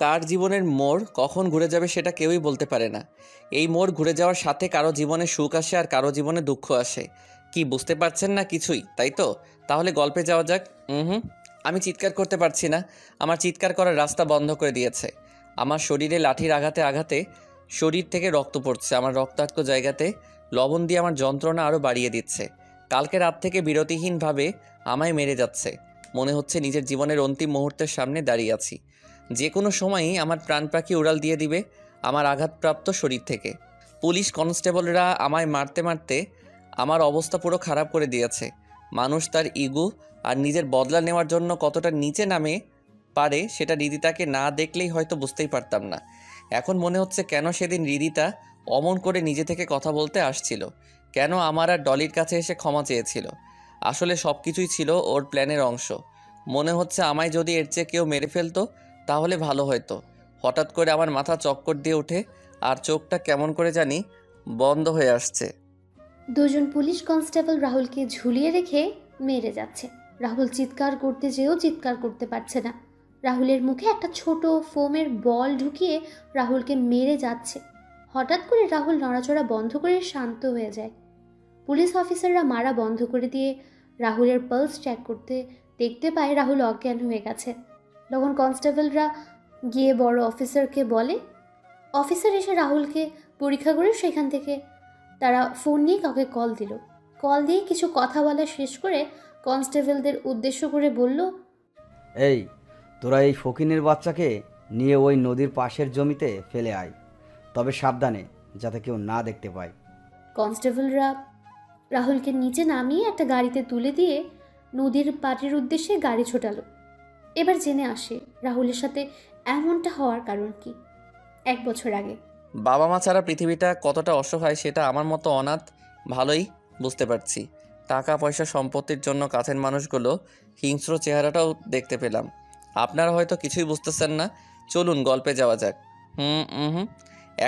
কার জীবনের মোড় কখন ঘুরে যাবে সেটা কেউই বলতে পারে না। এই মোড় ঘুরে যাওয়ার সাথে কারো জীবনে সুখ আসে আর কারো জীবনে দুঃখ আসে। কি বুঝতে পারছেন না কিছুই, তাই তো? তাহলে গল্পে যাওয়া যাক। হুম, আমি চিৎকার করতে পারছি না। আমার চিৎকার করার রাস্তা বন্ধ করে দিয়েছে। আমার শরীরে লাঠির আঘাতে আঘাতে শরীর থেকে রক্ত পড়ছে। আমার রক্তাক্ত জায়গাতে লবণ দিয়ে আমার যন্ত্রণা আরও বাড়িয়ে দিচ্ছে। কালকে রাত থেকে বিরতিহীনভাবে আমায় মেরে যাচ্ছে। মনে হচ্ছে নিজের জীবনের অন্তিম মুহূর্তের সামনে দাঁড়িয়ে আছি। যে কোনো সময়ই আমার প্রাণ পাখি উড়াল দিয়ে দিবে আমার আঘাতপ্রাপ্ত শরীর থেকে। পুলিশ কনস্টেবলরা আমায় মারতে মারতে আমার অবস্থা পুরো খারাপ করে দিয়েছে। মানুষ তার ইগো আর নিজের বদলা নেওয়ার জন্য কতটা নিচে নামে পারে সেটা রিদিতাকে না দেখলেই হয়তো বুঝতেই পারতাম না। এখন মনে হচ্ছে কেন সেদিন রিদিতা অমন করে নিজে থেকে কথা বলতে আসছিল, কেন আমার আর ডলির কাছে এসে ক্ষমা চেয়েছিল। আসলে সব কিছুই ছিল ওর প্ল্যানের অংশ। মনে হচ্ছে আমায় যদি এর চেয়ে কেউ মেরে ফেলতো তাহলে ভালো হতো। হঠাৎ করে আমার মাথা চক্কর দিয়ে ওঠে আর চোখটা কেমন করে জানি বন্ধ হয়ে আসছে। দুজন পুলিশ কনস্টেবল রাহুলকে ঝুলিয়ে রেখে মেরে যাচ্ছে। রাহুল চিৎকার করতে যেও চিৎকার করতে পারছে না। রাহুলের মুখে একটা ছোট ফোমের বল ঢুকিয়ে রাহুলকে মেরে যাচ্ছে। হঠাৎ করে রাহুল নড়াচড়া বন্ধ করে শান্ত হয়ে যায়। পুলিশ অফিসাররা মারা বন্ধ করে দিয়ে রাহুলের পালস চেক করতে দেখতে পায় রাহুল অজ্ঞান হয়ে গেছে। তখন কনস্টেবলরা গিয়ে বড় অফিসারকে বলে। অফিসার এসে রাহুলকে পরীক্ষা করে সেখান থেকে তারা ফোন নিয়ে কাউকে কল দিল। কল দিয়ে কিছু কথা বলা শেষ করে কনস্টেবলদের উদ্দেশ্য করে বলল, এই তোরা এই ফকিনের বাচ্চাকে নিয়ে ওই নদীর পাশের জমিতে ফেলে আয়, তবে সাবধানে, যাতে কেউ না দেখতে পায়। কনস্টেবলরা রাহুলকে নিচে নামিয়ে একটা গাড়িতে তুলে দিয়ে নদীর পাড়ের উদ্দেশ্যে গাড়ি ছোটালো। এবার জেনে আসে রাহুলের সাথে এমনটা হওয়ার কারণ কি। 1 বছর আগে বাবা মা ছাড়া পৃথিবীটা কতটা অসহায় সেটা আমার মতো অনাথ ভালোই বুঝতে পারছি। টাকা পয়সা সম্পত্তির জন্য কাছের মানুষগুলো হিংস্র চেহারাটাও দেখতে পেলাম। আপনারা হয়তো কিছুই বুঝতেছেন না। চলুন গল্পে যাওয়া যাক। হুম হুম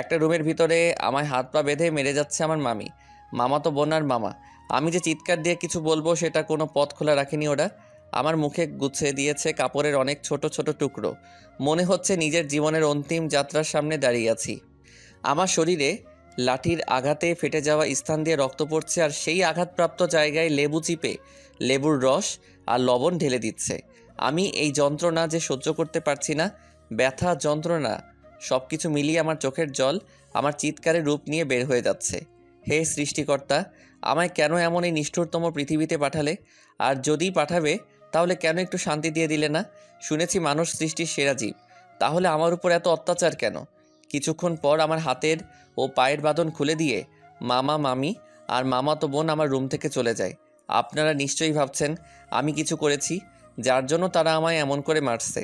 একটা রুমের ভিতরে আমায় হাত পা বেঁধে মেরে যাচ্ছে আমার মামি, মামাতো বোন আর মামা। আমি যে চিৎকার দিয়ে কিছু বলবো সেটা কোনো পথ খোলা রাখেনি ওরা। আমার মুখে গুছিয়ে দিয়েছে কাপড়ের অনেক ছোট ছোট টুকরো। মনে হচ্ছে নিজের জীবনের অন্তিম যাত্রার সামনে দাঁড়িয়ে আছি। আমার শরীরে লাঠির আঘাতে ফেটে যাওয়া স্থান দিয়ে রক্ত পড়ছে আর সেই আঘাতপ্রাপ্ত জায়গায় লেবু চিপে লেবুর রস আর লবণ ঢেলে দিচ্ছে। আমি এই যন্ত্রণা যে সহ্য করতে পারছি না, ব্যথা যন্ত্রণা সব কিছু মিলিয়ে আমার চোখের জল আমার চিৎকারের রূপ নিয়ে বের হয়ে যাচ্ছে। হে সৃষ্টিকর্তা, আমায় কেন এমন এই নিষ্ঠুরতম পৃথিবীতে পাঠালে? আর যদি পাঠাবে তাহলে কেন একটু শান্তি দিয়ে দিলে না? শুনেছি মানুষ সৃষ্টির সেরা জীব, তাহলে আমার উপর এত অত্যাচার কেন? কিছুক্ষণ পর আমার হাতের ও পায়ের বাঁধন খুলে দিয়ে মামা মামি আর মামাতো বোন আমার রুম থেকে চলে যায়। আপনারা নিশ্চয়ই ভাবছেন আমি কিছু করেছি যার জন্য তারা আমায় এমন করে মারছে।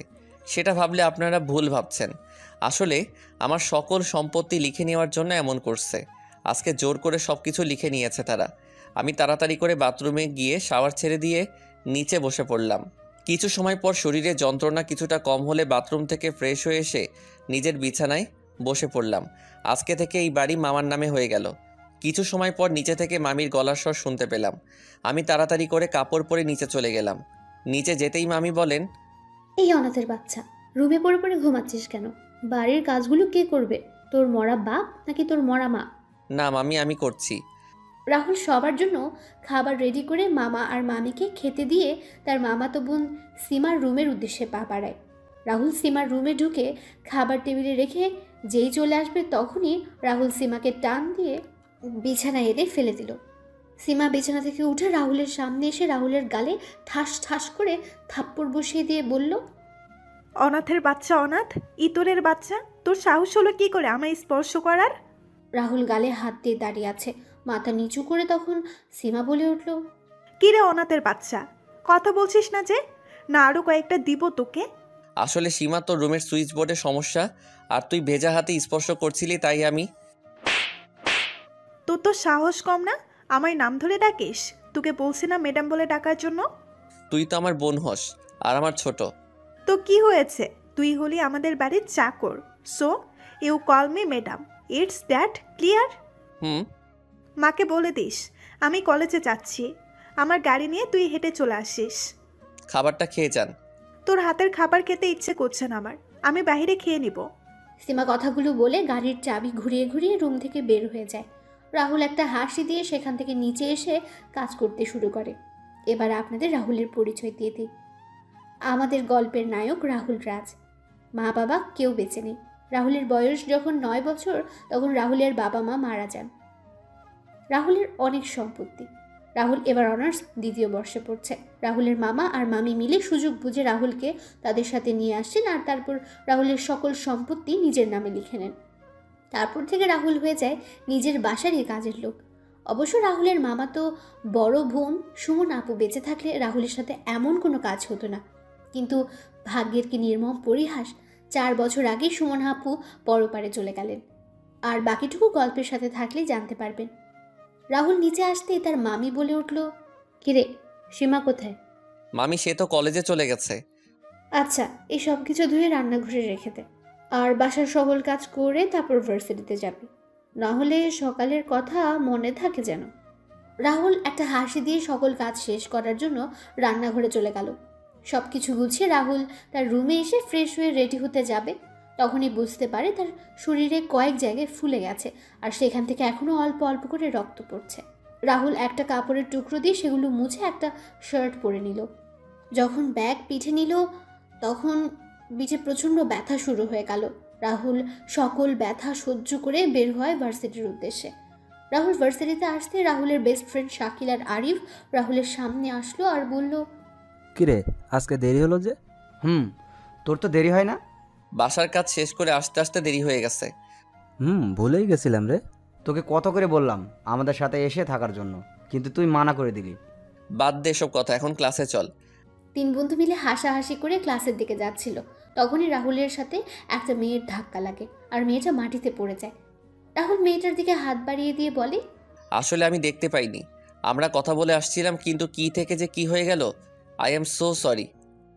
সেটা ভাবলে আপনারা ভুল ভাবছেন। আসলে আমার সকল সম্পত্তি লিখে নেওয়ার জন্য এমন করছে। আজকে জোর করে সব কিছু লিখে নিয়েছে তারা। আমি তাড়াতাড়ি করে বাথরুমে গিয়ে শাওয়ার ছেড়ে দিয়ে নিচে বসে পড়লাম। কিছু সময় পর শরীরে যন্ত্রণা কিছুটা কম হলে বাথরুম থেকে ফ্রেশ হয়ে এসে নিজের বিছানায় বসে পড়লাম। আজকে থেকে এই বাড়ি মামার নামে হয়ে গেল। কিছু সময় পর নিচে থেকে মামির গলার স্বর শুনতে পেলাম। আমি তাড়াতাড়ি করে কাপড় পরে নিচে চলে গেলাম। নিচে যেতেই মামি বলেন, এই অনাথের বাচ্চা, রুমে পড়ে পড়ে ঘুমাচ্ছিস কেন? বাড়ির কাজগুলো কে করবে? তোর মরা বাপ নাকি তোর মরা মা? না মামি, আমি করছি। রাহুল সবার জন্য খাবার রেডি করে মামা আর মামিকে খেতে দিয়ে তার মামাতো বোন সীমার রুমের উদ্দেশ্যে পা বাড়ায়। রাহুল সীমার রুমে ঢুকে খাবার টেবিলে রেখে যেই চলে আসবে তখনই রাহুল সীমাকে টান দিয়ে বিছানায় এনে ফেলে দিল। সীমা বিছানা থেকে উঠে রাহুলের সামনে এসে রাহুলের গালে ঠাস ঠাস করে থাপ্পড় বসিয়ে দিয়ে বলল, অনাথের বাচ্চা, অনাথ ইতরের বাচ্চা, তোর সাহস হলো কি করে আমায় স্পর্শ করার? রাহুল গালে হাত দিয়ে দাঁড়িয়ে আছে, মাথা নিচু করে। তখন সীমা বলে উঠল, কি রে অনাথের বাচ্চা, কথা বলছিস না যে? না আরো কয়েকটা দিব তোকে? আসলে সীমা, তোর রুমের সুইচ বোর্ডে সমস্যা আর তুই ভেজা হাতে স্পর্শ করছিলি তাই আমি। তোর তো সাহস কম না, আমায় নাম ধরে ডাকিস? তোকে বলছি না ম্যাডাম বলে ডাকার জন্য? তুই তো আমার বোন হস আর আমার ছোট। তো কি হয়েছে? তুই হলি আমাদের বাড়ির চাকর, so you call me madam, it's that clear? Hmm. মাকে বলে দিস আমি কলেজে যাচ্ছি, আমার গাড়ি নিয়ে তুই হেঁটে চলে আসিস। খাবারটা খেয়ে যান। তোর হাতের খাবার খেতে ইচ্ছে করছে না আমার, আমি বাইরে খেয়ে নিব। সীমা কথাগুলো বলে গাড়ির চাবি ঘুরিয়ে ঘুরিয়ে রুম থেকে বের হয়ে যায়। রাহুল একটা হাসি দিয়ে সেখান থেকে নিচে এসে কাজ করতে শুরু করে। এবার আপনাদের রাহুলের পরিচয় দিয়ে দিই। আমাদের গল্পের নায়ক রাহুল রাজ। মা বাবা কেউ বেঁচে নেই। রাহুলের বয়স যখন 9 বছর তখন রাহুলের বাবা মা মারা যান। রাহুলের অনেক সম্পত্তি। রাহুল এবার অনার্স 2য় বর্ষে পড়ছে। রাহুলের মামা আর মামি মিলে সুযোগ বুঝে রাহুলকে তাদের সাথে নিয়ে আসছেন আর তারপর রাহুলের সকল সম্পত্তি নিজের নামে লিখে নেন। তারপর থেকে রাহুল হয়ে যায় নিজের বাসারই কাজের লোক। অবশ্য রাহুলের মামা তো বড় বোন সুমন আপু বেঁচে থাকলে রাহুলের সাথে এমন কোনো কাজ হতো না। কিন্তু ভাগ্যের কি নির্মম পরিহাস, 4 বছর আগে সুমন আপু পরপারে চলে গেলেন। আর বাকিটুকু গল্পের সাথে থাকলেই জানতে পারবেন। রাহুল নিচে আসতেই তার মামি বলে উঠল, কিরে সীমা কোথায়? মামি সে তো কলেজে চলে গেছে। আচ্ছা, এই সব কিছু ধুয়ে রান্নাঘরে রেখে দে, আর বাসার সকল কাজ করে তারপর ভার্সিটিতে যাবি, না হলে সকালের কথা মনে থাকে যেন। রাহুল একটা হাসি দিয়ে সকল কাজ শেষ করার জন্য রান্নাঘরে চলে গেল। সব কিছু গুছিয়ে রাহুল তার রুমে এসে ফ্রেশ হয়ে রেডি হতে যাবে, তখনই বুঝতে পারে তার শরীরে কয়েক জায়গায় ফুলে গেছে আর সেখান থেকে এখনও অল্প অল্প করে রক্ত পড়ছে। রাহুল একটা কাপড়ের টুকরো দিয়ে সেগুলো মুছে একটা শার্ট পরে নিল। যখন ব্যাগ পিঠে নিল তখন পিঠে প্রচণ্ড ব্যথা শুরু হয়ে গেল। রাহুল সকল ব্যথা সহ্য করে বের হয় ভার্সিটির উদ্দেশ্যে। রাহুল ভার্সিটিতে আসতে রাহুলের বেস্ট ফ্রেন্ড শাকিল আর আরিফ রাহুলের সামনে আসলো আর বলল, কিরে আজকে দেরি হলো যে? তোর তো দেরি হয় না? বাসার কাজ শেষ করে আসতে আসতে দেরি হয়ে গেছে। ভুলেই গেছিলাম রে। তোকে কত করে বললাম আমাদের সাথে এসে থাকার জন্য, কিন্তু তুই মানা করে দিলি। বাদ দে এসব কথা, এখন ক্লাসে চল। 3 বন্ধু মিলে হাসাহাসি করে ক্লাসের দিকে যাচ্ছিল। তখনই রাহুলের সাথে একটা মেয়ের ধাক্কা লাগে আর মেয়েটা মাটিতে পড়ে যায়। রাহুল মেয়েটার দিকে হাত বাড়িয়ে দিয়ে বলে, আসলে আমি দেখতে পাইনি, আমরা কথা বলে আসছিলাম, কিন্তু কি থেকে যে কি হয়ে গেল, আই এম সো সরি।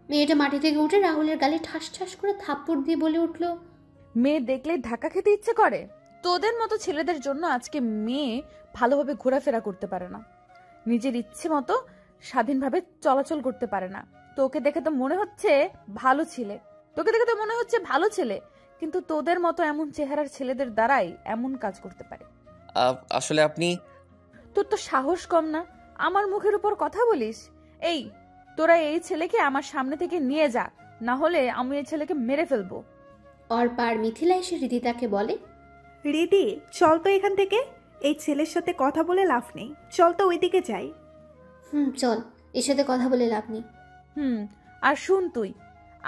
মেয়েটা মাটি থেকে উঠে রাহুলের গালে ঠাস ঠাস করে থাপ্পড় দিয়ে বলে উঠল, মেয়ে দেখলেই ধাক্কা খেতে ইচ্ছে করে। তোদের মতো ছেলেদের জন্য আজকে মেয়ে ভালোভাবে ঘোরাফেরা করতে পারে না, নিজের ইচ্ছে মতো স্বাধীনভাবে চলাচল করতে পারে না। তোকে দেখে তো মনে হচ্ছে ভালো ছেলে, কিন্তু তোদের মতো এমন চেহারার ছেলেদের দ্বারাই এমন কাজ করতে পারে। আসলে আপনি... তোর তো সাহস কম না, আমার মুখের উপর কথা বলিস? এই তোরা এই ছেলেকে আমার সামনে থেকে নিয়ে যা, না হলে আমি এই ছেলেকে মেরে ফেলবো। অর্পার মিথিলা এসে রিদিতাকে বলে, রিদি চল তো এখান থেকে, এই ছেলের সাথে কথা বলে লাভ নেই, চল তো ওইদিকে যাই। চল, এর সাথে কথা বলে লাভ নেই। আর শুন, তুই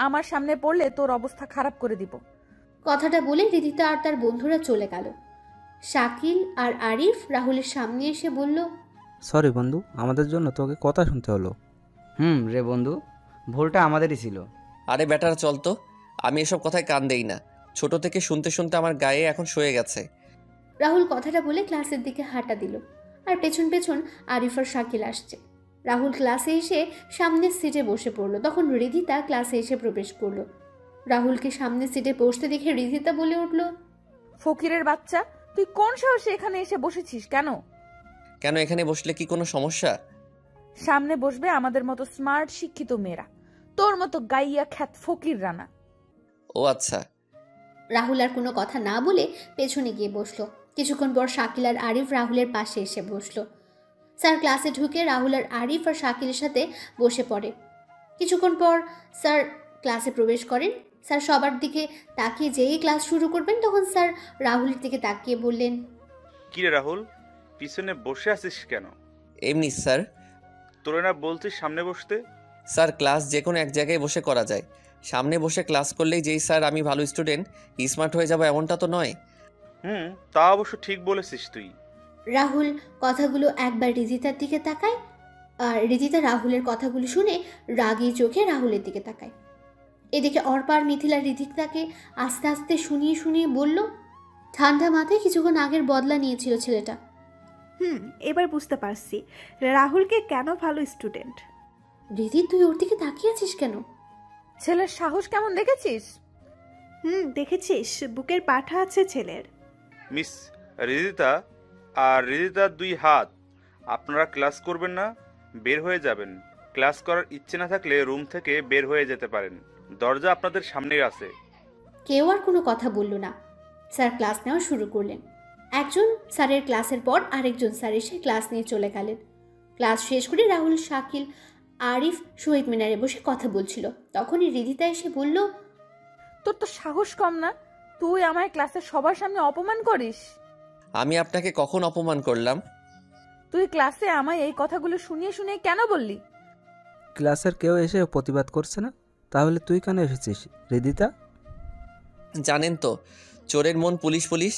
আমার সামনে পড়লে তোর অবস্থা খারাপ করে দিব। কথাটা বলে রিদিতা আর তার বন্ধুরা চলে গেল। শাকিল আর আরিফ রাহুলের সামনে এসে বলল, সরি বন্ধু, আমাদের জন্য তোকে কথা শুনতে হলো। রে বন্ধু, ভুলটা আমাদেরই ছিল। আরে বেটার চল তো, আমি এসব কথায় কান দেই না, ছোট থেকে শুনতে শুনতে আমার গায়ে এখন শুয়ে গেছে। রাহুল কথাটা বলে ক্লাসের দিকে হাঁটা দিল আর পেছন পেছন আরিফ আর শাকিল আসছে। রাহুল ক্লাসে এসে সামনের সিটে বসে পড়ল। তখন রিধিতা ক্লাসে এসে প্রবেশ করলো। রাহুলকে সামনের সিটে বসতে দেখে রিধিতা বলে উঠল, ফকিরের বাচ্চা, তুই কোন সাহসে এখানে এসে বসেছিস? কেন এখানে বসলে কি কোনো সমস্যা? সামনে বসবে আমাদের মতো স্মার্ট শিক্ষিত মেয়েরা, তোর মতো গাইয়া খ্যাত ফকির রানা। ও আচ্ছা। রাহুল আর কোনো কথা না বলে পেছনে গিয়ে বসলো। কিছুক্ষণ পর শাকিল আর আরিফ রাহুলের পাশে এসে বসলো। স্যার ক্লাসে ঢুকে রাহুল আর আরিফ আর শাকিলের সাথে বসে পড়ে। কিছুক্ষণ পর স্যার ক্লাসে প্রবেশ করেন। স্যার সবার দিকে তাকিয়ে যেই ক্লাস শুরু করবেন তখন স্যার রাহুলের দিকে তাকিয়ে বললেন, কিরে রাহুল, পিছনে বসে আছিস কেন? এমনি স্যার। তোরে না বলছিস সামনে বসতে? স্যার ক্লাস যে কোনো এক জায়গায় বসে করা যায়, সামনে বসে ক্লাস করলেই যেই স্যার আমি ভালো স্টুডেন্ট স্মার্ট হয়ে যাব এমনটা তো নয়। তা অবশ্য ঠিক বলেছিস তুই। রাহুল কথাগুলো একবার রিদিতার দিকে তাকায় আর রিদিতা রাহুলের কথাগুলো শুনে রাগী চোখে রাহুলের দিকে তাকায়। এদিকে অর্পার মিথিলা রিদিতাকে আস্তে আস্তে শুনিয়ে শুনিয়ে বলল, ঠান্ডা মাথায় কিছুক্ষণ আগের বদলা নিয়েছিল ছেলেটা। এবার বুঝতে পারছি রাহুলকে কেন ভালো স্টুডেন্ট। রিদি, তুই ওর দিকে তাকিয়ে আছিস কেন? ছেলের সাহস কেমন দেখেছিস? দেখেছিস, বুকের পাঠা আছে ছেলের। মিস রিদিতা আর রিদিতার 2 হাত, আপনারা ক্লাস করবেন না? বের হয়ে যাবেন। ক্লাস করার ইচ্ছে না থাকলে রুম থেকে বের হয়ে যেতে পারেন, দরজা আপনাদের সামনেই আছে। কেউ আর কোনো কথা বলল না। স্যার ক্লাস নেওয়া শুরু করলেন। একজন স্যারের ক্লাসের পর আরেকজন স্যার এসে ক্লাস নিয়ে চলে গেলেন। ক্লাস শেষ করে রাহুল, শাকিল, আরিফ শহীদ মিনারে বসে কথা বলছিল। তখনই রিদিতা এসে বলল, তোর তো সাহস কম না, তুই আমার ক্লাসের সবার সামনে অপমান করিস। আমি আপনাকে কখন অপমান করলাম? তুই ক্লাসে আমায় এই কথাগুলো শুনিয়ে শুনিয়ে কেন বললি? ক্লাসের কেউ এসে প্রতিবাদ করছে না, তাহলে তুই কেন এসেছিস রিদিতা? জানেন তো, চোরের মন পুলিশ পুলিশ।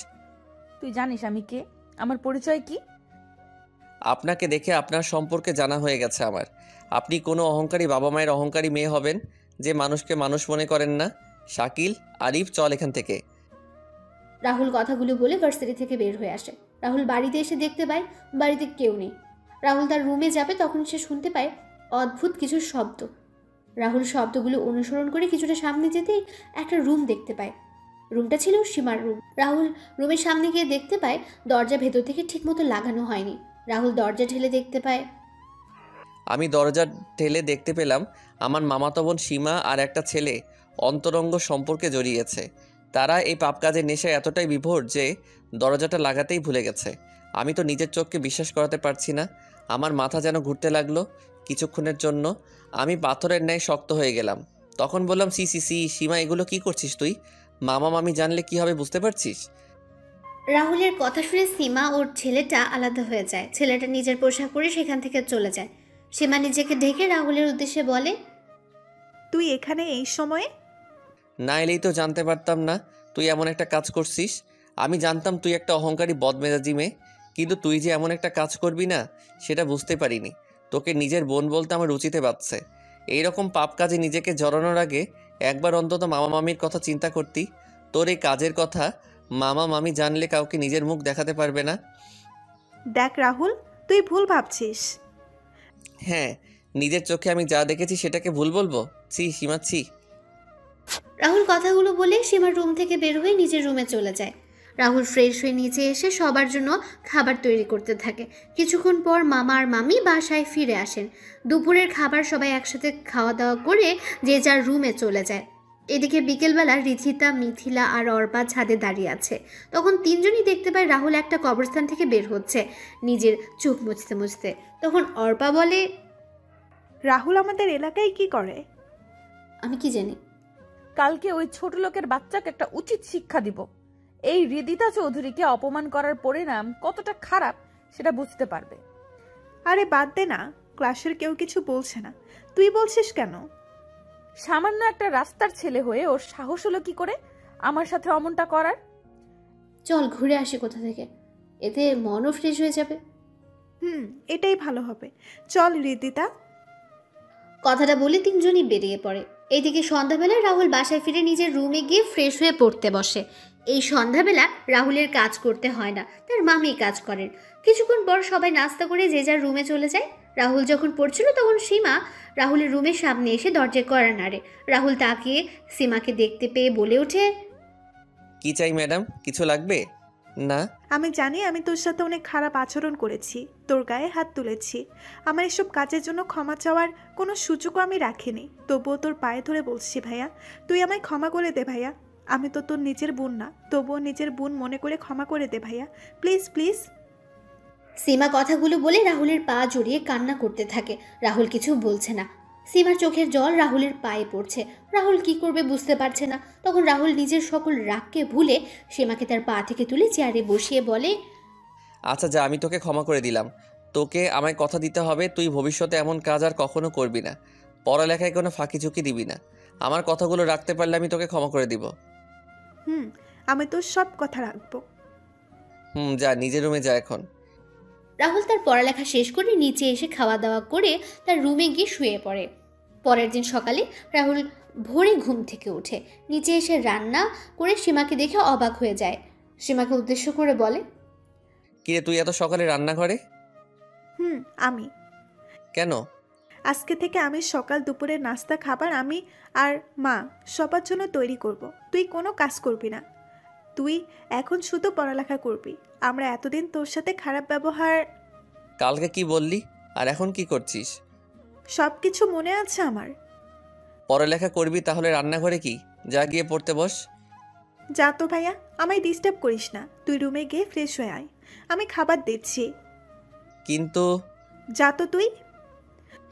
তুই জানিস আমি কে, আমার পরিচয় কি? আপনাকে দেখে আপনার সম্পর্কে জানা হয়ে গেছে আমার। আপনি কোনো অহংকারী বাবা মায়ের অহংকারী মেয়ে হবেন যে মানুষকে মানুষ মনে করেন না। শাকিল, আরিফ, চল এখান থেকে। রাহুল কথাগুলো বলে ভার্সিটি থেকে বের হয়ে আসে। রাহুল বাড়িতে এসে দেখতে পায় বাড়িতে কেউ নেই। রাহুল তার রুমে যাবে, তখন সে শুনতে পায় অদ্ভুত কিছু শব্দ। রাহুল শব্দগুলো অনুসরণ করে কিছুটা সামনে যেতেই একটা রুম দেখতে পায়। রুমটা ছিল সীমার রুম। রাহুল রুমের সামনে গিয়ে দেখতে পায় দরজা ভেতর থেকে ঠিকমতো লাগানো হয়নি। রাহুল দরজা ঠেলে দেখতে পায়, আমি দরজা ঠেলে দেখতে পেলাম আমার মামাতো বোন সীমা আর একটা ছেলে অন্তরঙ্গ সম্পর্কে জড়িয়েছে। তারা এই পাপ কাজের নেশায় এতটাই বিভোর যে দরজাটা লাগাতেই ভুলে গেছে। আমি তো নিজের চোখকে বিশ্বাস করাতে পারছি না। আমার মাথা যেন ঘুরতে লাগলো। কিছুক্ষণের জন্য আমি পাথরের ন্যায় শক্ত হয়ে গেলাম। তখন বললাম, সি সি সি সীমা, এগুলো কি করছিস তুই? মামা মামি জানলে কি হবে বুঝতে পারছিস? রাহুলের কথা শুনে সীমা ওর ছেলেটা আলাদা হয়ে যায়। ছেলেটা নিজের পোশাক পরে সেখান থেকে চলে যায়। সীমা নিজেকে ঢেকে রাহুলের উদ্দেশ্যে বলে, তুই এখানে এই সময়ে? না এলেই তো জানতে পারতাম না তুই এমন একটা কাজ করছিস। আমি জানতাম তুই একটা অহংকারী বদমেজাজি মেয়ে, কিন্তু তুই যে এমন একটা কাজ করবি না সেটা বুঝতে পারিনি। তোকে নিজের বোন বলতে আমার রুচিতে পাচ্ছে। এইরকম পাপ কাজে নিজেকে জড়ানোর আগে একবার অন্তত মামা মামির কথা চিন্তা করতি। তোর এই কাজের কথা মামা মামি জানলে কাউকে নিজের মুখ দেখাতে পারবে না। দেখ রাহুল, তুই ভুল ভাবছিস। হ্যাঁ, নিজের চোখে আমি যা দেখেছি সেটাকে ভুল বলবো? ছি সীমা, ছি। রাহুল কথাগুলো বলে সীমার রুম থেকে বের হয়ে নিজের রুমে চলে যায়। রাহুল ফ্রেশ হয়ে নিচে এসে সবার জন্য খাবার তৈরি করতে থাকে। কিছুক্ষণ পর মামা আর মামি বাসায় ফিরে আসেন। দুপুরের খাবার সবাই একসাথে খাওয়া দাওয়া করে যে যার রুমে চলে যায়। এদিকে বিকেলবেলা রিধিতা, মিথিলা আর অর্পা ছাদে দাঁড়িয়ে আছে। তখন তিনজনই দেখতে পায় রাহুল একটা কবরস্থান থেকে বের হচ্ছে নিজের চোখ মুছতে মুছতে। তখন অর্পা বলে, রাহুল আমাদের এলাকায় কি করে? আমি কি জানি। কালকে ওই ছোট লোকের বাচ্চাকে একটা উচিত শিক্ষা দিব। এই রিদিতা চৌধুরীকে অপমান করার পরিণাম কতটা খারাপ সেটা বুঝতে পারবে। আরে বাদ দে না, ক্লাসের কেউ কিছু বলছে না, তুই বলছিস কেন? সামান্য একটা রাস্তার ছেলে হয়ে ওর সাহস হলো কি করে আমার সাথে অমনটা করার? চল ঘুরে আসি কোথা থেকে, এতে মনও ফ্রেশ হয়ে যাবে। এটাই ভালো হবে, চল রিদিতা। কথাটা বলে তিনজনই বেরিয়ে পড়ে। এইদিকে সন্ধ্যাবেলায় রাহুল বাসায় ফিরে নিজের রুমে গিয়ে ফ্রেশ হয়ে পড়তে বসে। এই সন্ধ্যাবেলা রাহুলের কাজ করতে হয় না, তার মামি কাজ করেন। কিছুক্ষণ পর সবাই নাস্তা করে যে যার রুমে চলে যায়। রাহুল যখন পড়ছিল তখন সীমা রাহুলের রুমের সামনে এসে দরজায় কড়া নাড়ে। রাহুল তাকিয়ে সীমাকে দেখতে পেয়ে বলে ওঠে, কি চাই ম্যাডাম? কিছু লাগবে? না। আমি জানি আমি তোর সাথে অনেক খারাপ আচরণ করেছি, তোর গায়ে হাত তুলেছি। আমার এসব কাজের জন্য ক্ষমা চাওয়ার কোনো সুযোগও আমি রাখিনি। তবুও তোর পায়ে ধরে বলছি ভাইয়া, তুই আমায় ক্ষমা করে দে ভাইয়া। আমি তো তোর নিজের বোন না, তবুও নিজের বোন মনে করে ক্ষমা করে দে ভাইয়া, প্লিজ প্লিজ। সীমা কথাগুলো বলে রাহুলের পা জড়িয়ে কান্না করতে থাকে। রাহুল কিছু বলছে না। সীমার চোখের জল রাহুলের পায়ে পড়ছে। রাহুল কি করবে বুঝতে পারছে না। তখন রাহুল নিজের সকল রাগকে ভুলে সীমাকে তার পা থেকে তুলে চেয়ারে বসিয়ে বলে, আচ্ছা যা, আমি তোকে ক্ষমা করে দিলাম। তোকে আমায় কথা দিতে হবে তুই ভবিষ্যতে এমন কাজ আর কখনো করবি না। পড়ালেখায় কোনো ফাঁকি ঝুঁকি দিবি না। আমার কথাগুলো রাখতে পারলে আমি তোকে ক্ষমা করে দিব। আমি তোর সব কথা রাখবো। যা, নিজের রুমে যা এখন। রাহুল তার পড়ালেখা শেষ করে নিচে এসে খাওয়া দাওয়া করে তার রুমে গিয়ে শুয়ে পড়ে। পরের দিন সকালে রাহুল ভোরে ঘুম থেকে উঠে নিচে এসে রান্না করে সীমাকে দেখে অবাক হয়ে যায়। সীমাকে উদ্দেশ্য করে বলে, কিরে তুই এত সকালে রান্নাঘরে? আমি কেন? আজকে থেকে আমি সকাল দুপুরের নাস্তা খাবার আমি আর মা সবার জন্য তৈরি করব। তুই কোনো কাজ করবি না, তুই এখন শুধু পড়ালেখা করবি। আমরা এতদিন তোর সাথে খারাপ ব্যবহার। কালকে কি বললি আর এখন কি করছিস? সব কিছু মনে আছে আমার। পড়ালেখা করবি তাহলে রান্নাঘরে কি? যা গিয়ে পড়তে বস। যা তো ভাইয়া, আমায় ডিস্টার্ব করিস না, তুই রুমে গিয়ে ফ্রেশ হয়ে আয়, আমি খাবার দিচ্ছি। কিন্তু যা তো তুই।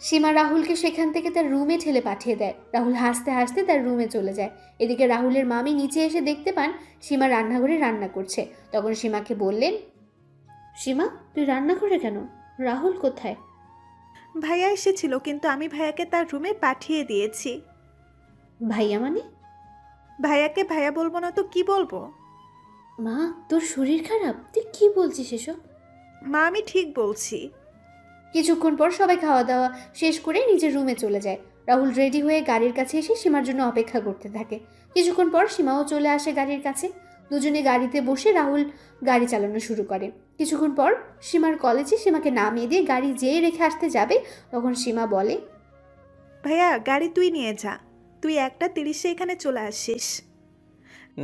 সীমা রাহুলকে সেখান থেকে তার রুমে ঠেলে পাঠিয়ে দেয়। রাহুল হাসতে হাসতে তার রুমে চলে যায়। এদিকে রাহুলের মামি নিচে এসে দেখতে পান সীমা রান্নাঘরে রান্না করছে। তখন সীমাকে বললেন, সীমা তুই রান্না করে কেন? রাহুল কোথায়? ভাইয়া এসেছিল, কিন্তু আমি ভাইয়াকে তার রুমে পাঠিয়ে দিয়েছি। ভাইয়া মানে? ভাইয়াকে ভাইয়া বলবো না তো কি বলবো? মা তোর শরীর খারাপ? তুই কি বলছিস এসব? মা আমি ঠিক বলছি। কিছুক্ষণ পর সবাই খাওয়া দাওয়া শেষ করে নিজের রুমে চলে যায়। রাহুল রেডি হয়ে গাড়ির কাছে এসে সীমার জন্য অপেক্ষা করতে থাকে। কিছুক্ষণ পর সীমাও চলে আসে গাড়ির কাছে। দুজনে গাড়িতে বসে রাহুল গাড়ি চালানো শুরু করে। কিছুক্ষণ পর সীমার কলেজে সীমাকে নামিয়ে দিয়ে গাড়ি যেয়ে রেখে আসতে যাবে, তখন সীমা বলে, ভাইয়া গাড়ি তুই নিয়ে যা, তুই 1:30 এখানে চলে আসিস।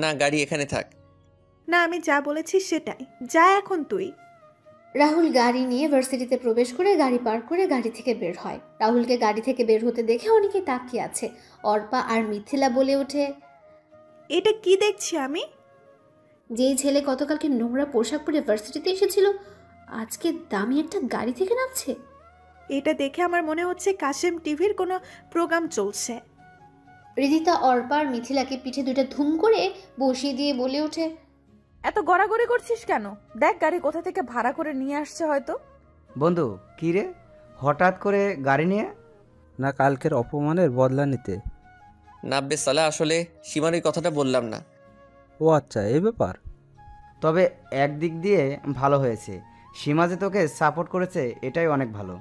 না, গাড়ি এখানে থাক। না, আমি যা বলেছি সেটাই, যা এখন তুই। রাহুল গাড়ি নিয়ে ভার্সিটিতে প্রবেশ করে গাড়ি পার্ক করে গাড়ি থেকে বের হয়। রাহুলকে গাড়ি থেকে বের হতে দেখে অনেকে তাকিয়ে আছে। অর্পা আর মিথিলা বলে ওঠে, এটা কি দেখছি আমি? যেই ছেলে গতকালকে নোংরা পোশাক পরে ভার্সিটিতে এসেছিল আজকে দামি একটা গাড়ি থেকে নামছে। এটা দেখে আমার মনে হচ্ছে কাশেম টিভির কোনো প্রোগ্রাম চলছে। রিদিতা অর্পা আর মিথিলাকে পিঠে দুটো ধুম করে বসিয়ে দিয়ে বলে ওঠে, এত গড়াগড়ি করছিস কেন? দেখ গাড়ি কোথা থেকে ভাড়া করে নিয়ে আসছে হয়তো। বন্ধু কী রে, হঠাৎ করে গাড়ি নিয়ে? না, কালকের অপমানের বদলা নিতে। নাব্বে সালা, আসলে সীমার এই কথাটা বললাম না। ও আচ্ছা, এই ব্যাপার। তবে একদিক দিয়ে ভালো হয়েছে, সীমা যে তোকে সাপোর্ট করেছে, এটাই অনেক ভালো।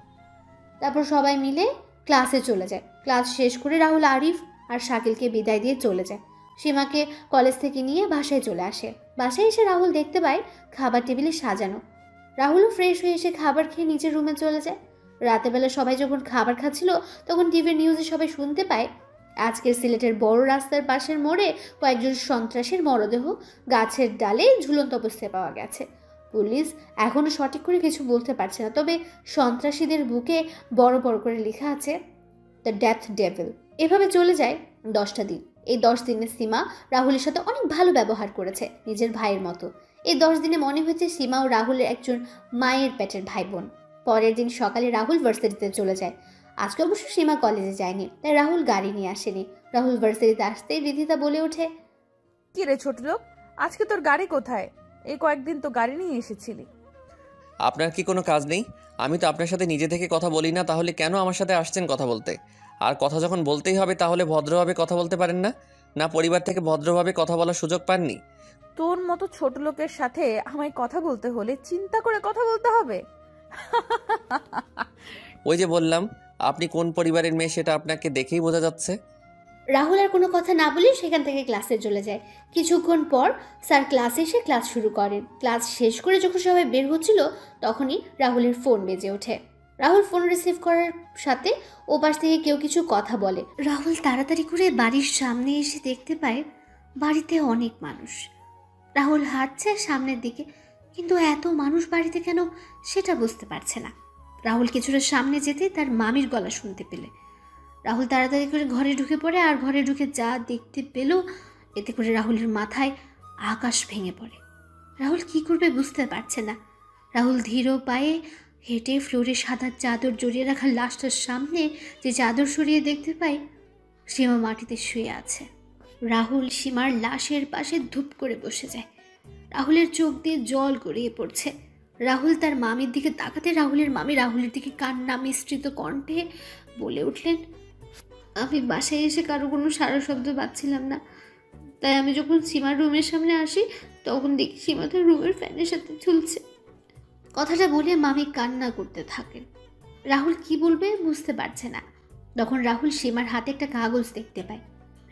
তারপর সবাই মিলে ক্লাসে চলে যায়। ক্লাস শেষ করে রাহুল আরিফ আর শাকিলকে বিদায় দিয়ে চলে যায়। সীমাকে কলেজ থেকে নিয়ে বাসায় চলে আসে। বাসায় এসে রাহুল দেখতে পায় খাবার টেবিলে সাজানো। রাহুলও ফ্রেশ হয়ে এসে খাবার খেয়ে নিজের রুমে চলে যায়। রাতেবেলা সবাই যখন খাবার খাচ্ছিল তখন টিভির নিউজে সবাই শুনতে পায় আজকের সিলেটের বড় রাস্তার পাশের মোড়ে কয়েকজন সন্ত্রাসীর মরদেহ গাছের ডালে ঝুলন্ত অবস্থায় পাওয়া গেছে। পুলিশ এখনও সঠিক করে কিছু বলতে পারছে না, তবে সন্ত্রাসীদের বুকে বড় বড় করে লেখা আছে দ্য ডেথ ডেভিল। এভাবে চলে যায় 10টা দিন। এই 10 দিনে সীমা রাহুলের সাথে অনেক ভালো ব্যবহার করেছে, নিজের ভাইয়ের মতো। এই 10 দিনে মনে হয়েছে সীমা ও রাহুলের একজন মায়ের পেটের ভাই বোন। পরের দিন সকালে রাহুল ভার্সিটিতে চলে যায়। আজকে অবশ্য সীমা কলেজে যায়নি, তাই রাহুল গাড়ি নিয়ে আসেনি। রাহুল ভার্সিটিতে আসতেই রিধিতা বলে ওঠে, কি রে ছোট লোক, আজকে তোর গাড়ি কোথায়? এই কয়েকদিন তো গাড়ি নিয়ে এসেছিলি। আপনার কি কোনো কাজ নেই? আমি তো আপনার সাথে নিজে থেকে কথা বলি না, তাহলে কেন আমার সাথে আসছেন কথা বলতে? আর কথা যখন বলতেই হবে তাহলে ভদ্রভাবে কথা বলতে পারেন না? না পরিবার থেকে ভদ্রভাবে কথা বলার সুযোগ পাননি? তোর মতো ছোট লোকের সাথে আমায় কথা বলতে হলে চিন্তা করে কথা বলতে হবে। ওই যে বললাম, আপনি কোন পরিবারের মেয়ে সেটা আপনাকে দেখেই বোঝা যাচ্ছে। রাহুল আর কোনো কথা না বলে সেখান থেকে ক্লাসে চলে যায়। কিছুক্ষণ পর স্যার ক্লাসে এসে ক্লাস শুরু করেন। ক্লাস শেষ করে যখন সবাই বের হচ্ছিল তখনই রাহুলের ফোন বেজে ওঠে। রাহুল ফোন রিসিভ করার সাথে ওপাশ থেকে কেউ কিছু কথা বলে। রাহুল তাড়াতাড়ি করে বাড়ির সামনে এসে দেখতে পায় বাড়িতে অনেক মানুষ। রাহুল হাঁটছে সামনের দিকে, কিন্তু এত মানুষ বাড়িতে কেন সেটা বুঝতে পারছে না। রাহুল কিছুটা সামনে যেতে তার মামির গলা শুনতে পেলে রাহুল তাড়াতাড়ি করে ঘরে ঢুকে পড়ে। আর ঘরে ঢুকে যা দেখতে পেল এতে করে রাহুলের মাথায় আকাশ ভেঙে পড়ে। রাহুল কি করবে বুঝতে পারছে না। রাহুল ধীর পায়ে হেঁটে ফ্লোরে সাদা চাদর জড়িয়ে রাখা লাশটার সামনে যে চাদর সরিয়ে দেখতে পায় সীমা মাটিতে শুয়ে আছে। রাহুল সীমার লাশের পাশে ধূপ করে বসে যায়। রাহুলের চোখ দিয়ে জল গড়িয়ে পড়ছে। রাহুল তার মামির দিকে তাকাতে রাহুলের মামি রাহুলের দিকে কান্না মিশ্রিত কণ্ঠে বলে উঠলেন, আমি বাসায় এসে কারো কোনো সারা শব্দ পাচ্ছিলাম না, তাই আমি যখন সীমার রুমের সামনে আসি তখন দেখি সীমা তার রুমের ফ্যানের সাথে ঝুলছে। কথাটা বলে মামি কান্না করতে থাকেন। রাহুল কি বলবে বুঝতে পারছে না। তখন রাহুল সীমার হাতে একটা কাগজ দেখতে পায়।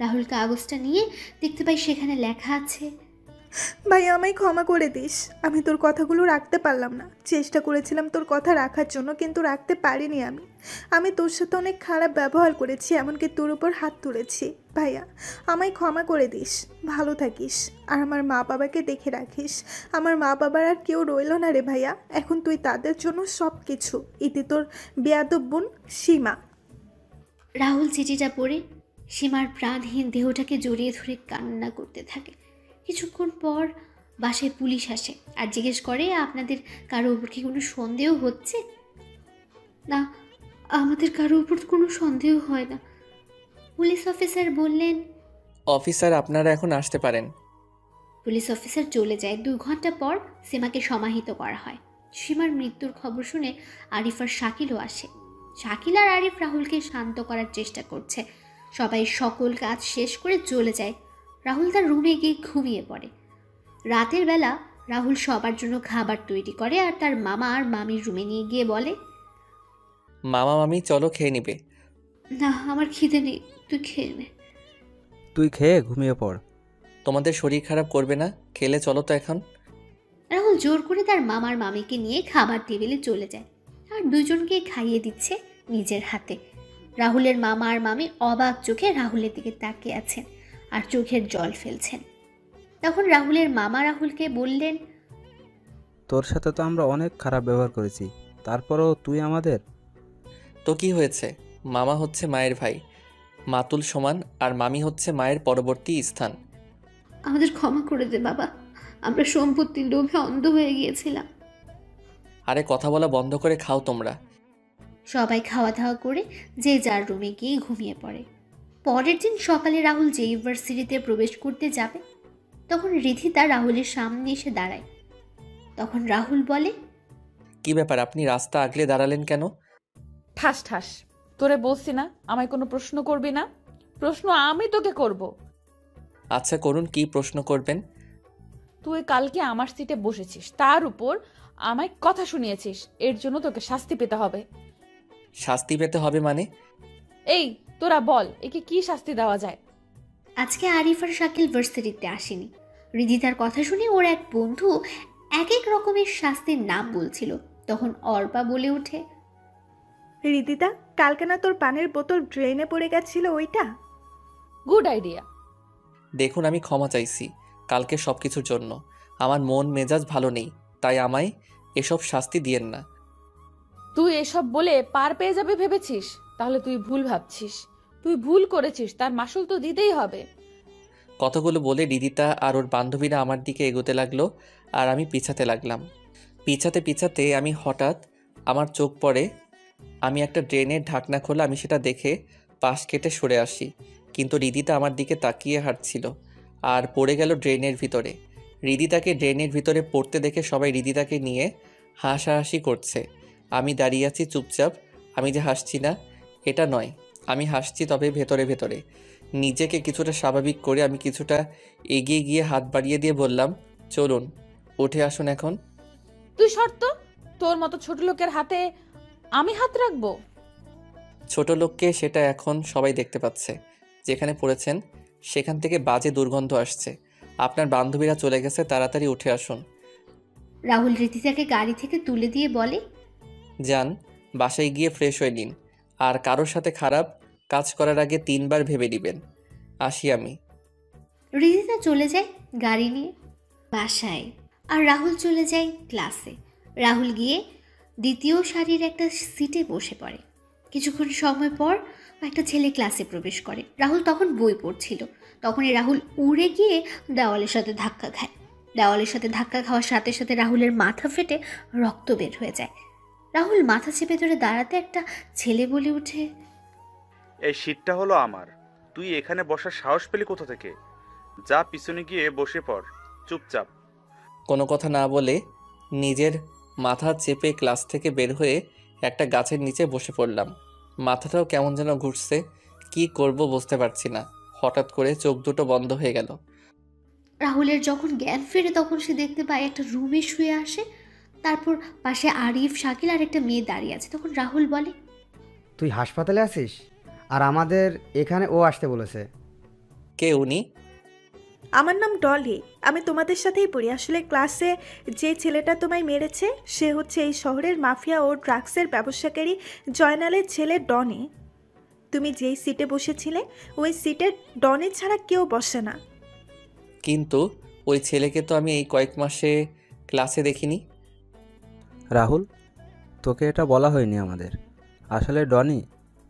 রাহুল কাগজটা নিয়ে দেখতে পায় সেখানে লেখা আছে, ভাইয়া আমায় ক্ষমা করে দিস, আমি তোর কথাগুলো রাখতে পারলাম না। চেষ্টা করেছিলাম তোর কথা রাখার জন্য, কিন্তু রাখতে পারিনি। আমি তোর সাথে অনেক খারাপ ব্যবহার করেছি, এমনকি তোর উপর হাত তুলেছি। ভাইয়া আমায় ক্ষমা করে দিস, ভালো থাকিস আর আমার মা বাবাকে দেখে রাখিস। আমার মা বাবার আর কেউ রইল না রে ভাইয়া, এখন তুই তাদের জন্য সব কিছু। ইতি তোর বেয়াদব বোন সীমা। রাহুল চিঠিটা পড়ে সীমার প্রাণহীন দেহটাকে জড়িয়ে ধরে কান্না করতে থাকে। কিছুক্ষণ পর বাসায় পুলিশ আসে আর জিজ্ঞেস করে, আপনাদের কারো উপর কি কোনো সন্দেহ হচ্ছে? না, আমাদের কারো উপর কোনো সন্দেহ হয় না। পুলিশ অফিসার বললেন। অফিসার, আপনারা এখন আসতে পারেন। পুলিশ অফিসার চলে যায়। 2 ঘন্টা পর সীমাকে সমাহিত করা হয়। সীমার মৃত্যুর খবর শুনে আরিফ আর শাকিলও আসে। শাকিল আর আরিফ রাহুলকে শান্ত করার চেষ্টা করছে। সবাই সকল কাজ শেষ করে চলে যায়। রাহুল তার রুমে গিয়ে ঘুমিয়ে পড়ে। রাতের বেলা রাহুল সবার জন্য খাবার তৈরি করে আর তার মামা আর মামির রুমে নিয়ে গিয়ে বলে, মামা মামি চলো খেয়ে নিবে। না, আমার খিদে নেই, তুই খেয়ে নে। তুই খেয়ে ঘুমিয়ে পড়। তোমাদের শরীর খারাপ করবে না, খেলে চলো তো এখন। রাহুল জোর করে তার মামার মামিকে নিয়ে খাবার টেবিলে চলে যায় আর দুজনকে খাইয়ে দিচ্ছে নিজের হাতে। রাহুলের মামা আর মামি অবাক চোখে রাহুলের দিকে তাকিয়ে আছেন আর চোখের জল ফেলছেন। তখন রাহুলের মামা রাহুলকে বললেন, তোর সাথে তো আমরা অনেক খারাপ ব্যবহার করেছি, তারপরেও তুই আমাদের। তো কি হয়েছে, মামা হচ্ছে মায়ের ভাই, মাতুল সমান, আর মামি হচ্ছে মায়ের পরবর্তী স্থান। আমাদের ক্ষমা করে দে বাবা, আমরা সম্পত্তির লোভে অন্ধ হয়ে গিয়েছিলাম। আরে কথা বলা বন্ধ করে খাও তোমরা। সবাই খাওয়া দাওয়া করে যে যার রুমে গিয়ে ঘুমিয়ে পড়ে। পরের দিন সকালে রাহুল যে ইউনিভার্সিটিতে প্রবেশ করতে যাবে, তখন রিধিতা রাহুলের সামনে এসে দাঁড়ায়। তখন রাহুল বলে, কি ব্যাপার, আপনি রাস্তা আগলে দাঁড়ালেন কেন? ঠাস ঠাস, তোরে বলছি না আমায় কোনো প্রশ্ন করবি না? প্রশ্ন আমি তোকে করব। আচ্ছা করুন, কি প্রশ্ন করবেন? তুই কালকে আমার সিটে বসেছিস, তার উপর আমায় কথা শুনিয়েছিস, এর জন্য তোকে শাস্তি পেতে হবে। শাস্তি পেতে হবে মানে? এই তোরা বল, একে কি শাস্তি দেওয়া যায়? আজকে আরিফ আর শাকিল ভার্সিটিতে আসেনি। রিধিতার কথা শুনে ওর এক বন্ধু এক এক রকমের শাস্তির নাম বলছিল। তখন অর্পা বলে ওঠে, রিদিতা, কালকে না তোর পানির বোতল ড্রেনে পড়ে গেছিল ওইটা? Good idea. দেখুন, আমি ক্ষমা চাইছি কালকে সব কিছুর জন্য। আমার মন মেজাজ ভালো নেই, তাই আমায় এসব শাস্তি দিয়েন না। তুই এসব বলে পার পেয়ে যাবে ভেবেছিস? তাহলে তুই ভুল ভাবছিস। তুই ভুল করেছিস, তার মাসুল তো দিতেই হবে। কতগুলো বলে রিদিতা আর ওর বান্ধবীরা আমার দিকে এগোতে লাগলো আর আমি পিছাতে লাগলাম। পিছাতে পিছাতে আমি হঠাৎ আমার চোখ পড়ে, আমি একটা ড্রেনের ঢাকনা খোলা, আমি সেটা দেখে পাশ কেটে সরে আসি। কিন্তু রিদিতা আমার দিকে তাকিয়ে হাঁটছিল আর পড়ে গেল ড্রেনের ভিতরে। রিদিতাকে ড্রেনের ভিতরে পড়তে দেখে সবাই রিদিতাকে নিয়ে হাসাহাসি করছে। আমি দাঁড়িয়ে আছি চুপচাপ। আমি যে হাসছি না এটা নয়, আমি হাসছি তবে ভেতরে ভেতরে। নিজেকে কিছুটা স্বাভাবিক করে আমি কিছুটা এগিয়ে গিয়ে হাত বাড়িয়ে দিয়ে বললাম, চলুন উঠে আসুন এখন। তুই শর্ত, তোর মতো ছোট লোকের হাতে আমি হাত রাখবো? ছোট লোককে সেটা এখন সবাই দেখতে পাচ্ছে। যেখানে পড়েছেন সেখান থেকে বাজে দুর্গন্ধ আসছে। আপনার বান্ধবীরা চলে গেছে, তাড়াতাড়ি উঠে আসুন। রাহুল রিধিতাকে গাড়ি থেকে তুলে দিয়ে বলে, যান, বাসায় গিয়ে ফ্রেশ হয়ে নিন। আর কারোর সাথে খারাপ কাজ করার আগে 3 বার ভেবে নেবেন। আসি আমি। রিধিতা চলে যায় গাড়ি নিয়ে বাসায় আর রাহুল চলে যায় ক্লাসে। রাহুল গিয়ে দ্বিতীয় সারির একটা সিটে বসে পড়ে। কিছুক্ষণ সময় পর একটা ছেলে ক্লাসে প্রবেশ করে। রাহুল তখন বই পড়ছিল। তখনই রাহুল উড়ে গিয়ে দেওয়ালের সাথে ধাক্কা খায়। দেওয়ালের সাথে ধাক্কা খাওয়ার সাথে সাথে রাহুলের মাথা ফেটে রক্ত বের হয়ে যায়। রাহুল মাথা চেপে ধরে দাঁড়াতে একটা ছেলে বলে ওঠে, এই সিটটা হলো আমার। তুই এখানে বসার সাহস পেলি কোথা থেকে? যা পিছনে গিয়ে বসে পড় চুপচাপ। কোনো কথা না বলে নিজের মাথা চেপে ক্লাস থেকে বের হয়ে একটা গাছের নিচে বসে পড়লাম। মাথাটাও কেমন যেন ঘুরছে, কি করব বুঝতে পারছি না। হঠাৎ করে চোখ দুটো বন্ধ হয়ে গেল। রাহুলের যখন জ্ঞান ফেরে তখন সে দেখতে পায় একটা রুমে শুয়ে আসে। তারপর পাশে আরিফ, শাকিল আর একটা মেয়ে দাঁড়িয়ে আছে। তখন রাহুল বলে, তুই হাসপাতালে আছিস আর আমাদের এখানে ও আসতে বলেছে। কে উনি? আমার নাম ডলি, আমি তোমাদের সাথেই পড়ি। আসলে ক্লাসে যে ছেলেটা তোমায় মেরেছে সে হচ্ছে এই শহরের মাফিয়া ও ড্রাগসের ব্যবসাকারী জয়নালের ছেলে ডনি। তুমি যেই সিটে বসেছিলে ওই সিটে ডনি ছাড়া কেউ বসে না। কিন্তু ওই ছেলেকে তো আমি এই কয়েক মাসে ক্লাসে দেখিনি। রাহুল, তোকে এটা বলা হয়নি আমাদের। আসলে ডনি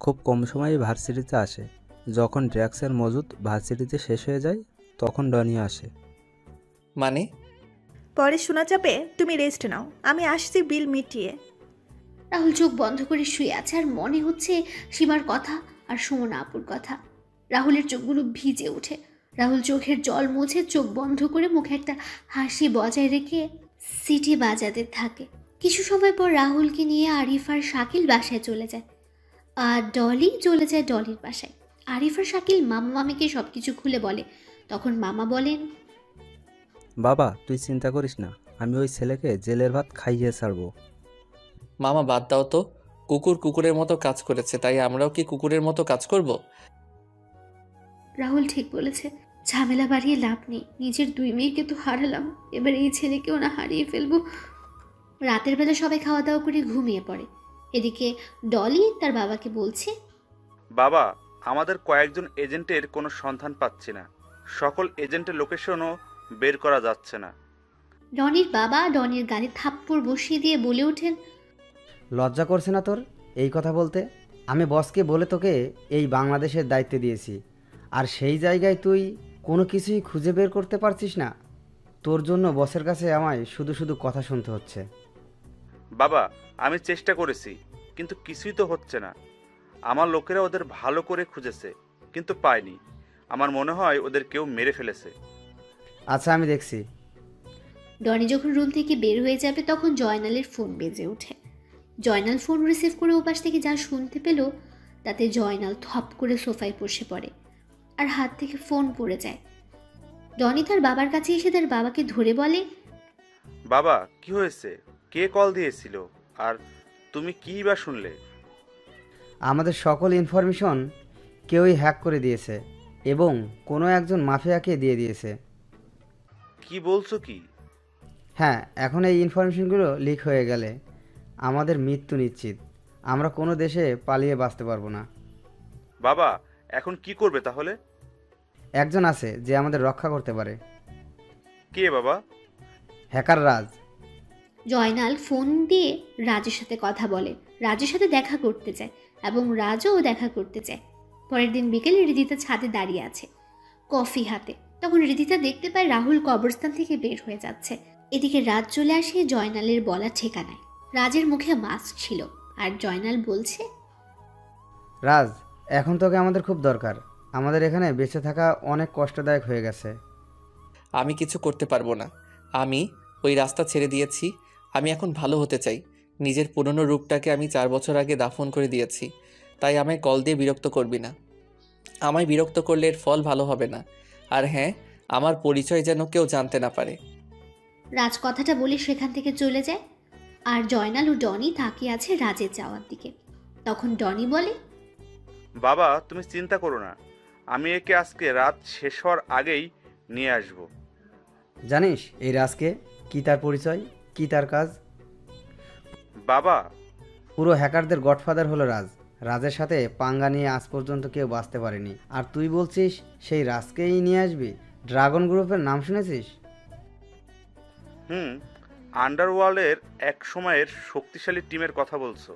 খুব কম সময়ই ভার্সিটিতে আসে। যখন ড্রাগসের মজুদ ভার্সিটিতে শেষ হয়ে যায় তখন ডনি আসে। মানে? পরে শোনা যাবে। তুমি রেস্ট নাও, আমি আসছি বিল মিটিয়ে। রাহুল চোখ বন্ধ করে শুয়ে আছে আর মনে হচ্ছে সীমার কথা আর সুমনা আপুর কথা। রাহুলের চোখগুলো ভিজে ওঠে। রাহুল চোখের জল মুছে চোখ বন্ধ করে মুখে একটা হাসি বজায় রেখে সিটি বাজাতে থাকে। কিছু সময় পর রাহুলকে নিয়ে আরিফ আর শাকিল বাসায় চলে যায়, আর ডলি চলে যায় ডলির বাসায়। আরিফ আর শাকিল মামা মামিকে সব কিছু খুলে বলে। তখন মামা বলেন, বাবা তুই চিন্তা করিস না, আমি ওই ছেলেকে জেলের ভাত খাইয়ে ছাড়বো। মামা বাদ দাও তো, কুকুর কুকুরের মতো কাজ করেছে, তাই আমরাও কি কুকুরের মতো কাজ করব? রাহুল ঠিক বলেছে, ঝামেলা বাড়িয়ে লাভ নেই। নিজের 2 মেয়েকে তো হারালাম, এবার এই ছেলেকেও না হারিয়ে ফেলবো। রাতের বেলা সবাই খাওয়া দাওয়া করে ঘুমিয়ে পড়ে। এদিকে ডলি তার বাবাকে বলছে, বাবা, আমাদের কয়েকজন এজেন্টের কোনো সন্ধান পাচ্ছি না। সকল এজেন্টের লোকেশনও বের করা যাচ্ছে না। ডনির বাবা ডনির গালে থাপ্পড় বসিয়ে দিয়ে বলে ওঠেন, লজ্জা করছে না তোর এই কথা বলতে? আমি বসকে বলে তোকে এই বাংলাদেশের দায়িত্ব দিয়েছি, আর সেই জায়গায় তুই কোনো কিছুই খুঁজে বের করতে পারছিস না। তোর জন্য বসের কাছে আমায় শুধু শুধু কথা শুনতে হচ্ছে। বাবা, আমি চেষ্টা করেছি, কিন্তু কিছুই তো হচ্ছে না। আমার লোকেরা ওদের ভালো করে খুঁজেছে, কিন্তু পায়নি। আমার মনে হয় ওদের কেউ মেরে ফেলেছে। আচ্ছা আমি দেখছি। ডনি যখন রুম থেকে বের হয়ে যাবে তখন জয়নালের ফোন বেজে ওঠে। জয়নাল ফোন রিসিভ করে ওপাশ থেকে যা শুনতে পেল তাতে জয়নাল থপ করে সোফায় বসে পড়ে আর হাত থেকে ফোন পড়ে যায়। ডনি তার বাবার কাছে এসে তার বাবাকে ধরে বলে, বাবা, কি হয়েছে? কে কল দিয়েছিল? আর তুমি কি বা শুনলে? আমাদের সকল ইনফরমেশন কেউই হ্যাক করে দিয়েছে এবং কোনো একজন মাফিয়াকে দিয়ে দিয়েছে। কি বলছো কি? হ্যাঁ, এখন এই ইনফরমেশনগুলো লিক হয়ে গেলে আমাদের মৃত্যু নিশ্চিত। আমরা কোনো দেশে পালিয়ে বাঁচতে পারবো না। বাবা, এখন কি করবে তাহলে? একজন আছে যে আমাদের রক্ষা করতে পারে। কে বাবা? হ্যাকার রাজ। জয়নাল ফোন দিয়ে রাজের সাথে কথা বলে, রাজের সাথে দেখা করতে চায় এবং রাজও দেখা করতে চায়। পরের দিন বিকেলে হৃদিতা ছাদে দাঁড়িয়ে আছে কফি হাতে। তখন হৃদিতা দেখতে পায় রাহুল কবরস্থান থেকে বের হয়ে যাচ্ছে। এদিকে রাজ চলে আসে জয়নালের বলা ঠিকানায়। রাজের মুখে মাস্ক ছিল আর জয়নাল বলছে, রাজ, এখন তোকে আমাদের খুব দরকার। আমাদের এখানে বেঁচে থাকা অনেক কষ্টদায়ক হয়ে গেছে। আমি কিছু করতে পারবো না। আমি ওই রাস্তা ছেড়ে দিয়েছি। আমি এখন ভালো হতে চাই। নিজের পুরনো রূপটাকে আমি 4 বছর আগে দাফন করে দিয়েছি। তাই আমায় কল দিয়ে বিরক্ত করবি না। আমায় বিরক্ত করলে এর ফল ভালো হবে না। আর হ্যাঁ, আমার পরিচয় যেন কেউ জানতে না পারে। রাজ কথাটা বলে সেখান থেকে চলে যায় আর জয়নাল ও ডনি তাকিয়ে আছে রাজের যাওয়ার দিকে। তখন ডনি বলে, বাবা, তুমি চিন্তা করো না। আমি একে আজকে রাত শেষ হওয়ার আগেই নিয়ে আসব। জানিস এই রাজকে? কি তার পরিচয়, কি তার কাজ? বাবা, পুরো হ্যাকারদের গডফাদার হলো রাজ। রাজের সাথে পাঙ্গা নিয়ে আজ পর্যন্ত কেউ বাঁচতে পারেনি, আর তুই বলছিস সেই রাজকেই নিয়ে আসবি? ড্রাগন গ্রুপের নাম শুনেছিস? আন্ডারওয়ার্ল্ডের এক সময়ের শক্তিশালী টিমের কথা বলছো?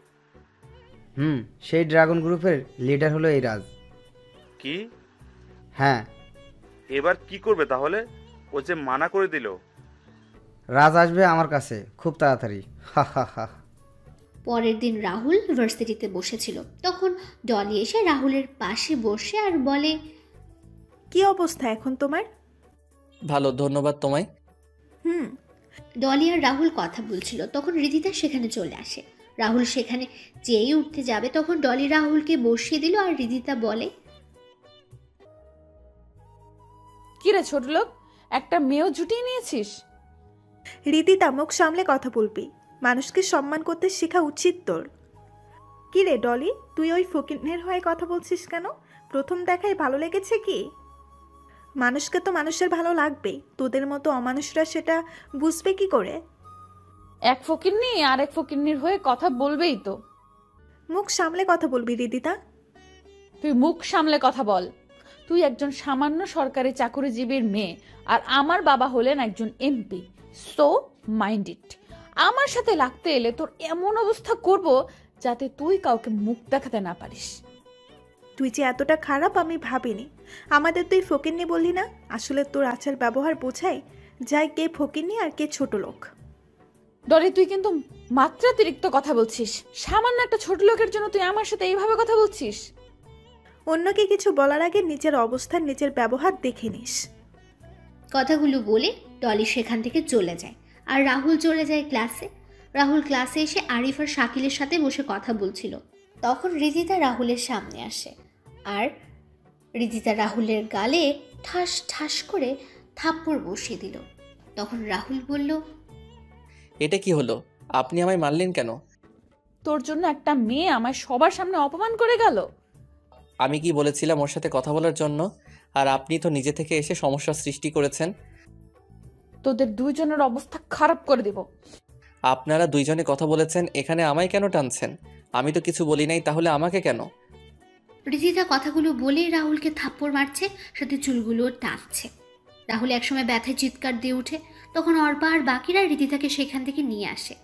সেই ড্রাগন গ্রুপের লিডার হলো এই রাজ। কি? হ্যাঁ। এবার কি করবে তাহলে? ও যে মানা করে দিল। রাজ আসবে আমার কাছে খুব তাড়াতাড়ি। হা হা হা। পরের দিন রাহুল ভার্সিটিতে বসেছিল। তখন ডলি এসে রাহুলের পাশে বসে আর বলে, কি অবস্থা এখন তোমার? ভালো, ধন্যবাদ তোমায়। ডলি আর রাহুল কথা বলছিল তখন হৃদিতা সেখানে চলে আসে। রাহুল সেখানে যেই উঠতে যাবে তখন ডলি রাহুলকে বসিয়ে দিল আর হৃদিতা বলে, কি রে ছোট লোক, একটা মেয়েও জুটিয়ে নিয়েছিস? রীতিতা, মুখ সামলে কথা বলবি। মানুষকে সম্মান করতে শেখা উচিত তোর। কি রে ডলি, তুই ওই ফকিনের হয়ে কথা বলছিস কেন? প্রথম দেখায় ভালো লেগেছে কি? মানুষকে তো মানুষের ভালো লাগবেই, তোদের মতো অমানুষরা সেটা বুঝবে কি করে? এক ফকিন্নি আর এক ফকিন্নির হয়ে কথা বলবেই তো। মুখ সামলে কথা বলবি রীতিতা। তুই মুখ সামলে কথা বল। তুই একজন সামান্য সরকারি চাকরিজীবীর মেয়ে আর আমার বাবা হলেন একজন এমপি। So mind it. আমার সাথে লাগতে এলে তোর এমন অবস্থা করব যাতে তুই কাউকে মুখ দেখাতে না পারিস। তুই যে এতটা খারাপ আমি ভাবিনি। আমাদের তুই ফকিন্নি বললি না, আসলে তোর আচার ব্যবহার বোঝায় যাই কে ফকিনি আর কে ছোট লোক। ডলি, তুই কিন্তু মাত্রাতিরিক্ত কথা বলছিস। সামান্য একটা ছোট লোকের জন্য তুই আমার সাথে এইভাবে কথা বলছিস? অন্যকে কিছু বলার আগে নিজের অবস্থান নিজের ব্যবহার দেখে নিস। কথাগুলো বলে ডলি সেখান থেকে চলে যায় আর রাহুল চলে যায় ক্লাসে। রাহুল ক্লাসে এসে আরিফ আর শাকিলের সাথে বসে কথা বলছিল। তখন রিদিতা রাহুলের সামনে আসে আর রিদিতা রাহুলের গালে ঠাস ঠাস করে থাপ্পড় বসিয়ে দিল। তখন রাহুল বলল, এটা কি হলো? আপনি আমায় মারলেন কেন? তোর জন্য একটা মেয়ে আমার সবার সামনে অপমান করে গেল। আমি কি বলেছিলাম ওর সাথে কথা বলার জন্য? আর আপনি তো নিজে থেকে এসে সমস্যা সৃষ্টি করেছেন। তোদের দুইজনের অবস্থা খারাপ করে দিব। আপনারা দুইজনে কথা বলেছেন, এখানে আমায় কেন টানছেন? আমি তো কিছু বলি নাই, তাহলে আমাকে কেন? রিদিতা কথাগুলো বলেই রাহুলকে থাপ্পড় মারছে, সাথে চুলগুলো টানছে। রাহুল একসময় ব্যথায় চিৎকার দিয়ে ওঠে। তখন অর্পা আর বাকিরা রিদিতাকে সেখান থেকে নিয়ে আসে।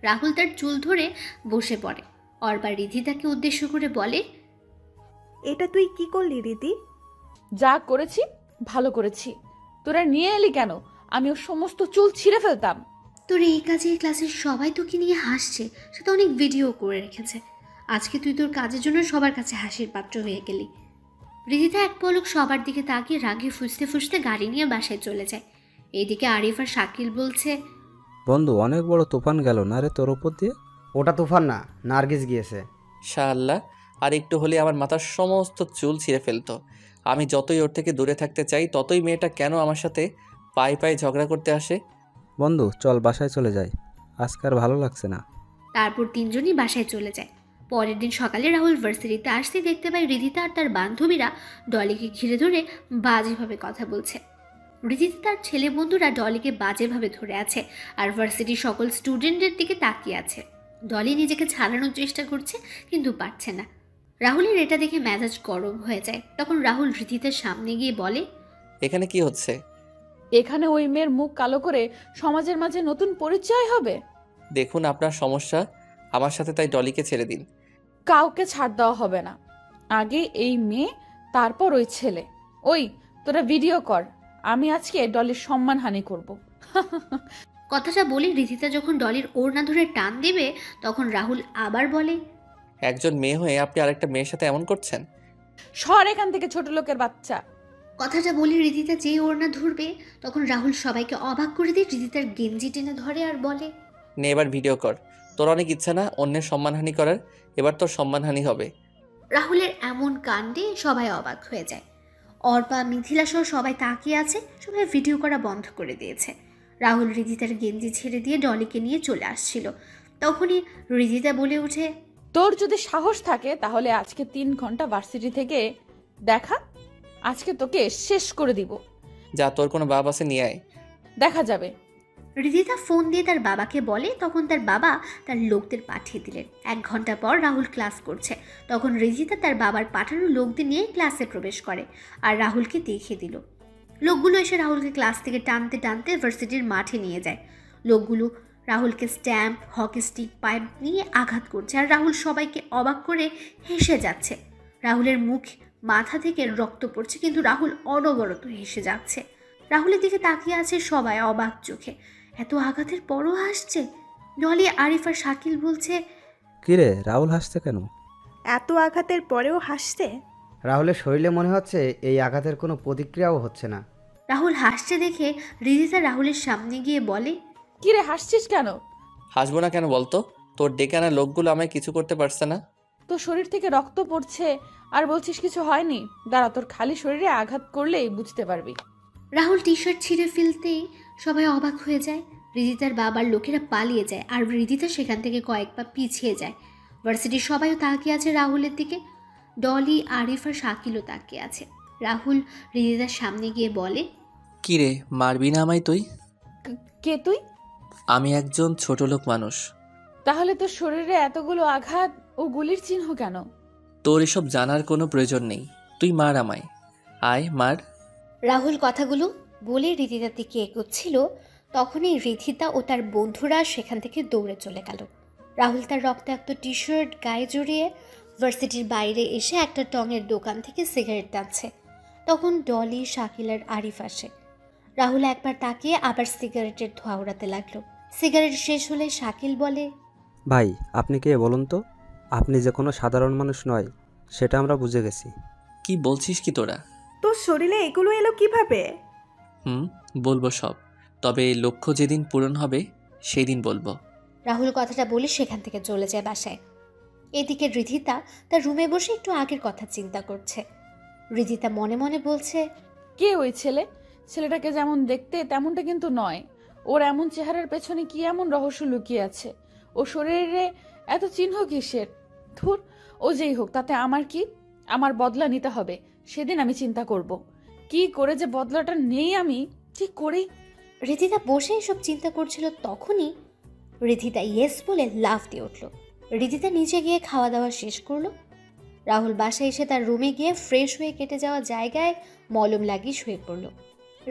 রাহুল তার চুল ধরে বসে পড়ে। অর্পা রিদিতাকে উদ্দেশ্য করে বলে, এটা তুই কি করলি রিদি? যা করেছি ভালো করেছি। তোরা নিয়ে এলি কেন? আমি ওর সমস্ত চুল ছিঁড়ে ফেলতাম। তোর এই কাজে ক্লাসের সবাই তোকে নিয়ে হাসছে, সেটা অনেক ভিডিও করে রেখেছে। আজকে তুই তোর কাজের জন্য সবার কাছে হাসির পাত্র হয়ে গেলি। রিদিতা এক পলক সবার দিকে তাকিয়ে রাগে ফুসতে ফুসতে গাড়ি নিয়ে বাসায় চলে যায়। এইদিকে আরিফ আর শাকিল বলছে, বন্ধু, অনেক বড় তুফান গেল না রে তোর ওপর দিয়ে? ওটা তুফান না, নার্গিস গিয়েছে। শাআল্লাহ, আর একটু হলে আমার মাথার সমস্ত চুল ছিঁড়ে ফেলতো। আমি যতই ওর থেকে দূরে থাকতে চাই, ততই মেয়েটা কেন আমার সাথে পায়ে পায়ে ঝগড়া করতে আসে? বন্ধু চল বাসায় চলে যাই, আজকে আর ভালো লাগছে না। তারপর তিনজনই বাসায় চলে যায়। পরের দিন সকালে রাহুল ভার্সিটিতে আসতে দেখতে পায় রিদিতা আর তার বান্ধবীরা ডলিকে ঘিরে ধরে বাজেভাবে কথা বলছে। রিদিতা তার ছেলে বন্ধুরা ডলিকে বাজেভাবে ধরে আছে আর ভার্সিটির সকল স্টুডেন্টদের দিকে তাকিয়ে আছে। ডলি নিজেকে ছাড়ানোর চেষ্টা করছে কিন্তু পারছে না। রাহুলের এটা দেখে মেজাজ গরম হয়ে যায়। তখন রাহুল রিদিতার সামনে গিয়ে বলে, এখানে কি হচ্ছে? এখানে ওই মেয়ের মুখ কালো করে সমাজের মাঝে নতুন পরিচয় হবে। দেখুন আপনার সমস্যা আমার সাথে, তাই ডলিকে ছেড়ে দিন। কাউকে ছাড় দেওয়া হবে না। আগে এই মেয়ে, তারপর ওই ছেলে। ওই তোরা ভিডিও কর, আমি আজকে ডলির সম্মানহানি করব। কথাটা বলে রিদিতা যখন ডলির ওড়না ধরে টান দেবে, তখন রাহুল আবার বলে, একজন মেয়ে হয়ে আপনি আরেকটা মেয়ের সাথে এমন করছেন? সর এখান থেকে ছোট লোকের বাচ্চা। কথাটা বলে রিদিতা যেই ওড়না ধরবে, তখন রাহুল সবাইকে অবাক করে দিয়ে রিদিতার গেঞ্জি টেনে ধরে আর বলে, নে এবার ভিডিও কর। তোর অনেক ইচ্ছা না অন্যের সম্মানহানি করার? এবার তোর সম্মানহানি হবে। রাহুলের এমন কাণ্ডে সবাই অবাক হয়ে যায়। অর্পা, মিথিলা সহ সবাই তাকিয়ে আছে। সবাই ভিডিও করা বন্ধ করে দিয়েছে। রাহুল রিদিতার গেঞ্জি ছেড়ে দিয়ে ডলিকে নিয়ে চলে আসছিল। তখনই রিদিতা বলে ওঠে, তোর যদি সাহস থাকে তাহলে আজকে 3 ঘন্টা ভার্সিটি থেকে দেখা। আজকে তোকে শেষ করে দিব। যা, তোর কোনো বাপ আছে নিয়ে আয়। দেখা যাবে। রিদিতা ফোন দিয়ে তার বাবাকে বলে। তখন তার বাবা তার লোকদের পাঠিয়ে দিলেন। 1 ঘন্টা পর রাহুল ক্লাস করছে। তখন রিদিতা তার বাবার পাঠানো লোকদের নিয়ে ক্লাসে প্রবেশ করে আর রাহুলকে দেখিয়ে দিল। লোকগুলো এসে রাহুলকে ক্লাস থেকে টানতে টানতে ভার্সিটির মাঠে নিয়ে যায়। লোকগুলো রাহুলকে স্ট্যাম্প, হকি স্টিক, পাইপ নিয়ে আঘাত করছে আর রাহুল সবাইকে অবাক করে হেসে যাচ্ছে। রাহুলের মুখ, মাথা থেকে রক্ত পড়ছে, কিন্তু রাহুল অনবরত হেসে যাচ্ছে। রাহুলের দিকে তাকিয়ে আছে সবাই অবাক চোখে। এত আঘাতের পরও হাসছে। ডলি, আরিফ আর শাকিল বলছে, কিরে রাহুল হাসছে কেন? এত আঘাতের পরেও হাসছে? রাহুলের শরীরে মনে হচ্ছে এই আঘাতের কোনো প্রতিক্রিয়াও হচ্ছে না। রাহুল হাসছে দেখে রিদিতা রাহুলের সামনে গিয়ে বলে, কিরে হাসছিস কেন? হাসবো না কেন বলতো? তোর ডেকে আনা লোকগুলো আমায় কিছু করতে পারছে না। তোর শরীর থেকে রক্ত পড়ছে আর বলছিস কিছু হয়নি। দাঁড়া, তোর খালি শরীরে আঘাত করলেই বুঝতে পারবি। রাহুল টি শার্ট ছিঁড়ে ফেলতেই সবাই অবাক হয়ে যায়। রিদিতার বাবার লোকেরা পালিয়ে যায় আর রিদিতা সেখান থেকে কয়েক পা পিছিয়ে যায়। ভার্সিটির সবাইও তাকিয়ে আছে রাহুলের দিকে। ডলি, আরিফ আর শাকিলও তাকিয়ে আছে। রাহুল রিদিতার সামনে গিয়ে বলে, কি রে, মারবি না আমায় তুই? কে তুই? আমি একজন ছোট লোক মানুষ। তাহলে তোর শরীরে এতগুলো আঘাত ও গুলির চিহ্ন কেন? তোর এসব জানার কোনো প্রয়োজন নেই। তুই মার আমায়, আয় মার। রাহুল কথাগুলো বলে রিদিতার দিকে এগোচ্ছিল। তখনই রিদিতা ও তার বন্ধুরা সেখান থেকে দৌড়ে চলে গেল। রাহুল তার রক্তাক্ত টি শার্ট গায়ে জড়িয়ে ভার্সিটির বাইরে এসে একটা টঙের দোকান থেকে সিগারেট টানছে। তখন ডলি, শাকিল আর আরিফ আসে। রাহুল একবার তাকিয়ে আবার সিগারেটের ধোঁয়া ওড়াতে লাগলো। সিগারেট শেষ হলে শাকিল বলে, ভাই আপনি কে বলুন তো? আপনি যে কোনো সাধারণ মানুষ নয় সেটা আমরা বুঝে গেছি। কি বলছিস কি তোরা? তোর শরীরে এগুলো এলো কিভাবে? বলবো সব, তবে লক্ষ্য যেদিন পূরণ হবে সেই দিন বলবো। রাহুল কথাটা বলে সেখান থেকে চলে যায় বাসায়। এদিকে রিধিতা তার রুমে বসে একটু আগের কথা চিন্তা করছে। রিধিতা মনে মনে বলছে, কে ওই ছেলে? ছেলেটাকে যেমন দেখতে তেমনটা কিন্তু নয়। ওর এমন চেহারার পেছনে কি এমন রহস্য লুকিয়ে আছে? ও শরীরে এত চিহ্ন কিসের? ধুর, ও যেই হোক তাতে আমার কি? আমার বদলা নিতে হবে, সেদিন আমি চিন্তা করব কি করে যে বদলাটা নেই। আমি ঠিক করেই। রিধিতা বসে এসব চিন্তা করছিল, তখনই রিধিতা ইয়েস বলে লাফ দিয়ে উঠল। রিধিতা নিচে গিয়ে খাওয়া দাওয়া শেষ করলো। রাহুল বাসায় এসে তার রুমে গিয়ে ফ্রেশ হয়ে কেটে যাওয়া জায়গায় মলম লাগিয়ে শুয়ে পড়ল।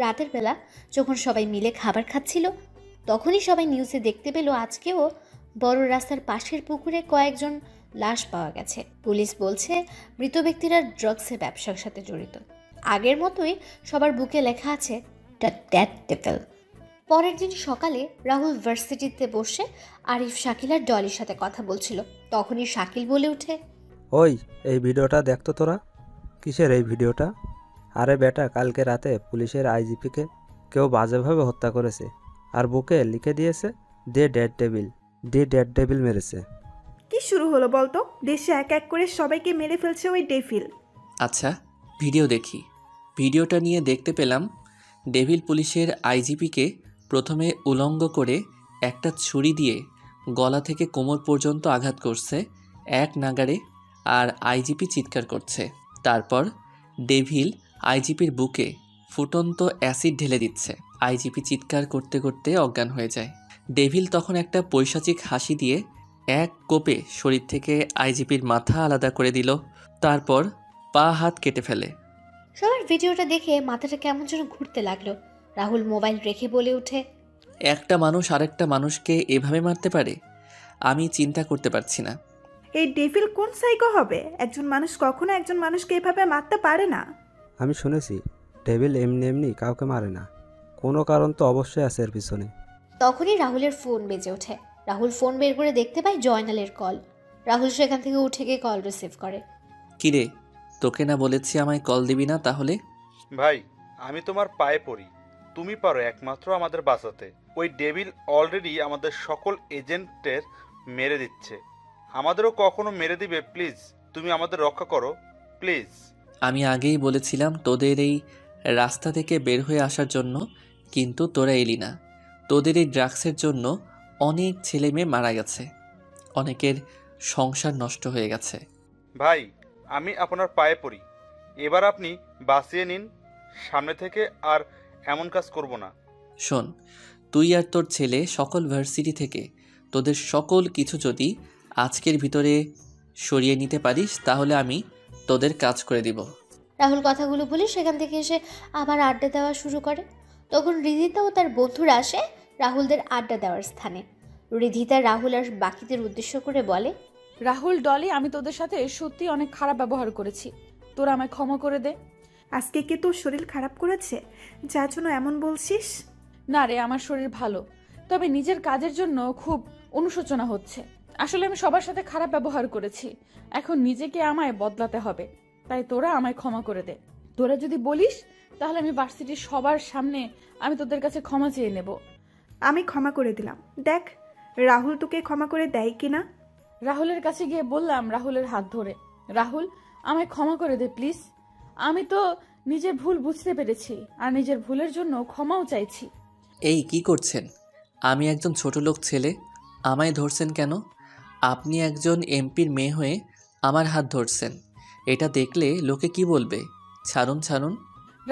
রাতের বেলা যখন সবাই মিলে খাবার খাচ্ছিল, তখনই সবাই নিউজে দেখতে পেল আজকেও বড় রাস্তার পাশের পুকুরে কয়েকজন লাশ পাওয়া গেছে। পুলিশ বলছে মৃত ব্যক্তিরা ড্রাগসের ব্যবসার সাথে জড়িত। আগের মতোই সবার বুকে লেখা আছে দ্য ডেড ডেভিল। পরের দিন সকালে রাহুল ভার্সিটিতে বসে আরিফ, শাকিল আর ডলির সাথে কথা বলছিল। তখনই শাকিল বলে ওঠে, ওই এই ভিডিওটা দেখতো তোরা। কিসের এই ভিডিওটা? আরে বেটা, কালকে রাতে পুলিশের আইজিপিকে কেউ বাজেভাবে হত্যা করেছে আর বুকে লিখে দিয়েছে ডে ডেড ডেভিল মেরেছে। কি শুরু হলো বলতো? দেশে এক এক করে সবাইকে মেরে ফেলছে ওই ডেভিল। আচ্ছা, ভিডিও দেখি। ভিডিওটা নিয়ে দেখতে পেলাম ডেভিল পুলিশের আইজিপিকে প্রথমে উলঙ্গ করে একটা ছুরি দিয়ে গলা থেকে কোমর পর্যন্ত আঘাত করছে এক নাগাড়ে, আর আইজিপি চিৎকার করছে। তারপর ডেভিল আইজিপির বুকে ফুটন্ত অ্যাসিড ঢেলে দিচ্ছে। আইজিপি চিৎকার করতে করতে অজ্ঞান হয়ে যায়। ডেভিল তখন একটা পৈশাচিক হাসি দিয়ে এক কোপে শরীর থেকে আইজিপির মাথা আলাদা করে দিল, তারপর পা হাত কেটে ফেলে। সবার ভিডিওটা দেখে মাথাটা কেমন যেন ঘুরতে লাগলো। রাহুল মোবাইল রেখে বলে ওঠে, একটা মানুষ আরেকটা মানুষকে এভাবে মারতে পারে? আমি চিন্তা করতে পারছি না। এই ডেভিল কোন সাইকো হবে? একজন মানুষ কখনো একজন মানুষকে এভাবে মারতে পারে না। আমি শুনেছি ডেভিল এমনি এমনি কাউকে মারে না, কোনো কারণ তো অবশ্যই আছে এর পিছনে। তখনই রাহুলের ফোন বেজে ওঠে। রাহুল ফোন বের করে দেখতে পায় জয়নালের কল। রাহুল সেখান থেকে উঠে গিয়ে কল রিসিভ করে। কিরে, তোকে না বলেছি আমায় কল দিবি না? তাহলে ভাই, আমি তোমার পায়ে পড়ি, তুমি পারো একমাত্র আমাদের বাঁচাতে। ওই ডেভিল অলরেডি আমাদের সকল এজেন্টের মেরে দিচ্ছে, আমাদেরও কখনো মেরে দিবে। প্লিজ তুমি আমাদের রক্ষা করো, প্লিজ। আমি আগেই বলেছিলাম তোদের এই রাস্তা থেকে বের হয়ে আসার জন্য, কিন্তু তোরা এলি না। তোদের এই ড্রাগসের জন্য অনেক ছেলে মেয়ে মারা গেছে, অনেকের সংসার নষ্ট হয়ে গেছে। ভাই, আমি আপনার পায়ে পড়ি, এবার আপনি বাঁচিয়ে নিন, সামনে থেকে আর এমন কাজ করব না। শোন, তুই আর তোর ছেলে সকল ভার্সিটি থেকে তোদের সকল কিছু যদি আজকের ভিতরে সরিয়ে নিতে পারিস, তাহলে আমি তোদের কাজ করে দিব। রাহুল কথাগুলো বলে সেখান থেকে এসে আবার আড্ডা দেওয়া শুরু করে। তখন রিধিতা ও তার বন্ধুরা আসে রাহুলদের আড্ডা দেওয়ার স্থানে। রিধিতা রাহুল আর বাকিদের উদ্দেশ্য করে বলে, রাহুল, ডলি, আমি তোদের সাথে সত্যি অনেক খারাপ ব্যবহার করেছি। তোরা আমায় ক্ষমা করে দে। আজকে কি তোর শরীর খারাপ করেছে যার জন্য এমন বলছিস? না রে, আমার শরীর ভালো, তবে নিজের কাজের জন্য খুব অনুশোচনা হচ্ছে। আসলে আমি সবার সাথে খারাপ ব্যবহার করেছি, এখন নিজেকে আমায় বদলাতে হবে। তাই তোরা আমায় ক্ষমা করে দে। তোরা যদি বলিস তাহলে আমি ভার্সিটির সবার সামনে আমি তোদের কাছে ক্ষমা চেয়ে নেব। আমি ক্ষমা করে দিলাম। দেখ রাহুল তোকে ক্ষমা করে দেয় কিনা। রাহুলের কাছে গিয়ে বললাম রাহুলের হাত ধরে, রাহুল আমায় ক্ষমা করে দে প্লিজ। আমি তো নিজের ভুল বুঝতে পেরেছি আর নিজের ভুলের জন্য ক্ষমাও চাইছি। এই কি করছেন? আমি একজন ছোট লোক ছেলে, আমায় ধরছেন কেন? আপনি একজন এমপির মেয়ে হয়ে আমার হাত ধরছেন, এটা দেখলে লোকে কি বলবে? ছাড়ুন ছাড়ুন।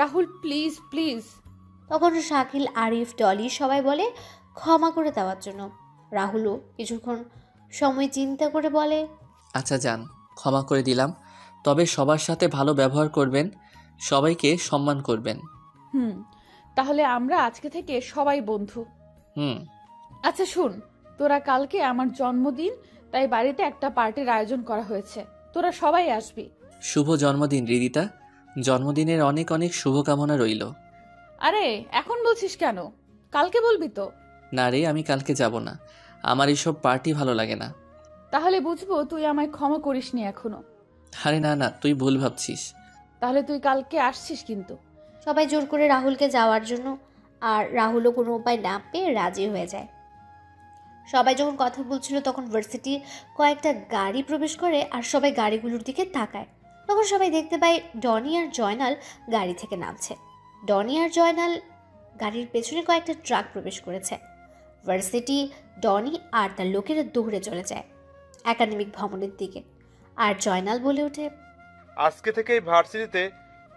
Rahul please please. তখন শাকিল, আরিফ, ডলি সবাই বলে ক্ষমা করে দেওয়ার জন্য। রাহুলও কিছুক্ষণ সময় চিন্তা করে বলে, আচ্ছা যান, ক্ষমা করে দিলাম, তবে সবার সাথে ভালো ব্যবহার করবেন, সবাইকে সম্মান করবেন। তাহলে আমরা আজকে থেকে সবাই বন্ধু। হুম। আচ্ছা শুন, তোরা কালকে আমার জন্মদিন, তাই বাড়িতে একটা পার্টির আয়োজন করা হয়েছে, তোরা সবাই আসবি। শুভ জন্মদিন রিদিতা, জন্মদিনের অনেক অনেক শুভকামনা রইল। আরে এখন বলছিস কেন? কালকে বলবি তো। না রে, আমি কালকে যাব না। আমার এইসব পার্টি ভালো লাগে না। তাহলে বুঝবো তুই আমায় ক্ষমা করিসনি এখনো। আরে না না, তুই ভুল ভাবছিস। তাহলে তুই কালকে আসছিস কিন্তু। সবাই জোর করে রাহুলকে যাওয়ার জন্য, আর রাহুলও কোনো উপায় না পেয়ে রাজি হয়ে যায়। সবাই যখন কথা বলছিল তখন ভার্সিটি কয়েকটা গাড়ি প্রবেশ করে আর সবাই গাড়িগুলোর দিকে তাকায়। তখন সবাই দেখতে পায় ডনি আর জয়নাল গাড়ি থেকে নামছে। ডনি আর জয়নাল গাড়ির পেছনে কয়েকটা ট্রাক প্রবেশ করেছে। ভার্সিটি, ডনি আর তার লোকেরা দৌড়ে চলে যায় একাডেমিক ভবনের দিকে। আর জয়নাল বলে ওঠে, আজকে থেকে এই ভার্সিটিতে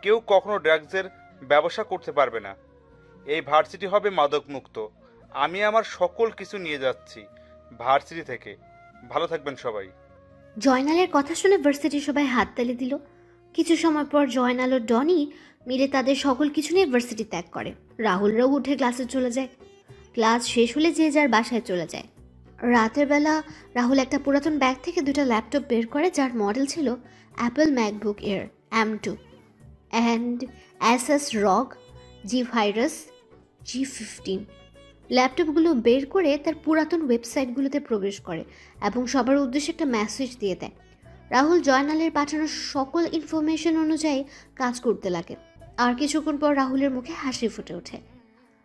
কেউ কখনো ড্রাগসের ব্যবসা করতে পারবে না। এই ভার্সিটি হবে মাদক মুক্ত। আমি আমার সকল কিছু নিয়ে যাচ্ছি ভার্সিটি থেকে। ভালো থাকবেন সবাই। জয়নালের কথা শুনে ভার্সিটির সবাই হাততালি দিল। কিছু সময় পর জয়নাল ও ডনি মিলে তাদের সকল কিছু নিয়ে ভার্সিটি ত্যাগ করে। রাহুলরাও উঠে ক্লাসে চলে যায়। ক্লাস শেষ হলে যে যার বাসায় চলে যায়। রাতের বেলা রাহুল একটা পুরাতন ব্যাগ থেকে দুটো ল্যাপটপ বের করে, যার মডেল ছিল Apple MacBook air M2 and Asus রগ G-Virus G15। ল্যাপটপগুলো বের করে তার পুরাতন ওয়েবসাইটগুলোতে প্রবেশ করে এবং সবার উদ্দেশ্যে একটা মেসেজ দিয়ে দেয়। রাহুল জয়নালের পাঠানো সকল ইনফরমেশন অনুযায়ী কাজ করতে লাগে। আর কিছুক্ষণ পর রাহুলের মুখে হাসি ফুটে ওঠে।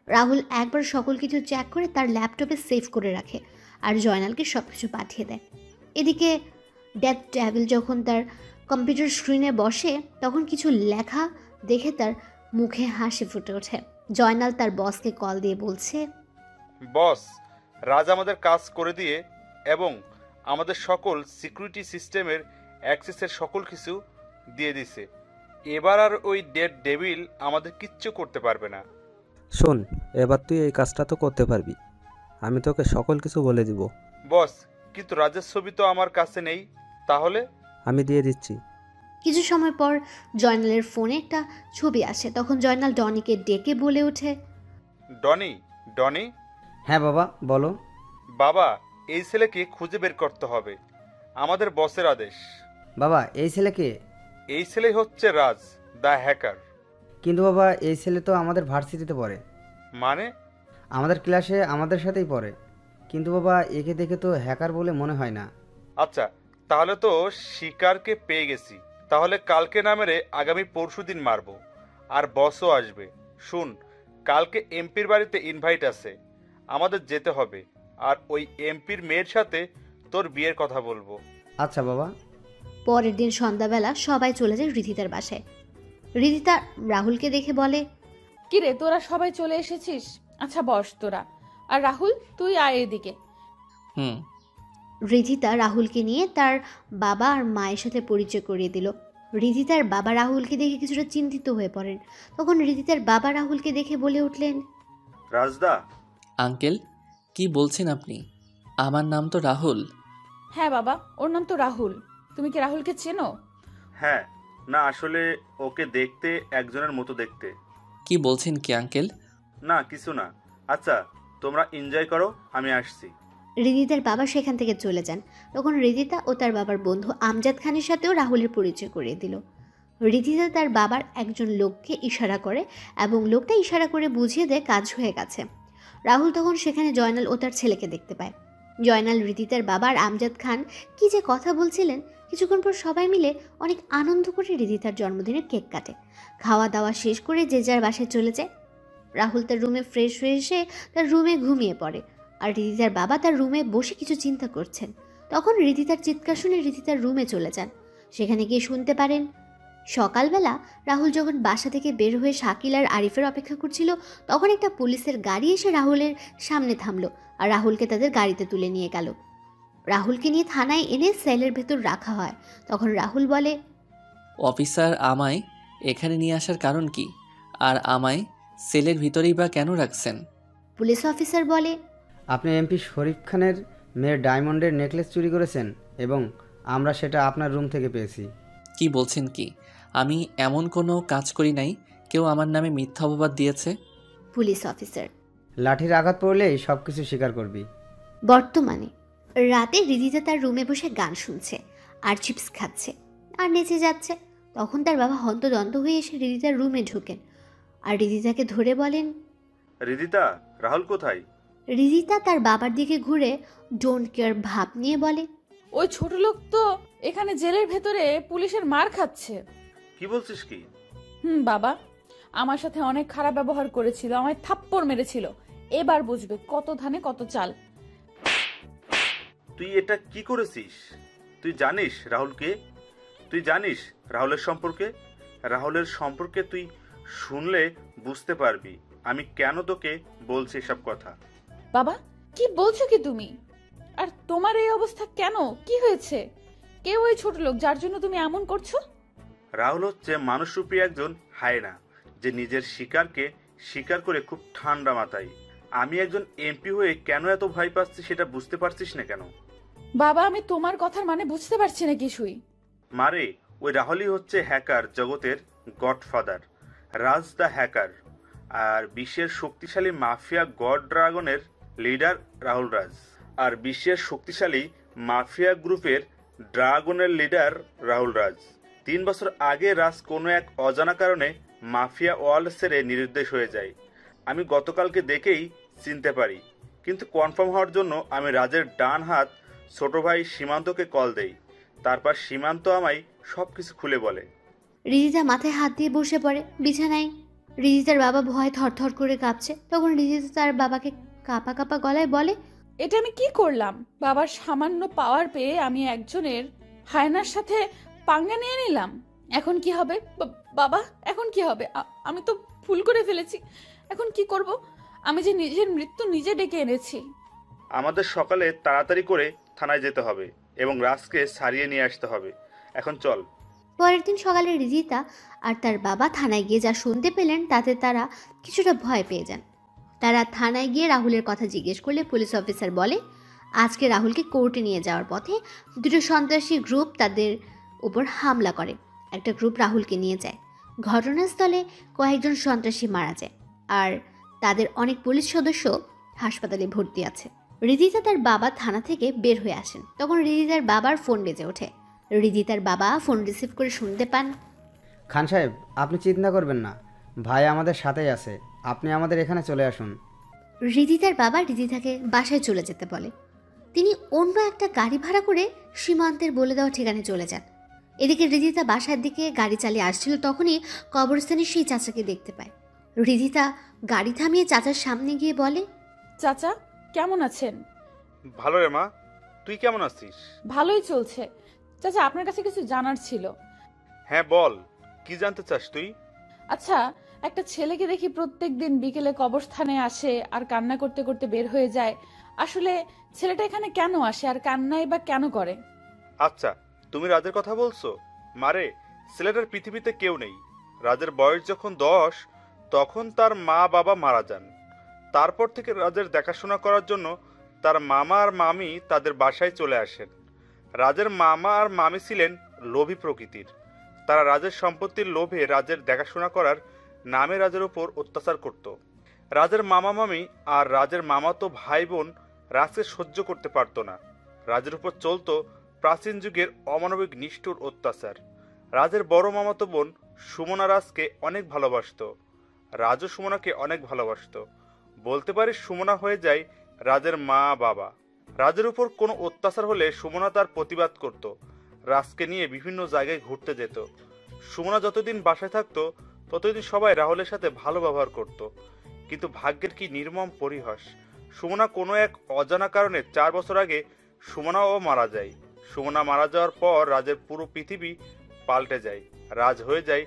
রাহুল একবার সকল কিছু চেক করে তার ল্যাপটপে সেভ করে রাখে আর জয়নালকে সব কিছু পাঠিয়ে দেয়। এদিকে ডেথ ডেভিল যখন তার কম্পিউটার স্ক্রিনে বসে তখন কিছু লেখা দেখে তার মুখে হাসি ফুটে ওঠে। জয়নাল তার বসকে কল দিয়ে বলছে, বস, রাজ আমাদের কাজ করে দিয়ে এবং আমাদের সকল সিকিউরিটি সিস্টেমের অ্যাক্সেসের সকল কিছু দিয়ে দিছে। এবার আর ওই ডেড ডেভিল আমাদের কিচ্ছু করতে পারবে না। শোন, এবার তুই এই কাজটা তো করতে পারবি। আমি তোকে সকল কিছু বলে দিব। বস, কিন্তু রাজের ছবি তো আমার কাছে নেই। তাহলে? আমি দিয়ে দিচ্ছি। কিছু সময় পর জয়নালের ফোনে একটা ছবি আসে। তখন জয়নাল ডনিকে ডেকে বলে ওঠে, ডনি, ডনি। হ্যাঁ বাবা, বলো। বাবা, এই ছেলেকে খুঁজে বের করতে হবে। আমাদের বসের আদেশ। বাবা, এই ছেলেকে? এই ছেলেই হচ্ছে রাজ, দ্য হ্যাকার। কিন্তু বাবা, এই ছেলে তো আমাদের ভার্সিটিতে পড়ে। মানে? আমাদের ক্লাসে আমাদের সাথেই পড়ে। কিন্তু বাবা, একে দেখে তো হ্যাকার বলে মনে হয় না। আচ্ছা, তাহলে তো শিকারকে পেয়ে গেছি। তাহলে কালকে না মেরে আগামী পরশুদিন মারবো। আর বসও আসবে। শুন, কালকে এমপির বাড়িতে ইনভাইট আছে, আমাদের যেতে হবে। আর ওই এমপির মেয়ের সাথে তোর বিয়ের কথা বলবো। আচ্ছা বাবা। পরের দিন সন্ধ্যাবেলা সবাই চলে যায় রিধিতার বাসায়। রিধিতা রাহুলকে দেখে বলে, কিরে, তোরা সবাই চলে এসেছিস? আচ্ছা বস তোরা। আর রাহুল, তুই আয় এদিকে। হুম। রিধিতা রাহুলকে নিয়ে তার বাবা আর মায়ের সাথে পরিচয় করিয়ে দিল। রিধিতার বাবা রাহুলকে দেখে কিছুটা চিন্তিত হয়ে পড়েন। তখন রিধিতার বাবা রাহুলকে দেখে বলে উঠলেন, রাজদা। আঙ্কেল, কি বলছেন আপনি? আমার নাম তো রাহুল। হ্যাঁ বাবা, ওর নাম তো রাহুল। তুমি কি রাহুলকে চেনো? হ্যাঁ, না আসলে ওকে দেখতে একজনের মতো দেখতে। কি বলছেন কি আঙ্কেল? না কিছু না। আচ্ছা, তোমরা এনজয় করো, আমি আসছি। রিধিতার বাবা সেখান থেকে চলে যান। তখন রিধিতা ও তার বাবার বন্ধু আমজাদ খানের সাথেও রাহুলের পরিচয় করিয়ে দিল। রিধিতা তার বাবার একজন লোককে ইশারা করে এবং লোকটা ইশারা করে বুঝিয়ে দেয় কাজ হয়ে গেছে। রাহুল তখন সেখানে জয়নাল ও তার ছেলেকে দেখতে পায়। জয়নাল, রিধিতার বাবা আর আমজাদ খান কি যে কথা বলছিলেন। কিছুক্ষণ পর সবাই মিলে অনেক আনন্দ করে রিধিতার জন্মদিনের কেক কাটে। খাওয়া দাওয়া শেষ করে যে যার বাসায় চলে যায়। রাহুল তার রুমে ফ্রেশ হয়ে এসে তার রুমে ঘুমিয়ে পড়ে। আর রিধিতার বাবা তার রুমে বসে কিছু চিন্তা করছেন। তখন রিধিতার চিৎকার শুনে রিধিতার রুমে চলে যান। সেখানে গিয়ে শুনতে পারেন সকালবেলা রাহুল যখন বাসা থেকে বের হয়ে শাকিল আর আরিফের অপেক্ষা করছিল তখন একটা পুলিশের গাড়ি এসে রাহুলের সামনে থামলো আর রাহুলকে তাদের গাড়িতে তুলে নিয়ে গেল। রাহুলকে নিয়ে থানায় এনে সেলের ভেতর রাখা হয়। তখন রাহুল বলে, অফিসার আমায় এখানে নিয়ে আসার কারণ কি? আর আমায় সেলের ভিতরেই বা কেন রাখছেন? পুলিশ অফিসার বলে, আপনি এমপি শরীফ খানের মেয়ের ডায়মন্ডের নেকলেস চুরি করেছেন এবং আমরা সেটা আপনার রুম থেকে পেয়েছি। কি বলছেন কি? আমি এমন কোনো কাজ করি নাই। কেউ আমার নামে মিথ্যা অপবাদ দিয়েছে। পুলিশ অফিসার, লাঠির আঘাত পড়লেই সব কিছু স্বীকার করবি। বর্তমানে রাতে রিধিতা তার রুমে বসে গান শুনছে আর চিপস খাচ্ছে আর নেচে যাচ্ছে। তখন তার বাবা হন্তদন্ত হয়ে এসে রিধিতার রুমে ঢোকেন আর রিধিতাকে ধরে বলেন, রিদিতা, রাহুল কোথায়? রিদিতা তার বাবার দিকে ঘুরে ডোন্ট কেয়ার ভাব নিয়ে বলে, ওই ছোট লোক তো এখানে জেলের ভেতরে পুলিশের মার খাচ্ছে। কি বলছিস কি? বাবা আমার সাথে অনেক খারাপ ব্যবহার করেছিল, আমায় থাপ্পড় মেরেছিল। এবার বুঝবে কত ধানে কত চাল। তুই এটা কি করেছিস? তুই জানিস রাহুলকে? তুই জানিস রাহুলের সম্পর্কে? রাহুলের সম্পর্কে তুই শুনলে বুঝতে পারবি আমি কেন তোকে বলছি এসব কথা। বাবা কি বলছো কি তুমি? আর তোমার এই অবস্থা কেন? কি হয়েছে? কেউ ওই ছোট লোক যার জন্য তুমি এমন করছো? রাহুল হচ্ছে মানুষরূপী একজন হায়না, যে নিজের শিকারকে শিকার করে খুব ঠান্ডা মাথায়। আমি একজন এমপি হয়ে কেন এত ভয় পাচ্ছি সেটা বুঝতে পারছিস না কেন? বাবা আমি তোমার কথার মানে বুঝতে পারছি না কিছুই। মারে, ওই রাহুলই হচ্ছে হ্যাকার জগতের গডফাদার, রাজ দ্য হ্যাকার। আর বিশ্বের শক্তিশালী মাফিয়া গড ড্রাগনের লিডার রাহুল রাজ। আর বিশ্বের শক্তিশালী মাফিয়া গ্রুপের ড্রাগনের লিডার রাহুল রাজ। 3 বছর আগে রাজ কোনো এক অজানা কারণে মাফিয়া ওয়ার্ল্ড ছেড়ে নিরুদ্দেশ হয়ে যায়। আমি গতকালকে দেখেই চিনতে পারি, কিন্তু কনফার্ম হওয়ার জন্য আমি রাজের ডান হাত ছোট ভাই সীমান্তকে কল দেই। তারপর সীমান্ত আমায় সবকিছু খুলে বলে। রিদিতা মাথায় হাত দিয়ে বসে পড়ে বিছানায়। রিদিতার বাবা ভয়ে থরথর করে কাঁপছে। তখন রিদিতা তার বাবাকে কাঁপা কাঁপা গলায় বলে, এটা আমি কি করলাম? বাবার সামান্য পাওয়ার পেয়ে আমি একজনের হায়নার সাথে পাঙ্গা নিয়ে নিলাম। এখন কি হবে বাবা? এখন কি হবে? আমি তো ভুল করে ফেলেছি। এখন কি করব? আমি যে নিজের মৃত্যু নিজে ডেকে এনেছি। আমাদের সকালে তাড়াতাড়ি করে থানায় যেতে হবে এবং রাজকে ছাড়িয়ে নিয়ে আসতে হবে। এখন চল। পরের দিন সকালে রিদিতা আর তার বাবা থানায় গিয়ে যা শুনতে পেলেন তাতে তারা কিছুটা ভয় পেয়ে যান। তারা থানায় গিয়ে রাহুলের কথা জিজ্ঞেস করলে পুলিশ অফিসার বলে, আজকে রাহুলকে কোর্টে নিয়ে যাওয়ার পথে দুটো সন্ত্রাসী গ্রুপ তাদের উপর হামলা করে। একটা গ্রুপ রাহুলকে নিয়ে যায়। ঘটনাস্থলে কয়েকজন সন্ত্রাসী মারা যায় আর তাদের অনেক পুলিশ সদস্য হাসপাতালে ভর্তি আছে। রিদিতা তার বাবা থানা থেকে বের হয়ে আসেন। তখন রিদিতার বাবার ফোন বেজে ওঠে। রিদিতার বাবা ফোন রিসিভ করে শুনতে পান, খান সাহেব, আপনি চিন্তা করবেন না, ভাই আমাদের সাথেই আছে, আপনি আমাদের এখানে চলে আসুন। রিদিতার বাবা রিদিতাকে বাসায় চলে যেতে বলে। তিনি অন্য একটা গাড়ি ভাড়া করে সীমান্তের বলে দেওয়া ঠিকানায় চলে যান। এদিকে রিদিতা বাসার দিকে গাড়ি চালিয়ে আসছিল, তখনই কবরস্থানে সেই চাচাকে দেখতে পায়। রিদিতা গাড়ি থামিয়ে চাচার সামনে গিয়ে বলে, চাচা কেমন আছেন? ভালো রে মা, তুই কেমন আছিস? ভালোই চলছে। চাচা আপনার কাছে কিছু জানার ছিল। হ্যাঁ বল, কি জানতে চাস তুই? আচ্ছা, একটা ছেলেকে দেখি প্রত্যেকদিন বিকেলে কবরস্থানে আসে আর কান্না করতে করতে বের হয়ে যায়। আসলে ছেলেটা এখানে কেন আসে আর কান্নাই বা কেন করে? আচ্ছা, তুমি রাজের কথা বলছো? মারে, ছেলেটার পৃথিবীতে কেউ নেই। রাজের বয়স যখন 10 তখন তার মা বাবা মারা যান। তারপর থেকে রাজের দেখাশোনা করার জন্য তার মামা আর মামি তাদের বাসায় চলে আসেন। রাজের মামা আর মামি ছিলেন লোভী প্রকৃতির। তারা রাজের সম্পত্তির লোভে রাজের দেখাশোনা করার নামে রাজের উপর অত্যাচার করত। রাজের মামা মামি আর রাজের মামাতো ভাই বোন রাজকে সহ্য করতে পারত না। রাজের উপর চলত প্রাচীন যুগের অমানবিক নিষ্ঠুর অত্যাচার। রাজের বড় মামাতো বোন সুমনা রাজকে অনেক ভালোবাসত। রাজও সুমনাকে অনেক ভালোবাসত। বলতে পারি সুমনা হয়ে যায় রাজের মা বাবা। রাজের উপর কোনো অত্যাচার হলে সুমনা তার প্রতিবাদ করত। রাজকে নিয়ে বিভিন্ন জায়গায় ঘুরতে যেত। সুমনা যতদিন বাসায় থাকতো ততদিন সবাই রাহুলের সাথে ভালো ব্যবহার করত। কিন্তু ভাগ্যের কি নির্মম পরিহাস, সুমনা কোনো এক অজানা কারণে 4 বছর আগে সুমনাও মারা যায়। সুমনা মারা যাওয়ার পর রাজের পুরো পৃথিবী পাল্টে যায়। রাজ হয়ে যায়,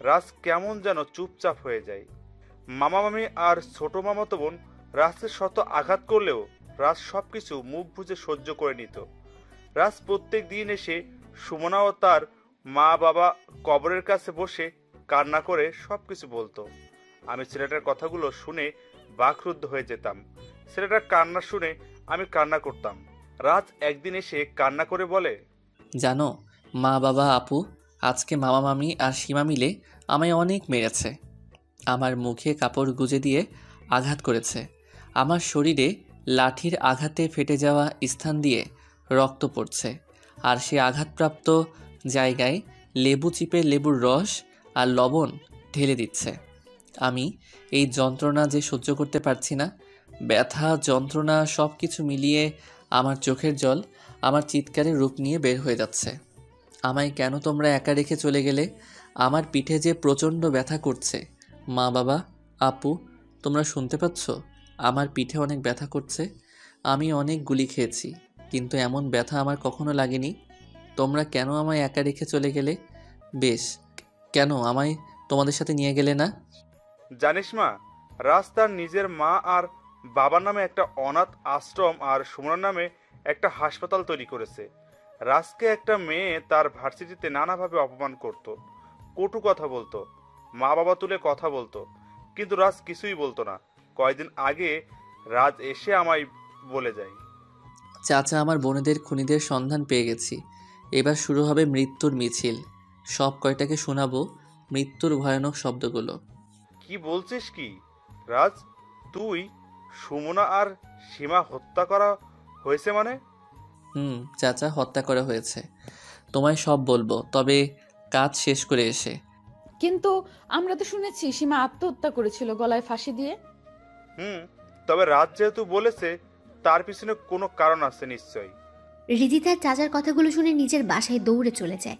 রাজ কেমন যেন চুপচাপ হয়ে যায়। মামা মামি আর ছোট মামাতো বোন রাজকে শত আঘাত করলেও রাজ সবকিছু মুখ বুজে সহ্য করে নিত। রাজ প্রত্যেক দিন এসে সুমনা ও তার মা বাবা কবরের কাছে বসে কান্না করে সবকিছু বলতো। আমি ছেলেটার কথাগুলো শুনে বাকরুদ্ধ হয়ে যেতাম। ছেলেটার কান্না শুনে আমি কান্না করতাম। রাজ একদিন এসে কান্না করে বলে, জানো মা বাবা আপু আজকে মামা মামি আর সীমা মিলে আমায় অনেক মেরেছে। আমার মুখে কাপড় গুজে দিয়ে আঘাত করেছে। আমার শরীরে লাঠির আঘাতে ফেটে যাওয়া স্থান দিয়ে রক্ত পড়ছে। আর সে আঘাতপ্রাপ্ত জায়গায় লেবু চিপে লেবুর রস আর লবণ ঢেলে দিচ্ছে। আমি এই যন্ত্রণা যে সহ্য করতে পারছি না, ব্যথা যন্ত্রণা সব কিছু মিলিয়ে আমার চোখের জল আমার চিৎকারের রূপ নিয়ে বের হয়ে যাচ্ছে। আমায় কেন তোমরা একা রেখে চলে গেলে? আমার পিঠে যে প্রচণ্ড ব্যথা করছে। মা বাবা, আপু, তোমরা শুনতে পাচ্ছ? আমার পিঠে অনেক ব্যথা করছে। আমি অনেক গুলি খেয়েছি, কিন্তু এমন ব্যথা আমার কখনো লাগেনি। তোমরা কেন আমায় একা রেখে চলে গেলে? বেশ, কেন আমায় তোমাদের সাথে নিয়ে গেলে না? জানিস মা, রাজ তার নিজের মা আর বাবার নামে একটা অনাথ আশ্রম আর সুমনার নামে একটা হাসপাতাল তৈরি করেছে। রাজকে একটা মেয়ে তার ভার্সিটিতে নানাভাবে অপমান করত, কটু কথা বলতো, মা বাবা তুলে কথা বলতো, কিন্তু রাজ কিছুই বলতো না। কয়েকদিন আগে রাজ এসে আমায় বলে যায়, চাচা, আমার বোনেদের খুনিদের সন্ধান পেয়ে গেছি। এবার শুরু হবে মৃত্যুর মিছিল। সব কয়টাকে শোনাবো মৃত্যুর ভয়ানক শব্দগুলো। কি বলছিস কি রাজ? তুই, সুমনা আর সীমা হত্যা করা হয়েছে মানে? চাচা, হত্যা করা হয়েছে। তোমায় সব বলবো, তবে কাজ শেষ করে এসে। কিন্তু আমরা তো শুনেছি সীমা আত্মহত্যা করেছিল গলায় ফাঁসি দিয়ে। তবে রাজ যেহেতু বলেছে, তার পিছনে কোনো কারণ আছে নিশ্চয়ই। রিদিতার চাচার কথাগুলো শুনে নিজের বাসায় দৌড়ে চলে যায়।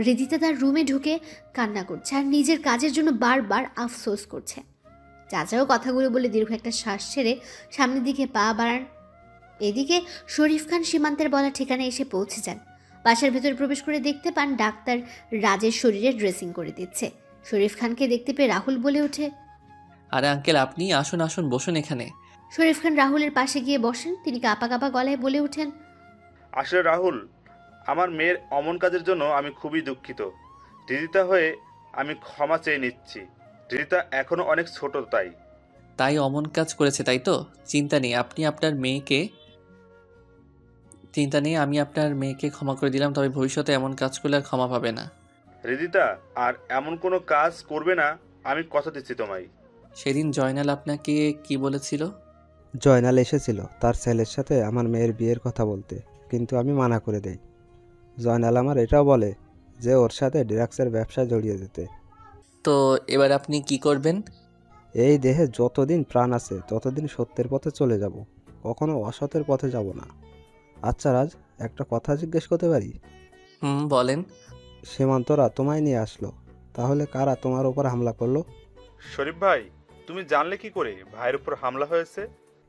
রিদিতা তার রুমে ঢুকে কান্না করছে আর নিজের কাজের জন্য বারবার আফসোস করছে। চাচাও কথাগুলো বলে দীর্ঘ একটা শ্বাস ছেড়ে সামনের দিকে পা বাড়ান। এদিকে শরীফ খান সীমান্তের বলা ঠিকানায় এসে পৌঁছে যান। বাসার ভেতরে প্রবেশ করে দেখতে পান ডাক্তার রাজের শরীরে ড্রেসিং করে দিচ্ছে। শরীফ খানকে দেখতে পেয়ে রাহুল বলে ওঠে, আরে আঙ্কেল, আপনি আসুন আসুন, বসুন এখানে। শরীফ খান রাহুলের পাশে গিয়ে বসেন। তিনি কাঁপা কাঁপা গলায় বলে ওঠেন, আসলে রাহুল, আমার মেয়ের অমন কাজের জন্য আমি খুবই দুঃখিত। রিদিতা হয়ে আমি ক্ষমা চেয়ে নিচ্ছি। রিদিতা এখনো অনেক ছোট, তাই অমন কাজ করেছে, তাই তো? চিন্তা নেই, আমি আপনার মেয়েকে ক্ষমা করে দিলাম। তবে ভবিষ্যতে এমন কাজ করলে আর ক্ষমা পাবে না। রিদিতা আর এমন কোনো কাজ করবে না, আমি কথা দিচ্ছি তোমায়। সেদিন জয়নাল আপনাকে কি বলেছিল? জয়নাল এসেছিল তার ছেলের সাথে আমার মেয়ের বিয়ের কথা বলতে, কিন্তু আমি মানা করে দেই। জয়নাল আমার এটাও বলে যে ওর সাথে ড্রাগসের ব্যবসায় জড়িয়ে যেতে। তো এবার আপনি কি করবেন? এই দেহে যতদিন প্রাণ আছে ততদিন সত্যের পথে চলে যাব, কখনো অসতের পথে যাব না। আচ্ছা রাজ, একটা কথা জিজ্ঞেস করতে পারি? বলেন। সীমান্তরা তোমায় নিয়ে আসলো, তাহলে কারা তোমার উপর হামলা করলো? শরীফ ভাই, তুমি জানলে কি করে ভাইয়ের উপর হামলা হয়েছে?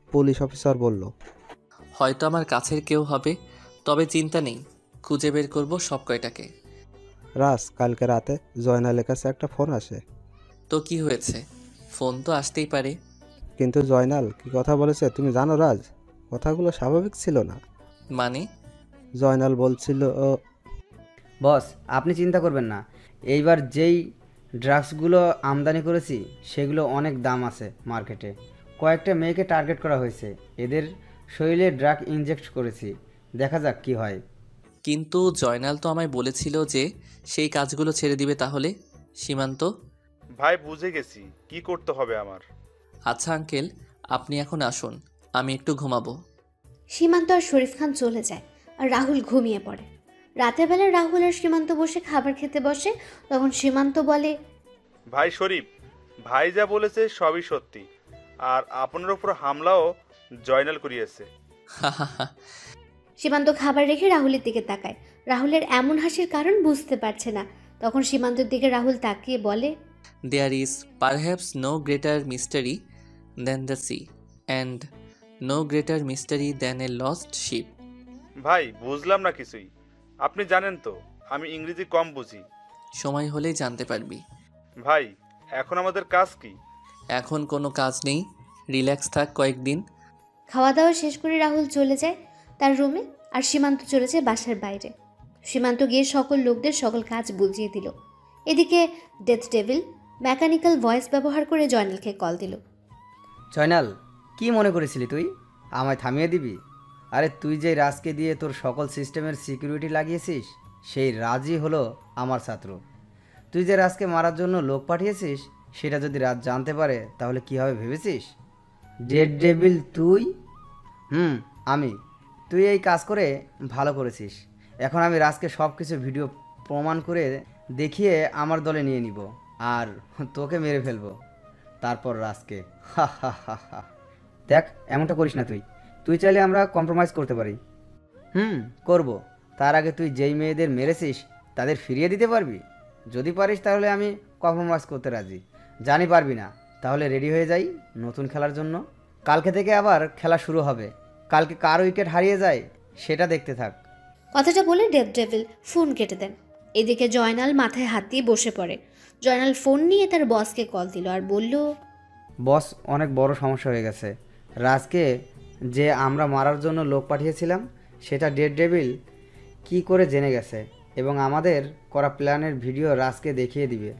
পুলিশ অফিসার বলল। হয়তো আমার কাছের কেউ হবে, তবে চিন্তা নেই, খুঁজে বের করব সব কয়টাকে। রাজ, কালকে রাতে জয়নালের কাছে একটা ফোন আসে। তো কি হয়েছে? ফোন তো আসতেই পারে। কিন্তু জয়নাল কি কথা বলেছে তুমি জানো রাজ? কথাগুলো স্বাভাবিক ছিল না। মানে? জয়নাল বলছিল, বস, আপনি চিন্তা করবেন না। এইবার যেই ড্রাগসগুলো আমদানি করেছি সেগুলো অনেক দাম আছে মার্কেটে। কয়েকটা মেয়েকে টার্গেট করা হয়েছে, এদের শরীরে ড্রাগ ইনজেক্ট করেছি, দেখা যাক কি হয়। কিন্তু জয়নাল তো আমায় বলেছিল যে সেই কাজগুলো ছেড়ে দিবে। তাহলে সীমান্ত ভাই, বুঝে গেছি কি করতে হবে আমার। আচ্ছা আঙ্কেল, আপনি এখন আসুন, আমি একটু ঘুমাবো। সীমান্ত আর শরীফ খান চলে যায় আর রাহুল ঘুমিয়ে পড়ে। রাতের বেলা রাহুল আর সীমান্ত বসে খাবার খেতে বসে। তখন সীমান্ত বলে, ভাই শরীফ, ভাই যা বলেছে সবই সত্যি, আর আপনার উপর হামলাও জয়নাল করিয়েছে। সীমান্ত খাবার রেখে রাহুলের দিকে তাকায়। রাহুলের এমন হাসির কারণ বুঝতে পারছে না। তখন সীমান্তের দিকে রাহুল তাকিয়ে বলে, There is perhaps no greater mystery than the sea, and no greater mystery than a lost ship. ভাই, বুঝলাম না কিছুই। আপনি জানেন তো আমি ইংরেজি কম বুঝি। সময় হলেই জানতে পারবি। ভাই, এখন আমাদের কাজ কি? এখন কোনো কাজ নেই, রিল্যাক্স থাক কয়েকদিন। খাওয়া দাওয়া শেষ করে রাহুল চলে যায় তার রুমে আর সীমান্ত চলে যায় বাসার বাইরে। সীমান্ত গিয়ে সকল লোকদের সকল কাজ বুঝিয়ে দিল। এদিকে ডেথ ডেভিল মেকানিক্যাল ভয়েস ব্যবহার করে জয়নালকে কল দিল। জয়নাল, কি মনে করেছিলি তুই আমায় থামিয়ে দিবি? আরে তুই যে রাজকে দিয়ে তোর সকল সিস্টেমের সিকিউরিটি লাগিয়েছিস, সেই রাজই হলো আমার ছাত্র। তুই যে রাজকে মারার জন্য লোক পাঠিয়েছিস, সেটা যদি রাজ জানতে পারে তাহলে কি হবে ভেবেছিস? ডেড ডেভিল তুই? আমি। তুই এই কাজ করে ভালো করেছিস। এখন আমি রাজকে সব কিছু ভিডিও প্রমাণ করে দেখিয়ে আমার দলে নিয়ে নিব আর তোকে মেরে ফেলবো। তারপর রাজকে। হা হা হা হা। দেখ, এমনটা করিস না তুই। তুই চাইলে আমরা কম্প্রোমাইজ করতে পারি। করব। তার আগে তুই যেই মেয়েদের মেরেছিস তাদের ফিরিয়ে দিতে পারবি? যদি পারিস তাহলে আমি কম্প্রোমাইজ করতে রাজি। জানি পারবি না, তাহলে রেডি হয়ে যাই নতুন খেলার জন্য। কালকে থেকে আবার খেলা শুরু হবে। কালকে কার উইকেট হারিয়ে যায় সেটা দেখতে থাক। কথাটা বলে ডেভ ডেভিল ফোন কেটে দেন। এদিকে জয়নাল মাথায় হাত দিয়ে বসে পড়ে। জয়নাল ফোন নিয়ে তার বসকে কল দিল আর বলল, বস, অনেক বড় সমস্যা হয়ে গেছে। রাজকে যে আমরা মারার জন্য লোক পাঠিয়েছিলাম সেটা ডেড ডেভিল কি করে জেনে গেছে এবং আমাদের করা প্ল্যানের ভিডিও রাজকে দেখিয়ে দিবে।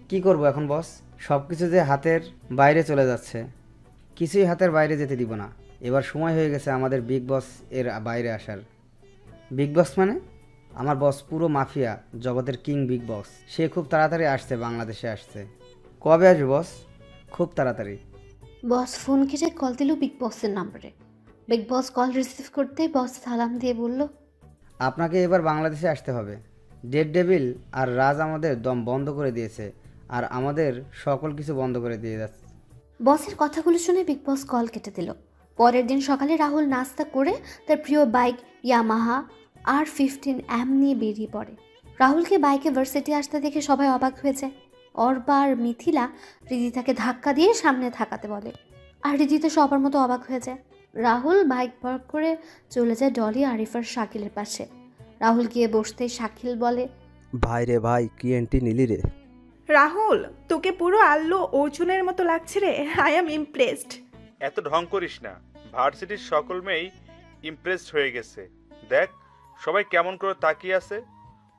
কি করব এখন বস? সব কিছু যে হাতের বাইরে চলে যাচ্ছে। কিছুই হাতের বাইরে যেতে দিব না। এবার সময় হয়ে গেছে আমাদের বিগ বস এর বাইরে আসার। বিগ বস মানে? আমার বস পুরো মাফিয়া জগতের কিং বিগ বস। সে খুব তাড়াতাড়ি আসছে, বাংলাদেশে আসছে। কবে আসবে বস? খুব তাড়াতাড়ি। বস ফোন কেটে কল দিল বিগ বসের নাম্বারে। বিগ বস কল রিসিভ করতেই বস সালাম দিয়ে বলল, আপনাকে এবার বাংলাদেশে আসতে হবে। ডেড ডেভিল আর রাজ আমাদের দম বন্ধ করে দিয়েছে আর আমাদের সকল কিছু বন্ধ করে দিয়ে যাচ্ছে। বসের কথাগুলো শুনে বিগ বস কল কেটে দিল। পরের দিন সকালে রাহুল নাস্তা করে তার প্রিয় বাইক ইয়ামাহা R15M নিয়ে বেরিয়ে পড়ে। রাহুলকে বাইকে ভার্সিটি আসতে দেখে সবাই অবাক হয়েছে। অর্বা আর মিথিলা হৃদিতাকে ধাক্কা দিয়ে সামনে থাকাতে বলে, আর হৃদিতা সবার মতো অবাক হয়ে যায়। রাহুল বাইক পার্ক করে চলে যায় ডলি, আরিফ আর শাকিলের পাশে। রাহুল গিয়ে বসতেই শাকিল বলে, ভাই রে ভাই, কি এন্ট্রি নিলি রে। রাহুল, তোকে পুরো আল্লু অর্জুনের মতো লাগছে রে। I am impressed. এত ঢং করিস না। ভার্সিটির সকল মেয়েই ইমপ্রেসড হয়ে গেছে। দেখ সবাই কেমন করে তাকিয়ে আছে,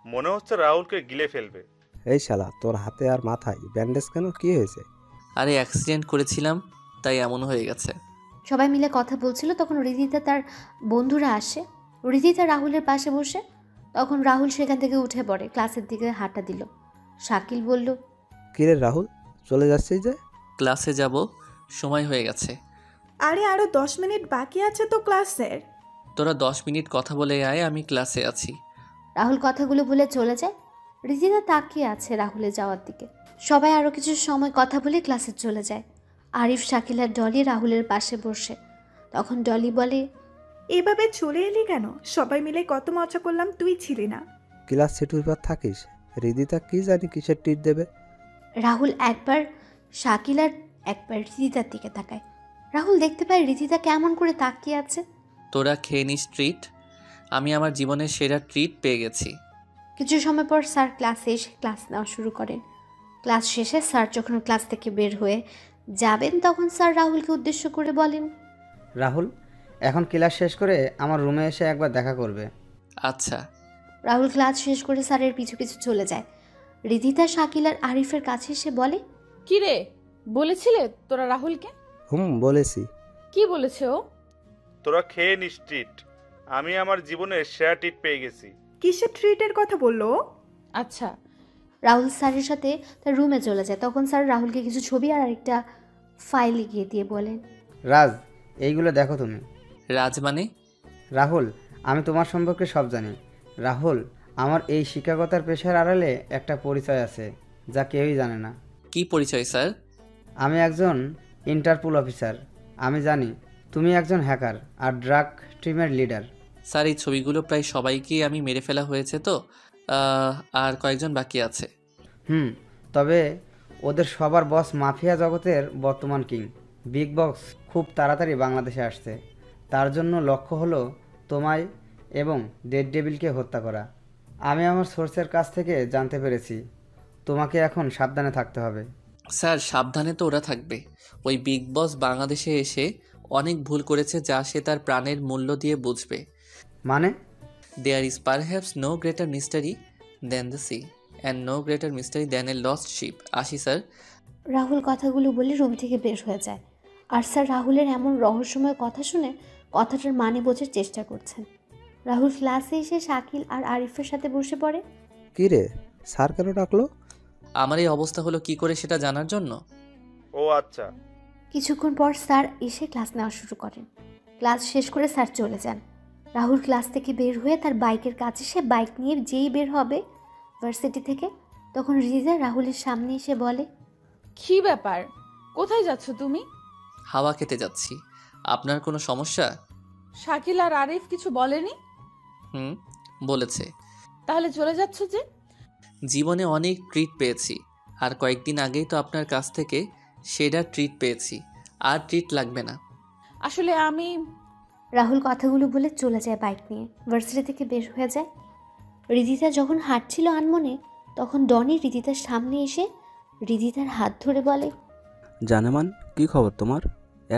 মনে হচ্ছে রাহুলকে গিলে ফেলবে। এই শালা, তোর হাতে আর মাথায় ব্যান্ডেজ কেন, কি হয়েছে? আরে অ্যাক্সিডেন্ট করেছিলাম, তাই এমন হয়ে গেছে। সবাই মিলে কথা বলছিল, তখন হৃদিতা তার বন্ধুরা আসে। হৃদিতা রাহুলের পাশে বসে। তখন রাহুল সেখান থেকে উঠে পড়ে, ক্লাসের দিকে হাঁটা দিল। শাকিল বলল, কিরে রাহুল, চলে যাচ্ছিস যে? ক্লাসে যাব, সময় হয়ে গেছে। আরে আরো 10 মিনিট বাকি আছে তো ক্লাসের। তোরা 10 মিনিট কথা বলে আয়, আমি ক্লাসে আছি। রাহুল কথাগুলো বলে চলে যায়। হৃদিতা তাকিয়ে আছে রাহুলের যাওয়ার দিকে। সবাই আরও কিছু সময় কথা বলে ক্লাসে চলে যায়। আরিফ, শাকিল আর ডলি রাহুলের পাশে বসে। তখন ডলি বলে, এভাবে চলে এলি কেন? সবাই মিলে কত মজা করলাম, তুই ছিলি না। ক্লাস সেটুর পর থাকিস। রিদিতা কি জানি কিসের ট্রিট দেবে। রাহুল একবার শাকিল আর একবার হৃদিতার দিকে তাকায়। রাহুল দেখতে পায় হৃদিতা কেমন করে তাকিয়ে আছে। তোরা খেয়ে নিস ট্রিট। আমি আমার জীবনের সেরা ট্রিট পেয়ে গেছি। কিছু সময় পর স্যার ক্লাসে এসে ক্লাস নেওয়া শুরু করেন। ক্লাস শেষে স্যার যখন ক্লাস থেকে বের হয়ে যাবেন, তখন স্যার রাহুলকে উদ্দেশ্য করে বলেন, রাহুল, এখন ক্লাস শেষ করে আমার রুমে এসে একবার দেখা করবে। আচ্ছা। রাহুল ক্লাস শেষ করে স্যারের পিছু পিছু চলে যায়। হৃদিতা, শাকিল আর আরিফের কাছে এসে বলে, কি রে, বলেছিলে তোরা রাহুলকে? বলেছি। কি বলেছে ও? তোরা খেয়ে নিস ট্রিট। আমি আমার জীবনের সেরা ট্রিট পেয়ে গেছি। কিসের ট্রিটের কথা বললো? আচ্ছা। রাহুল স্যারের সাথে তার রুমে চলে যায়। তখন স্যার রাহুলকে কিছু ছবি আর আরেকটা ফাইল এগিয়ে দিয়ে বলেন, রাজ, এইগুলো দেখো তুমি। রাজ মানে? রাহুল, আমি তোমার সম্পর্কে সব জানি। রাহুল, আমার এই শিক্ষকতার পেশার আড়ালে একটা পরিচয় আছে যা কেউই জানে না। কি পরিচয় স্যার? আমি একজন ইন্টারপোল অফিসার। আমি জানি তুমি একজন হ্যাকার আর ড্রাগ টিমের লিডার। স্যার, এই ছবিগুলো প্রায় সবাইকেই আমি মেরে ফেলা হয়েছে তো, আর কয়েকজন বাকি আছে। তবে ওদের সবার বস মাফিয়া জগতের বর্তমান কিং বিগ বস খুব তাড়াতাড়ি বাংলাদেশে আসছে। তার জন্য লক্ষ্য হলো তোমায় এবং ডেড ডেভিলকে হত্যা করা। আমি আমার সোর্সের কাছ থেকে জানতে পেরেছি তোমাকে এখন সাবধানে থাকতে হবে। স্যার, সাবধানে তো ওরা থাকবে। ওই বিগ বস বাংলাদেশে এসে অনেক ভুল করেছে, যা সে তার প্রাণের মূল্য দিয়ে বুঝবে। মানে? There is perhaps no greater mystery than the sea and no greater mystery than a lost ship. আসি স্যার। রাহুল কথাগুলো বলে রুম থেকে বের হয়ে যায়। আর স্যার রাহুলের এমন রহস্যময় কথা শুনে কথাটার মানে বোঝার চেষ্টা করছেন। রাহুল ক্লাসে এসে শাকিল আর আরিফের সাথে বসে পড়ে। কি রে, স্যার কেন ডাকলো? আমার এই অবস্থা হলো কি করে সেটা জানার জন্য। ও আচ্ছা। কিছুক্ষণ পর স্যার এসে ক্লাস নেওয়া শুরু করেন। ক্লাস শেষ করে স্যার চলে যান। রাহুল ক্লাস থেকে বের হয়ে তার বাইকের কাছে সে বাইক নিয়ে যেই বের হবে ভার্সিটি থেকে, তখন রিজা রাহুলের সামনে এসে বলে, কি ব্যাপার, কোথায় যাচ্ছ তুমি? হাওয়া খেতে যাচ্ছি। আপনার কোনো সমস্যা? শাকিল আর আরিফ কিছু বলেনি? হুম, বলেছে। তাহলে চলে যাচ্ছ যে? জীবনে অনেক ট্রিট পেয়েছি, আর কয়েকদিন আগেই তো আপনার কাছ থেকে সেটা ট্রিট পেয়েছি। আর ট্রিট লাগবে না। আসলে আমি রাহুল কথাগুলো বলে চলে যায় বাইক নিয়ে, ভার্সিটি থেকে বের হয়ে যায়। রিদিতা যখন হাঁটছিল আনমনে, তখন ডনি রিদিতার সামনে এসে রিদিতার হাত ধরে বলে, জানেমান, কি খবর তোমার?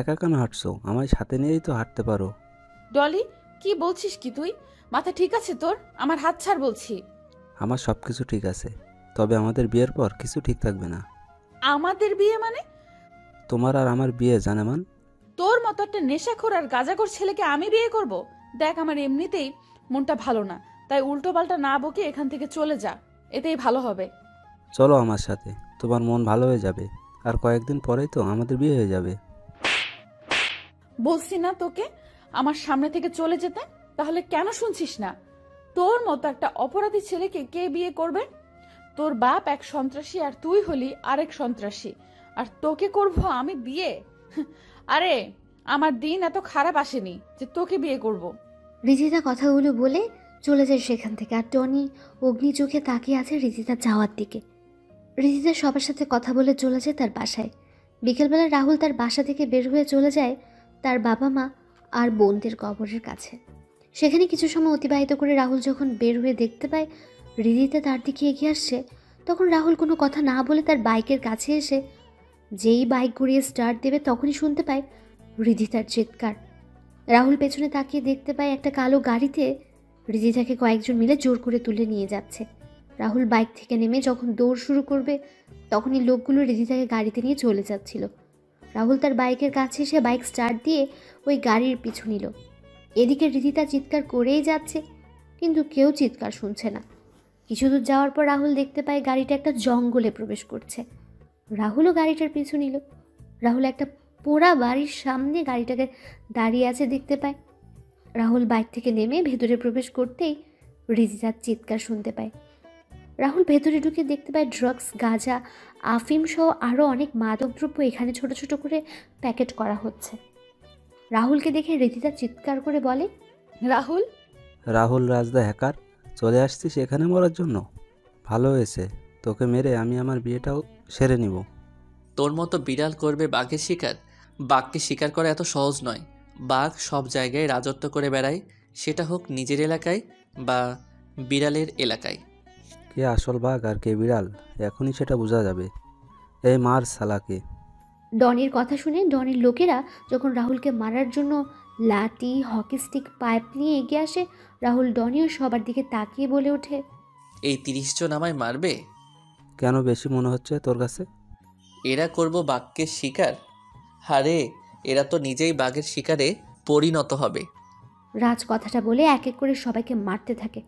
একা কেন হাঁটছো? আমায় সাথে নিয়েই তো হাঁটতে পারো। ডলি, কি বলছিস কি তুই? মাথা ঠিক আছে তোর? আমার হাত ছাড় বলছি। আমার সব কিছু ঠিক আছে, তবে আমাদের বিয়ের পর কিছু ঠিক থাকবে না। আমাদের বিয়ে মানে? তোমার আর আমার বিয়ে জানেমান। তোর মতো একটা নেশাখোর আর গাঁজাখোর ছেলেকে আমি বিয়ে করব? দেখ, আমার এমনিতেই মনটা ভালো না, তাই উল্টো পাল্টা না বকে এখান থেকে চলে যা, এতেই ভালো হবে। চলো আমার সাথে, তোমার মন ভালো হয়ে যাবে। আর কয়েকদিন পরেই তো আমাদের বিয়ে হয়ে যাবে। বলছি না তোকে আমার সামনে থেকে চলে যেতে? তাহলে কেন শুনছিস না? তোর মতো একটা অপরাধী ছেলেকে কে বিয়ে করবে? তোর বাপ এক সন্ত্রাসী আর তুই হলি আরেক সন্ত্রাসী, আর তোকে করব আমি বিয়ে? আরে আমার দিন এত খারাপ আসেনি যে তোকে বিয়ে করব। রিদিতা কথাগুলো বলে চলে যায় সেখান থেকে। আর টনি অগ্নি চোখে তাকিয়ে আছে রিদিতা যাওয়ার দিকে। রিদিতা সবার সাথে কথা বলে চলে যায় তার বাসায়। বিকেলবেলা রাহুল তার বাসা থেকে বের হয়ে চলে যায় তার বাবা মা আর বোনদের কবরের কাছে। সেখানে কিছু সময় অতিবাহিত করে রাহুল যখন বের হয়ে দেখতে পায় রিদিতা তার দিকে এগিয়ে আসছে, তখন রাহুল কোনো কথা না বলে তার বাইকের কাছে এসে যেই বাইক ঘুরিয়ে স্টার্ট দেবে তখনই শুনতে পায় রিদিতার চিৎকার। রাহুল পেছনে তাকিয়ে দেখতে পায় একটা কালো গাড়িতে রিদিতাকে কয়েকজন মিলে জোর করে তুলে নিয়ে যাচ্ছে। রাহুল বাইক থেকে নেমে যখন দৌড় শুরু করবে তখনই লোকগুলো রিদিতাকে গাড়িতে নিয়ে চলে যাচ্ছিল। রাহুল তার বাইকের কাছে এসে বাইক স্টার্ট দিয়ে ওই গাড়ির পিছু নিল। এদিকে রিদিতা চিৎকার করেই যাচ্ছে, কিন্তু কেউ চিৎকার শুনছে না। কিছু দূর যাওয়ার পর রাহুল দেখতে পায় গাড়িটা একটা জঙ্গলে প্রবেশ করছে। রাহুলও গাড়িটার পিছু নিল। রাহুল একটা পোড়া বাড়ির সামনে গাড়িটাকে দাঁড়িয়ে আছে দেখতে পায়। রাহুল বাইক থেকে নেমে ভেতরে প্রবেশ করতেই রিদিতার চিৎকার শুনতে পায়। রাহুল ভেতরে ঢুকে দেখতে পায় ড্রাগস, গাঁজা, আফিম সহ আরও অনেক মাদকদ্রব্য এখানে ছোট ছোট করে প্যাকেট করা হচ্ছে। রাহুলকে দেখে রিদিতা চিৎকার করে বলে, রাহুল, রাহুল রাজদা হ্যাকার, চলে আসছিস এখানে মরার জন্য? ভালো হয়েছে, তোকে মেরে আমি আমার বিয়েটাও সেরে নিব। তোর মতো বিড়াল করবে বাঘের শিকার? বাঘকে শিকার করা এত সহজ নয়। বাঘ সব জায়গায় রাজত্ব করে বেড়ায়, সেটা হোক নিজের এলাকায় বা বিড়ালের এলাকায়। কে আসল বাঘ আর কে বিড়াল এখনই সেটা বোঝা যাবে। এই মার সালাকে। ডনির কথা শুনে ডনির লোকেরা যখন রাহুলকে মারার জন্য লাঠি, হকি স্টিক, পাইপ নিয়ে এগিয়ে আসে, রাহুল ডনিও সবার দিকে তাকিয়ে বলে ওঠে, এই 30 জন আমায় মারবে? কেন বেশি মনে হচ্ছে তোর কাছে? এরা করব বাঘকে শিকার? আরে এরা তো নিজেই বাঘের শিকারে পরিণত হবে। রাজ কথাটা বলে এক এক করে সবাইকে মারতে থাকে।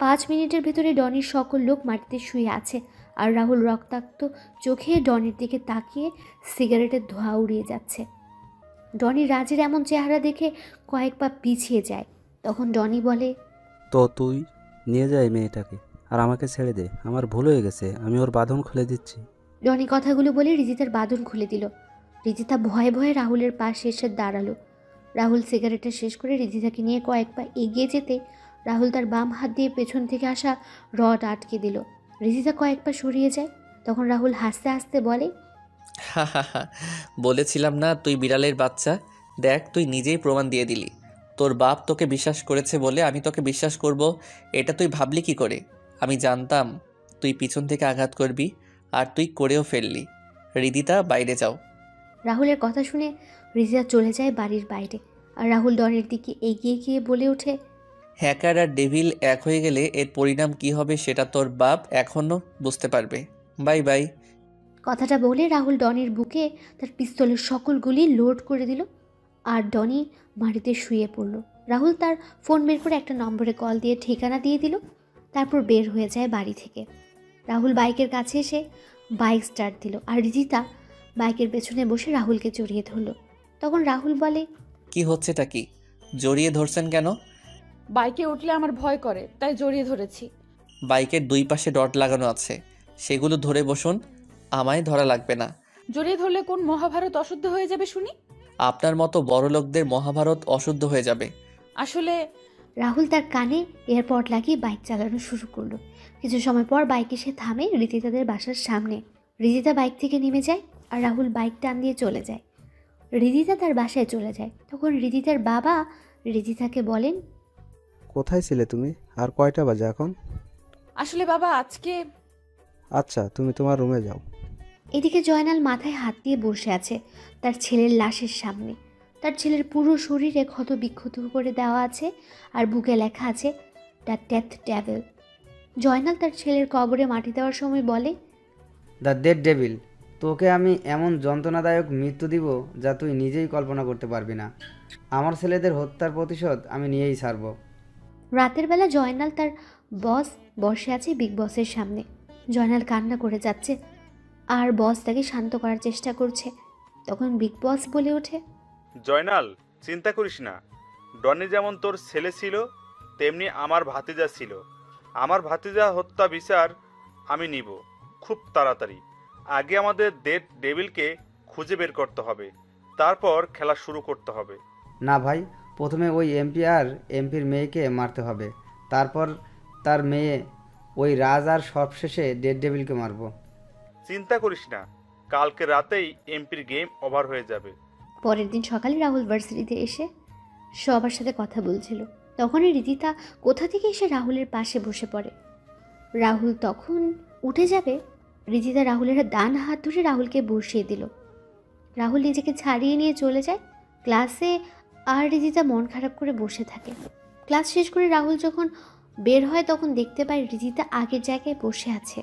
5 মিনিটের ভেতরে ডনির সকল লোক মাটিতে শুয়ে আছে, আর রাহুল রক্তাক্ত চোখে ডনির দিকে তাকিয়ে সিগারেটের ধোঁয়া উড়িয়ে যাচ্ছে। ডনি রাজের এমন চেহারা দেখে কয়েক পা পিছিয়ে যায়। তখন ডনি বলে, তো তুই নিয়ে যা এই মেয়েটাকে, আর আমাকে ছেড়ে দে। আমার ভুল হয়ে গেছে, আমি ওর বাঁধন খুলে দিচ্ছি। ডনি কথাগুলো বলে রিজিতার বাঁধন খুলে দিল। রিজিতা ভয়ে ভয়ে রাহুলের পাশে এসে দাঁড়ালো। রাহুল সিগারেটটা শেষ করে রিজিতাকে নিয়ে কয়েক পা এগিয়ে যেতে রাহুল তার বাম হাত দিয়ে পেছন থেকে আসা রড আটকে দিল। রিজিতা কয়েক পা সরিয়ে যায়। তখন রাহুল হাসতে হাসতে বলে, হা হা হা, বলেছিলাম না তুই বিড়ালের বাচ্চা? দেখ, তুই নিজেই প্রমাণ দিয়ে দিলি। তোর বাপ তোকে বিশ্বাস করেছে বলে আমি তোকে বিশ্বাস করব, এটা তুই ভাবলি কি করে? আমি জানতাম তুই পিছন থেকে আঘাত করবি, আর তুই করেও ফেললি। রিদিতা, বাইরে যাও। রাহুলের কথা শুনে রিজিতা চলে যায় বাড়ির বাইরে। আর রাহুল ডনের দিকে এগিয়ে গিয়ে বলে ওঠে, হ্যাকার আর ডেভিল এক হয়ে গেলে এর পরিণাম কি হবে সেটা তোর বাপ এখনও বুঝতে পারবে। Bye bye. কথাটা বলে রাহুল ডনির বুকে তার পিস্তলের সকল গুলি লোড করে দিল, আর ডনি মাটিতে শুয়ে পড়ল। রাহুল তার ফোন বের করে একটা নম্বরে কল দিয়ে ঠিকানা দিয়ে দিল। তারপর বের হয়ে যায় বাড়ি থেকে। রাহুল বাইকের কাছে এসে বাইক স্টার্ট দিল, আর রিজিতা বাইকের পেছনে বসে রাহুলকে জড়িয়ে ধরল। তখন রাহুল বলে, কি হচ্ছেটা কি? জড়িয়ে ধরছেন কেন? বাইকে উঠলে আমার ভয় করে, তাই জড়িয়ে ধরেছি। বাইকের দুই পাশে ডট লাগানো আছে, সেগুলো ধরে বসুন, আমায় ধরা লাগবে না। জড়িয়ে ধরলে কোন মহাভারত অশুদ্ধ হয়ে যাবে শুনি? আপনার মতো বড় লোকদের মহাভারত অশুদ্ধ হয়ে যাবে। আসলে রাহুল তার কানে এয়ারপড লাগিয়ে বাইক চালানো শুরু করলো। কিছু সময় পর বাইক এসে থামে রিদিতাদের বাসার সামনে। রিদিতা বাইক থেকে নেমে যায় আর রাহুল বাইক টান দিয়ে চলে যায়। রিদিতা তার বাসায় চলে যায়। তখন রিদিতার বাবা রিদিতাকে বলেন, কোথায় ছিলে তুমি? আর কয়টা বাজে এখন? আসলে বাবা আজকে আচ্ছা, তুমি তোমার রুমে যাও। এদিকে জয়নাল মাথায় হাত দিয়ে বসে আছে তার ছেলের লাশের সামনে। তার ছেলের পুরো শরীরে ক্ষত বিক্ষত করে দেওয়া আছে আর বুকে লেখা আছে দ্য ডেথ ডেভিল। জয়নাল তার ছেলের কবরে মাটি দেওয়ার সময় বলে, দ্য ডেড ডেভিল, তোকে আমি এমন যন্ত্রণাদায়ক মৃত্যু দিব যা তুই নিজেই কল্পনা করতে পারবি না। আমার ছেলেদের হত্যার প্রতিশোধ আমি নিয়েই ছাড়ব। রাতের বেলা জয়নাল তার বস বসে আছে বিগ বসের সামনে। জয়নাল কান্না করে যাচ্ছে আর বস তাকে শান্ত করার চেষ্টা করছে। তখন বিগ বস বলে ওঠে, জয়নাল, চিন্তা করিস না। ডনি যেমন তোর ছেলে ছিল তেমনি আমার ভাতিজা ছিল। আমার ভাতিজা হত্যা বিচার আমি নিব খুব তাড়াতাড়ি। আগে আমাদের ডেড ডেভিলকে খুঁজে বের করতে হবে, তারপর খেলা শুরু করতে হবে। না ভাই, প্রথমে ওই এমপি আর এমপির মেয়েকে মারতে হবে, তারপর তার মেয়ে ওই রাজ, আর সবশেষে ডেড ডেভিলকে মারবো। চিন্তা করিস না, কালকে রাতেই এমপির গেম ওভার হয়ে যাবে। পরের দিন সকালে রাহুল ভার্সিটিতে এসে সবার সাথে কথা বলছিল। তখনই রিদিতা কোথা থেকে এসে রাহুলের পাশে বসে পড়ে। রাহুল তখন উঠে যাবে, রিদিতা রাহুলের ডান হাত ধরে রাহুলকে বসিয়ে দিল। রাহুল নিজেকে ছাড়িয়ে নিয়ে চলে যায় ক্লাসে, আর রিদিতা মন খারাপ করে বসে থাকে। ক্লাস শেষ করে রাহুল যখন বের হয় তখন দেখতে পায় রিদিতা আগের জায়গায় বসে আছে।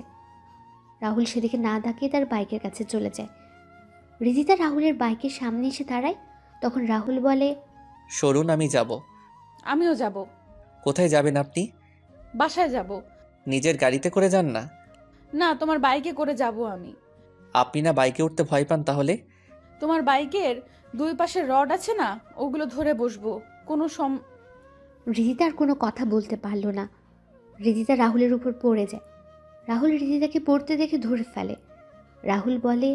রাহুল সেদিকে না তাকিয়ে তার বাইকের কাছে চলে যায়। রিদিতা রাহুলের বাইকের সামনে এসে দাঁড়ায়। তখন রাহুল বলে, সরুন, আমি যাব। আমিও যাব। কোথায় যাবেন আপনি? বাসায় যাব। নিজের গাড়িতে করে যান না? না, তোমার বাইকে করে যাব আমি। আপনি না বাইকে উঠতে ভয় পান, তাহলে? তোমার বাইকের দুই পাশে রড আছে না, ওগুলো ধরে বসবো। রিদিতা আর কোনো কথা বলতে পারল না। রিদিতা রাহুলের উপর পড়ে যায়। রাহুল রিদিতাকে পড়তে দেখে ধরে ফেলে। রাহুল বলে,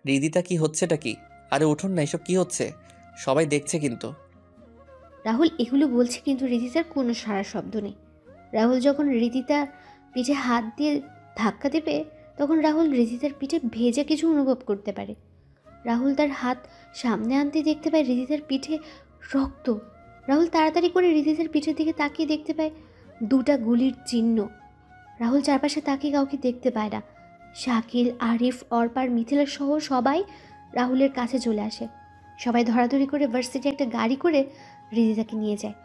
রিদিতা, কি হচ্ছেটা কি? আরে উঠুন না, এসব কি হচ্ছে? সবাই দেখছে কিন্তু। রাহুল এগুলো বলছে কিন্তু রিদিতার কোনো সাড়া শব্দ নেই। রাহুল যখন রিদিতার পিঠে হাত দিয়ে ধাক্কা দেবে তখন রাহুল রিদিতার পিঠে ভেজা কিছু অনুভব করতে পারে। রাহুল তার হাত সামনে আনতে দেখতে পায় রিদিতার পিঠে রক্ত। রাহুল তাড়াতাড়ি করে রিদিতার পিঠের দিকে তাকিয়ে দেখতে পায় দুটা গুলির চিহ্ন। রাহুল চারপাশে তাকিয়ে কাউকে দেখতে পায় না। শাকিল, আরিফ, অর্পার, মিথিলা সহ সবাই রাহুলের কাছে চলে আসে। সবাই ধরাধরি করে ভার্সিটি একটা গাড়ি করে রিদিতাকে নিয়ে যায়।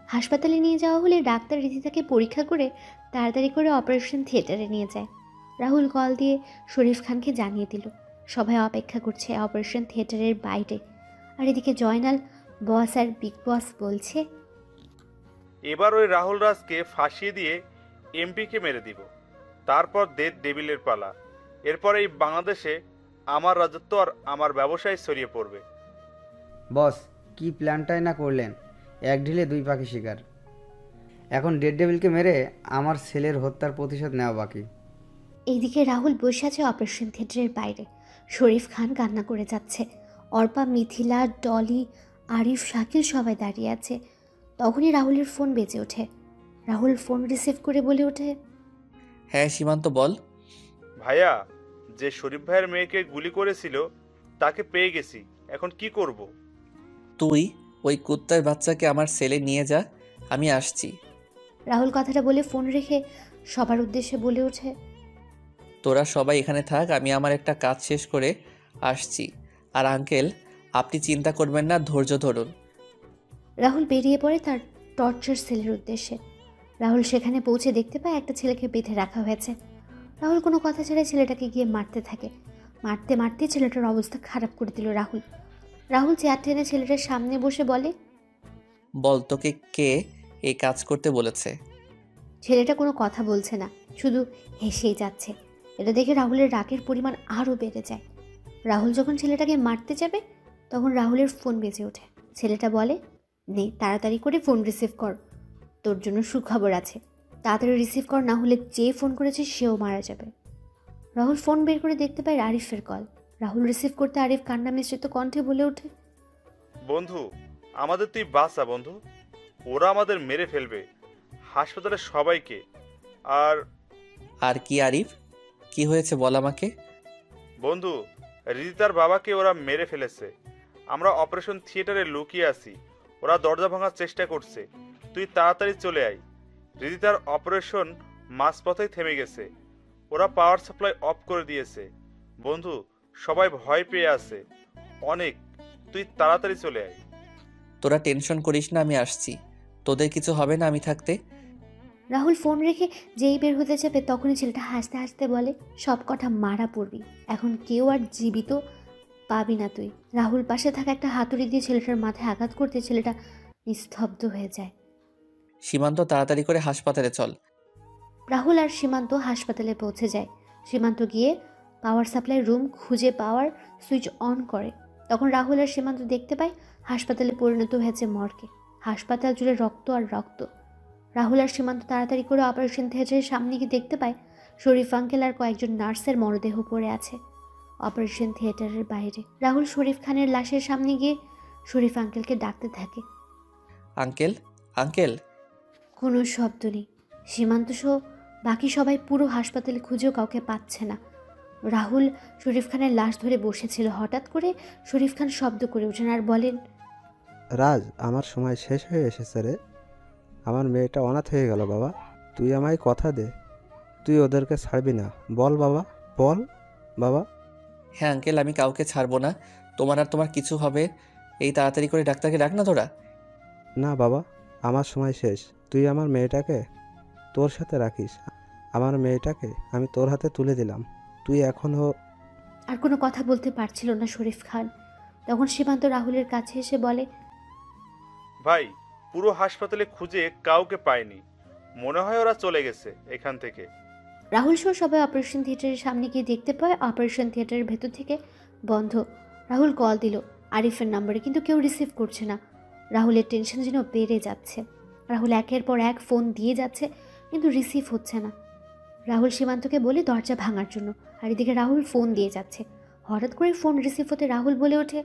হাসপাতালে নিয়ে যাওয়া হলে ডাক্তার রিদিতাকে পরীক্ষা করে তাড়াতাড়ি করে অপারেশন থিয়েটারে নিয়ে যায়। রাহুল কল দিয়ে শরীফ খানকে জানিয়ে দিল। সবাই অপেক্ষা করছে অপারেশন থিয়েটারের বাইরে। আর এদিকে জয়নাল, বস আর বিগ বস বলছে, এবার ওই রাহুল রাজকে ফাঁসিয়ে দিয়ে এমপিকে মেরে দিব, তারপর ডেড ডেভিলের পালা। এরপর এই বাংলাদেশে আমার রাজত্ব আর আমার ব্যবসায় ছড়িয়ে পড়বে। বস, কি প্ল্যানটাই না করলেন! এক ঢিলে দুই পাখি শিকার। এখন ডেড ডেভিলকে মেরে আমার ছেলের হত্যার প্রতিশোধ নেওয়া বাকি। এইদিকে রাহুল বসে আছে অপারেশন থিয়েটারের বাইরে। শরীফ খান কান্না করে যাচ্ছে। অর্পা, মিথিলা, ডলি, আরিফ, শাকিল সবাই দাঁড়িয়ে আছে। তখনই রাহুলের ফোন বেজে ওঠে। রাহুল ফোন রিসিভ করে বলে ওঠে, হ্যাঁ সীমান্ত, বল। ভাইয়া, যে শরীফ ভাইয়ের মেয়েকে গুলি করেছিল তাকে পেয়ে গেছি, এখন কি করব? তুই ওই কুত্তার বাচ্চাকে আমার সেলে নিয়ে যা, আমি আসছি। রাহুল কথাটা বলে ফোন রেখে সবার উদ্দেশ্যে বলে ওঠে, তোরা সবাই এখানে থাক, আমি আমার একটা কাজ শেষ করে আসছি। আর আঙ্কেল, আপনি চিন্তা করবেন না, ধৈর্য ধরুন। রাহুল বেরিয়ে পড়ে তার টর্চার সেলের উদ্দেশ্যে। রাহুল সেখানে পৌঁছে দেখতে পায় একটা ছেলেকে বেঁধে রাখা হয়েছে। রাহুল কোনো কথা ছাড়াই ছেলেটাকে গিয়ে মারতে থাকে। মারতে মারতে ছেলেটার অবস্থা খারাপ করে দিল রাহুল। রাহুল চেয়ার টেনে ছেলেটার সামনে বসে বলে, বল, তোকে কে এই কাজ করতে বলেছে? ছেলেটা কোনো কথা বলছে না, শুধু হেসেই যাচ্ছে। এটা দেখে রাহুলের রাগের পরিমাণ আরও বেড়ে যায়। রাহুল যখন ছেলেটাকে মারতে যাবে তখন রাহুলের ফোন বেজে ওঠে। ছেলেটা বলে, নে তাড়াতাড়ি করে ফোন রিসিভ কর, তোর জন্য সুখবর আছে। তাড়াতাড়ি রিসিভ কর, না হলে যে ফোন করেছে সেও মারা যাবে। রাহুল ফোন বের করে দেখতে পায় আরিফের কল। রাহুল রিসিভ করতে আরিফ কান্না মিশ্রিত কণ্ঠে বলে ওঠে, বন্ধু, আমাদের তুই বাঁচা বন্ধু। ওরা আমাদের মেরে ফেলবে, হাসপাতালের সবাইকে। আর আর কি আরিফ, কি হয়েছে বল আমাকে। বন্ধু, রিদিতার বাবাকে ওরা মেরে ফেলেছে। আমরা অপারেশন থিয়েটারে লুকিয়ে আছি, ওরা দরজা ভাঙার চেষ্টা করছে। তুই তাড়াতাড়ি চলে আয়। রিদিতার অপারেশন মাঝপথেই থেমে গেছে, ওরা পাওয়ার সাপ্লাই অফ করে দিয়েছে। বন্ধু, সবাই ভয় পেয়ে আছে অনেক, তুই তাড়াতাড়ি চলে আয়। তোরা টেনশন করিস না, আমি আসছি। তোদের কিছু হবে না আমি থাকতে। রাহুল ফোন রেখে যেই বের হতে যাবে তখনই ছেলেটা হাসতে হাসতে বলে, সব কথা মারা পড়বি, এখন কেউ আর জীবিত পাবি না তুই। রাহুল পাশে থাকা একটা হাতুড়ি দিয়ে ছেলেটার মাথায় আঘাত করতে ছেলেটা নিস্তব্ধ হয়ে যায়। সীমান্ত, তাড়াতাড়ি করে হাসপাতালে চল। রাহুল আর সীমান্ত হাসপাতালে পৌঁছে যায়। সীমান্ত গিয়ে পাওয়ার সাপ্লাই রুম খুঁজে পাওয়ার সুইচ অন করে। তখন রাহুল আর সীমান্ত দেখতে পায় হাসপাতালে পরিণত হয়েছে মর্গে। হাসপাতাল জুড়ে রক্ত আর রক্ত। রাহুল আর সীমান্ত তাড়াতাড়ি করে অপারেশন থিয়েটারের সামনে গিয়ে দেখতে পায় শরীফ আঙ্কেল আর কয়েকজন নার্সের মরদেহ পড়ে আছে অপারেশন থিয়েটারের বাইরে। রাহুল শরীফ খানের লাশের সামনে গিয়ে শরীফ আঙ্কেলকে ডাকতে থাকে। Uncle, uncle. কোনো শব্দ নেই। সীমান্ত সহ বাকি সবাই পুরো হাসপাতালে খুঁজেও কাউকে পাচ্ছে না। রাহুল শরীফ খানের লাশ ধরে বসেছিল। হঠাৎ করে শরীফ খান শব্দ করে ওঠেন আর বলেন, রাজ, আমার সময় শেষ হয়ে এসেছে রে। আমার মেয়েটা অনাথ হয়ে গেল বাবা। তুই আমায় কথা দে, তুই ওদেরকে ছাড়বি না। বল বাবা, বল বাবা। হ্যাঁ আঙ্কেল, আমি কাউকে ছাড়বো না। তোমার আর তোমার কিছু হবে। এই তাড়াতাড়ি করে ডাক্তারকে ডাক না তোরা। না বাবা, আমার সময় শেষ। তুই আমার মেয়েটাকে তোর সাথে রাখিস। আমার মেয়েটাকে আমি তোর হাতে তুলে দিলাম। তুই এখনও। আর কোনো কথা বলতে পারছিল না শরীফ খান। তখন সীমান্ত রাহুলের কাছে এসে বলে, ভাই, পুরো হাসপাতালে খুঁজে কাউকে পাইনি, মনে হয় ওরা চলে গেছে এখান থেকে। রাহুল সহ সবাই অপারেশন থিয়েটারের সামনে গিয়ে দেখতে পায় অপারেশন থিয়েটারের ভেতর থেকে বন্ধ। রাহুল কল দিল আরিফের নম্বরে, কিন্তু কেউ রিসিভ করছে না। রাহুলের টেনশন যেন বেড়ে যাচ্ছে। রাহুল একের পর এক ফোন দিয়ে যাচ্ছে, কিন্তু রিসিভ হচ্ছে না। রাহুল সীমান্তকে বলে দরজা ভাঙার জন্য, আর এদিকে রাহুল ফোন দিয়ে যাচ্ছে। হঠাৎ করে ফোন রিসিভ হতে রাহুল বলে ওঠে,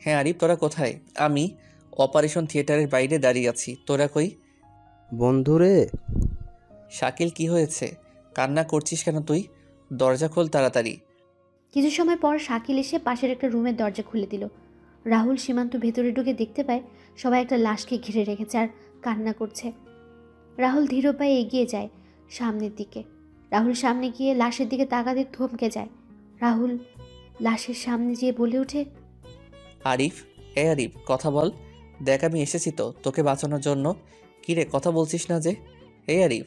হ্যাঁ আরিফ, তোরা কোথায়? আমি অপারেশন থিয়েটারের বাইরে দাঁড়িয়ে আছি। তোরা কই? বন্ধুরে। শাকিল, কি হয়েছে? কান্না করছিস কেন তুই? দরজা খোল তাড়াতাড়ি। কিছু সময় পর শাকিল এসে পাশের একটা রুমের দরজা খুলে দিল। রাহুল সীমান্ত ভেতরে ঢুকে দেখতে পায় সবাই একটা লাশকে ঘিরে রেখেছে আর কান্না করছে। রাহুল ধীর পায়ে এগিয়ে যায় সামনের দিকে। রাহুল সামনে গিয়ে লাশের দিকে তাকাতে থমকে যায়। রাহুল লাশের সামনে যেয়ে বলে ওঠে, আরিফ, এ আরিফ, কথা বল। দেখ আমি এসেছি তো তোকে বাঁচানোর জন্য। কি রে, কথা বলছিস না যে? এই আরিফ।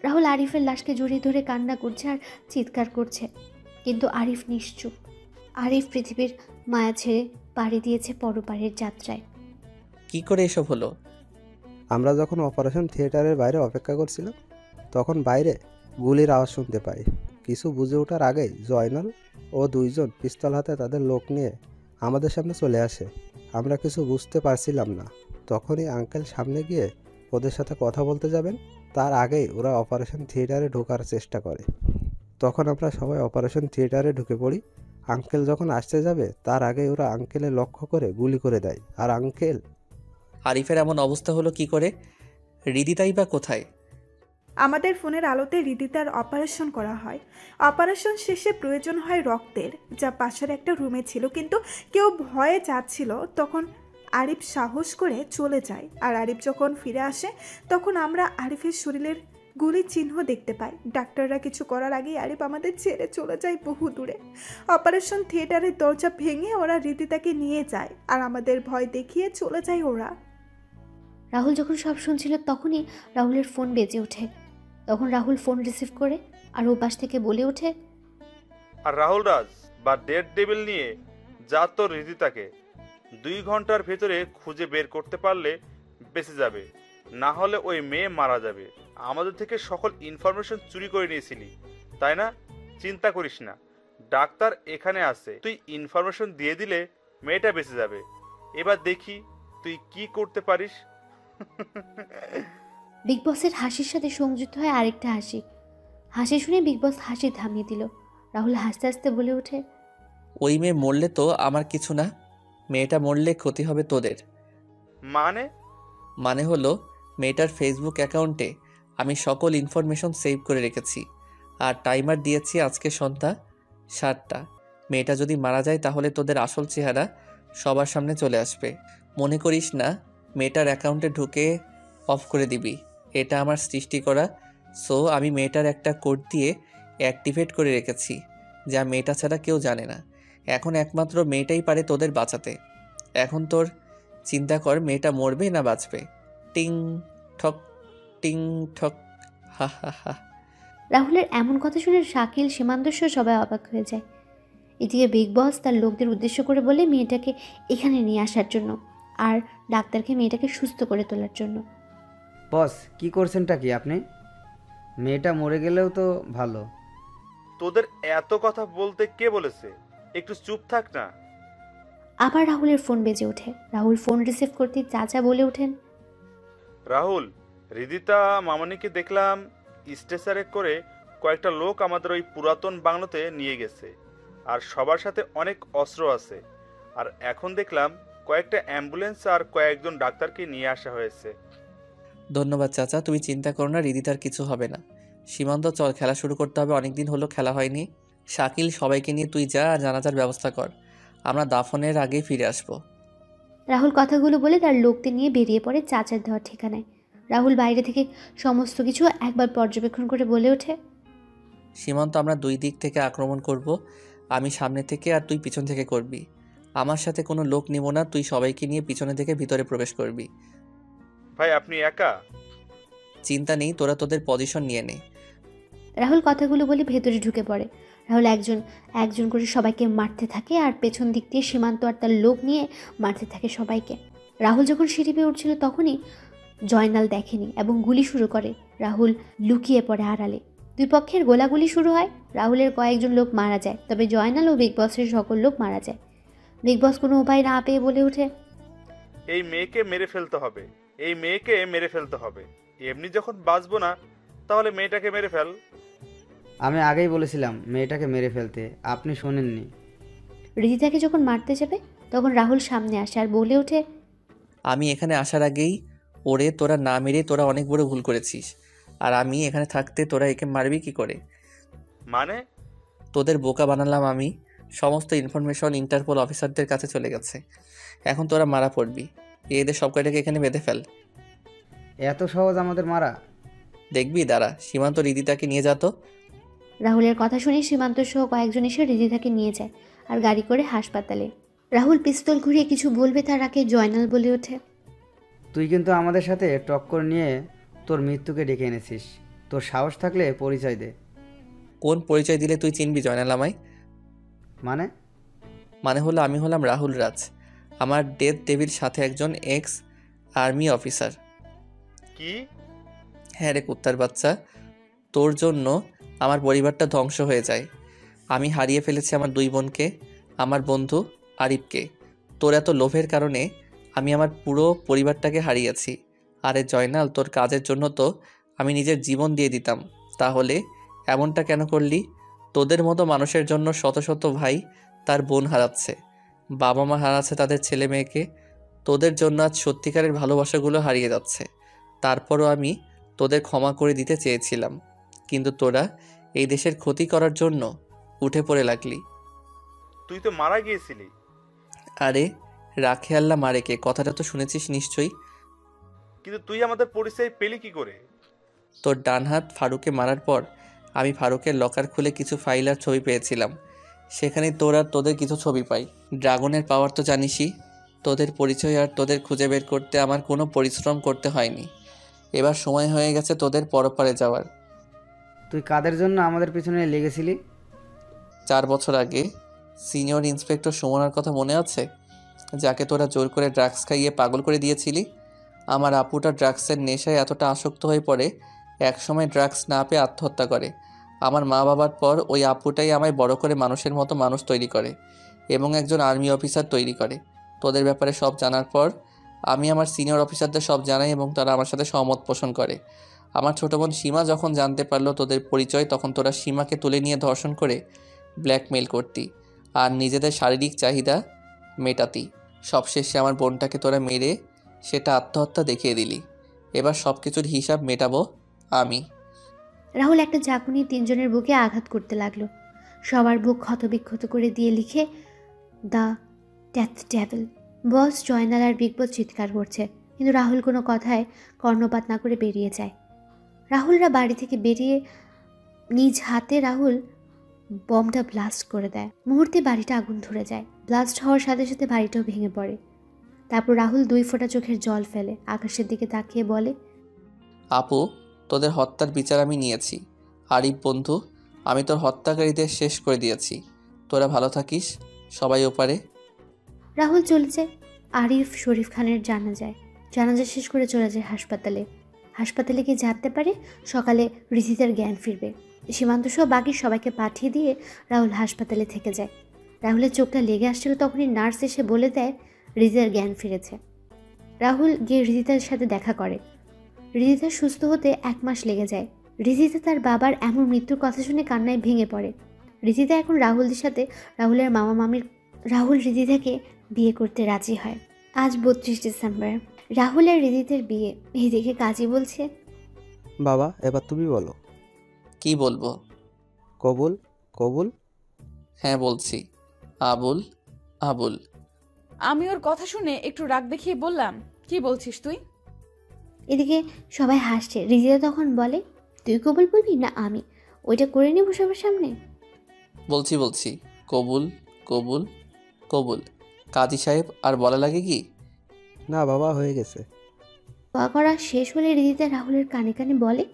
রাহুল আরিফের লাশকে জড়িয়ে ধরে কান্না করছে আর চিৎকার করছে, কিন্তু আরিফ নিশ্চুপ। আরিফ পৃথিবীর মায়া ছেড়ে পাড়ি দিয়েছে পরপারের যাত্রায়। কি করে এসব হলো? আমরা যখন অপারেশন থিয়েটারের বাইরে অপেক্ষা করছিলাম, তখন বাইরে গুলির আওয়াজ শুনতে পাই। কিছু বুঝে ওঠার আগেই জয়নাল ও দুইজন পিস্তল হাতে তাদের লোক নিয়ে আমাদের সামনে চলে আসে। আমরা কিছু বুঝতে পারছিলাম না। তখনই আঙ্কেল সামনে গিয়ে ওদের সাথে কথা বলতে যাবেন, তার আগেই ওরা অপারেশন থিয়েটারে ঢোকার চেষ্টা করে। তখন আমরা সবাই অপারেশন থিয়েটারে ঢুকে পড়ি। আঙ্কেল যখন আসতে যাবে তার আগেই ওরা আঙ্কেলের লক্ষ্য করে গুলি করে দেয়। আর আঙ্কেল। আরিফের এমন অবস্থা হলো কি করে? রিদিতাই বা কোথায়? আমাদের ফোনের আলোতে রিদিতার অপারেশন করা হয়। অপারেশন শেষে প্রয়োজন হয় রক্তের, যা পাশের একটা রুমে ছিল, কিন্তু কেউ ভয়ে যাচ্ছিল। তখন আরিফ সাহস করে চলে যায়। আর আরিফ যখন ফিরে আসে তখন আমরা আরিফের শরীরের গুলির চিহ্ন দেখতে পাই। ডাক্তাররা কিছু করার আগেই আরিফ আমাদের ছেড়ে চলে যায় বহু দূরে। অপারেশন থিয়েটারের দরজা ভেঙে ওরা রিদিতাকে নিয়ে যায়, আর আমাদের ভয় দেখিয়ে চলে যায় ওরা। রাহুল যখন সব শুনছিল তখনই রাহুলের ফোন বেজে ওঠে। তখন রাহুল ফোন রিসিভ করে আর ও পাশ থেকে বলে ওঠে, আর রাহুল রাজ বা ডেড ডেভিল নিয়ে যা তোর রিদিতাকে 2 ঘন্টার ভেতরে খুঁজে বের করতে পারলে বেঁচে যাবে, না হলে ওই মেয়ে মারা যাবে। আমাদের থেকে সকল ইনফরমেশন চুরি করে নিয়েছিলি, তাই না? চিন্তা করিস না, ডাক্তার এখানে আছে। তুই ইনফরমেশন দিয়ে দিলে মেয়েটা বেঁচে যাবে। এবার দেখি তুই কি করতে পারিস। বিগ বসের হাসির সাথে সংযুক্ত হয় আরেকটা হাসি। হাসি শুনে বিগ বস হাসি থামিয়ে দিল। রাহুল হাসতে হাসতে বলে ওঠে, ওই মেয়ে মরলে তো আমার কিছু না, মেয়েটা মরলে ক্ষতি হবে তোদের। মানে? মানে হলো মেয়েটার ফেসবুক অ্যাকাউন্টে আমি সকল ইনফরমেশন সেভ করে রেখেছি, আর টাইমার দিয়েছি আজকে সন্ধ্যা 7টা। মেয়েটা যদি মারা যায় তাহলে তোদের আসল চেহারা সবার সামনে চলে আসবে। মনে করিস না মেয়েটার অ্যাকাউন্টে ঢুকে অফ করে দিবি, এটা আমার সৃষ্টি করা। সো আমি মেয়েটার একটা কোড দিয়ে অ্যাক্টিভেট করে রেখেছি, যা মেয়েটা ছাড়া কেউ জানে না। এখন একমাত্র মেয়েটাই পারে তোদের বাঁচাতে। এখন তোর চিন্তা কর, মেয়েটা মরবে না বাঁচবে। টিং ঠক টিং ঠক, হা হা হা। রাহুলের এমন কথা শুনে শাকিল, সীমান্তস্ব সবাই অবাক হয়ে যায়। এদিকে বিগ বস তার লোকদের উদ্দেশ্য করে বলে মেয়েটাকে এখানে নিয়ে আসার জন্য, আর ডাক্তারকে মেয়েটাকে সুস্থ করে তোলার জন্য। বস কি করছেনটা কি আপনি? মেয়েটা মরে গেলেও তো ভালো। তোদের এত কথা বলতে কে বলেছে? একটু চুপ থাক না। আবার রাহুলের ফোন বেজে ওঠে। রাহুল ফোন রিসিভ করতে চাচা বলে ওঠেন, রাহুল, হৃদিতা মামনিকে দেখলাম স্ট্রেচারে করে কয়েকটা লোক আমাদের ওই পুরাতন বাংলোতে নিয়ে গেছে, আর সবার সাথে অনেক অস্ত্র আছে। আর এখন দেখলাম কয়েকটা অ্যাম্বুলেন্স আর কয়েকজন ডাক্তারকে নিয়ে আসা হয়েছে। ধন্যবাদ চাচা, তুমি চিন্তা করো না, রিদিতার কিছু হবে না। সীমান্ত চল, খেলা শুরু করতে হবে, অনেকদিন হলো খেলা হয়নি। শাকিল, সবাইকে নিয়ে তুই যা আর জানাজার ব্যবস্থা কর, আমরা দাফনের আগেই ফিরে আসবো। রাহুল কথাগুলো বলে তার লোকদের নিয়ে বেরিয়ে পড়ে চাচার দেওয়ার ঠিকানায়। রাহুল বাইরে থেকে সমস্ত কিছু একবার পর্যবেক্ষণ করে বলে ওঠে, সীমান্ত, আমরা দুই দিক থেকে আক্রমণ করব, আমি সামনে থেকে আর তুই পিছন থেকে করবি। আমার সাথে কোনো লোক নিব না, তুই সবাইকে নিয়ে পিছনে থেকে ভিতরে প্রবেশ করবি। ভাই আপনি একা? চিন্তা নেই, তোরা তোদের পজিশন নিয়ে নে। রাহুল কথাগুলো বলে ভেতরে ঢুকে পড়ে। রাহুল একজন একজন করে সবাইকে মারতে থাকে, আর পেছন দিক দিয়ে সীমান্ত আর তার লোক নিয়ে মারতে থাকে সবাইকে। রাহুল যখন সিঁড়ি পেয়ে উঠছিল তখনই জয়নাল দেখেনি এবং গুলি শুরু করে। রাহুল লুকিয়ে পড়ে আড়ালে। দুই পক্ষের গোলাগুলি শুরু হয়। রাহুলের কয়েকজন লোক মারা যায়, তবে জয়নাল ও বিগ বসের সকল লোক মারা যায়। বিগ বস কোনো উপায় না পেয়ে বলে ওঠে, এই মেয়েকে মেরে ফেলতে হবে, এই মেয়েকে মেরে ফেলতে হবে। এমনি যখন বাঁচবো না, তাহলে মেয়েটাকে মেরে ফেল। আমি আগেই বলেছিলাম মেয়েটাকে মেরে ফেলতে, আপনি শোনেননি। রিদিতাকে যখন মারতে যাবে তখন রাহুল সামনে আসে আর বলে ওঠে, আমি এখানে আসার আগেই ওরে তোরা না মেরে তোরা অনেক বড় ভুল করেছিস, আর আমি এখানে থাকতে তোরা একে মারবি কি করে? মানে? তোদের বোকা বানালাম আমি। সমস্ত ইনফরমেশন ইন্টারপোল অফিসারদের কাছে চলে গেছে, এখন তোরা মারা পড়বি। এদের সব কয়টাকে এখানে বেঁধে ফেল। এত সহজ আমাদের মারা? দেখবি, দাঁড়া, সীমান্ত রিদিতাকে নিয়ে যা তো। রাহুলের কথা শুনে সীমান্ত সহ কয়েকজন এসে রিদিতাকে নিয়ে যায় আর গাড়ি করে হাসপাতালে। রাহুল পিস্তল ঘুরিয়ে কিছু বলবে তার আগে জয়নাল বলে ওঠে, তুই কিন্তু আমাদের সাথে টক্কর নিয়ে তোর মৃত্যুকে ডেকে এনেছিস। তোর সাহস থাকলে পরিচয় দে। কোন পরিচয় দিলে তুই চিনবি জয়নাল আমায়? মানে? মানে হলো আমি হলাম রাহুল রাজ, আমার ডেথ ডেভিল সাথে একজন এক্স আর্মি অফিসার। কি? হ্যাঁ রে কুত্তার বাচ্চা, তোর জন্য আমার পরিবারটা ধ্বংস হয়ে যায়। আমি হারিয়ে ফেলেছি আমার দুই বোনকে, আমার বন্ধু আরিফকে। তোর এত লোভের কারণে আমি আমার পুরো পরিবারটাকে হারিয়েছি। আরে জয়নাল, তোর কাজের জন্য তো আমি নিজের জীবন দিয়ে দিতাম, তাহলে এমনটা কেন করলি? তোদের মতো মানুষের জন্য শত শত ভাই তার বোন হারাচ্ছে, বাবা মা হারাচ্ছে তাদের ছেলে মেয়েকে। তোদের জন্য আজ সত্যিকারের ভালোবাসাগুলো হারিয়ে যাচ্ছে। তারপরও আমি তোদের ক্ষমা করে দিতে চেয়েছিলাম, কিন্তু তোরা এই দেশের ক্ষতি করার জন্য উঠে পড়ে লাগলি। তুই তো মারা গিয়েছিলি। আরে রাখে আল্লাহ মারেকে, কথাটা তো শুনেছিস নিশ্চয়ই। কিন্তু তুই আমাদের পরিচয় পেলি কি করে? তোর ডান হাত ফারুকে মারার পর আমি ফারুকের লকার খুলে কিছু ফাইল আর ছবি পেয়েছিলাম, সেখানে তোর আর তোদের কিছু ছবি পাই। ড্রাগনের পাওয়ার তো জানিসই। তোদের পরিচয় আর তোদের খুঁজে বের করতে আমার কোনো পরিশ্রম করতে হয়নি। এবার সময় হয়ে গেছে তোদের পরপারে যাওয়ার। তুই কাদের জন্য আমাদের পিছনে লেগেছিলি? 4 বছর আগে সিনিয়র ইন্সপেক্টর সুমনার কথা মনে আছে, যাকে তোরা জোর করে ড্রাগস খাইয়ে পাগল করে দিয়েছিলি? আমার আপুটা ড্রাগসের নেশায় এতটা আসক্ত হয়ে পড়ে একসময় ড্রাগস না পেয়ে আত্মহত্যা করে। আমার মা বাবার পর ওই আপুটাই আমায় বড় করে মানুষের মতো মানুষ তৈরি করে এবং একজন আর্মি অফিসার তৈরি করে। তোদের ব্যাপারে সব জানার পর আমি আমার সিনিয়র অফিসারদের সব জানাই এবং তারা আমার সাথে সহমত পোষণ করে। আমার ছোটো বোন সীমা যখন জানতে পারলো তোদের পরিচয়, তখন তোরা সীমাকে তুলে নিয়ে ধর্ষণ করে ব্ল্যাকমেইল করতি আর নিজেদের শারীরিক চাহিদা মেটাতি। সবশেষে আমার বোনটাকে তোরা মেরে সেটা আত্মহত্যা দেখিয়ে দিলি। এবার সব কিছুর হিসাব মেটাবো আমি। রাহুল একটা চাকু নিয়ে তিনজনের বুকে আঘাত করতে লাগলো। সবার বুক ক্ষতবিক্ষত করে দিয়ে লিখে the death devil. Boss, Joynal আর বিগ বস চিৎকার করছে, কিন্তু রাহুল কোনো কথায় কর্ণপাত না করে বেরিয়ে যায়। রাহুলরা বাড়ি থেকে বেরিয়ে নিজ হাতে রাহুল বমটা ব্লাস্ট করে দেয়। মুহূর্তে বাড়িটা আগুন ধরে যায়। ব্লাস্ট হওয়ার সাথে সাথে বাড়িটাও ভেঙে পড়ে। তারপর রাহুল 2 ফোঁটা চোখের জল ফেলে, আকাশের দিকে তাকিয়ে বলে, আপু, তোদের হত্যার বিচার আমি নিয়েছি। আরিফ বন্ধু, আমি তোর হত্যাকারীদের শেষ করে দিয়েছি। তোরা ভালো থাকিস, সবাই ওপারে। রাহুল চলে যায়। আরিফ শরীফ খানের জানাজা শেষ করে চলে যায় হাসপাতালে। হাসপাতালে গিয়ে জানতে পারে সকালে রিজিতার জ্ঞান ফিরবে। সীমান্ত সহ বাকি সবাইকে পাঠিয়ে দিয়ে রাহুল হাসপাতালে থেকে যায়। রাহুলের চোখটা লেগে আসছিল, তখনই নার্স এসে বলে দেয় রিজিতার জ্ঞান ফিরেছে। রাহুল গিয়ে রিজিতার সাথে দেখা করে। রিজিতা সুস্থ হতে 1 মাস লেগে যায়। রিজিতা তার বাবার এমন মৃত্যুর কথা শুনে কান্নায় ভেঙে পড়ে। রিজিতা এখন রাহুলদের সাথে রাহুলের মামা মামির। রাহুল রিজিতাকে বিয়ে করতে রাজি হয়। আজ 32 ডিসেম্বর, রাহুল আর রিজিতের বিয়ে। এদিকে কাজী বলছে, বাবা এবার তুমি বলো। কি বলবো? কবুল কবুল। হ্যাঁ বলছি, আবুল আবুল। আমি ওর কথা শুনে একটু রাগ দেখিয়ে বললাম, কি বলছিস তুই? এদিকে সবাই হাসছে। রিজিতা তখন বলে, তুই কবুল বলবি না আমি? ওইটা করে নেব সবার সামনে। বলছি কবুল কবুল কবুল। কাজী সাহেব আর বলা লাগে কি? না বাবা, হয়ে গেছে। দোয়া করা শেষ হলে রিজিতা রাহুলের কানে কানে বলে,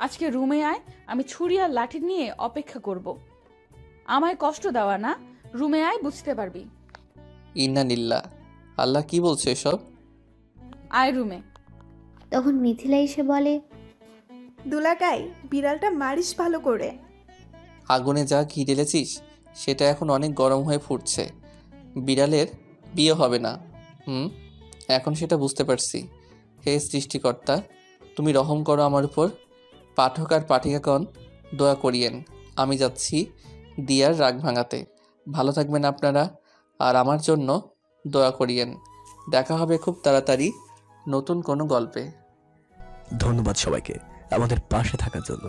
আজকে রুমে আয়, আমি ছুরি আর লাঠি নিয়ে অপেক্ষা করব। আমায় কষ্ট দেওয়া না, রুমে আয়, বুঝতে পারবি। ইন্না নিল্লাহ, আল্লাহ কি বলছে এসব? আয় রুমে। তখন মিথিলা এসে বলে, দুলাগাই, বিড়ালটা মারিস ভালো করে। আগুনে যা ঘি ঢেলেছিস সেটা এখন অনেক গরম হয়ে ফুটছে। বিড়ালের বিয়ে হবে না। এখন সেটা বুঝতে পারছি। হে সৃষ্টিকর্তা, তুমি রহম করো আমার উপর। পাঠক আর পাঠিকাগণ দোয়া করিয়েন। আমি যাচ্ছি দিয়ার রাগ ভাঙাতে। ভালো থাকবেন আপনারা, আর আমার জন্য দোয়া করিয়েন। দেখা হবে খুব তাড়াতাড়ি নতুন কোনো গল্পে। ধন্যবাদ সবাইকে আমাদের পাশে থাকার জন্য।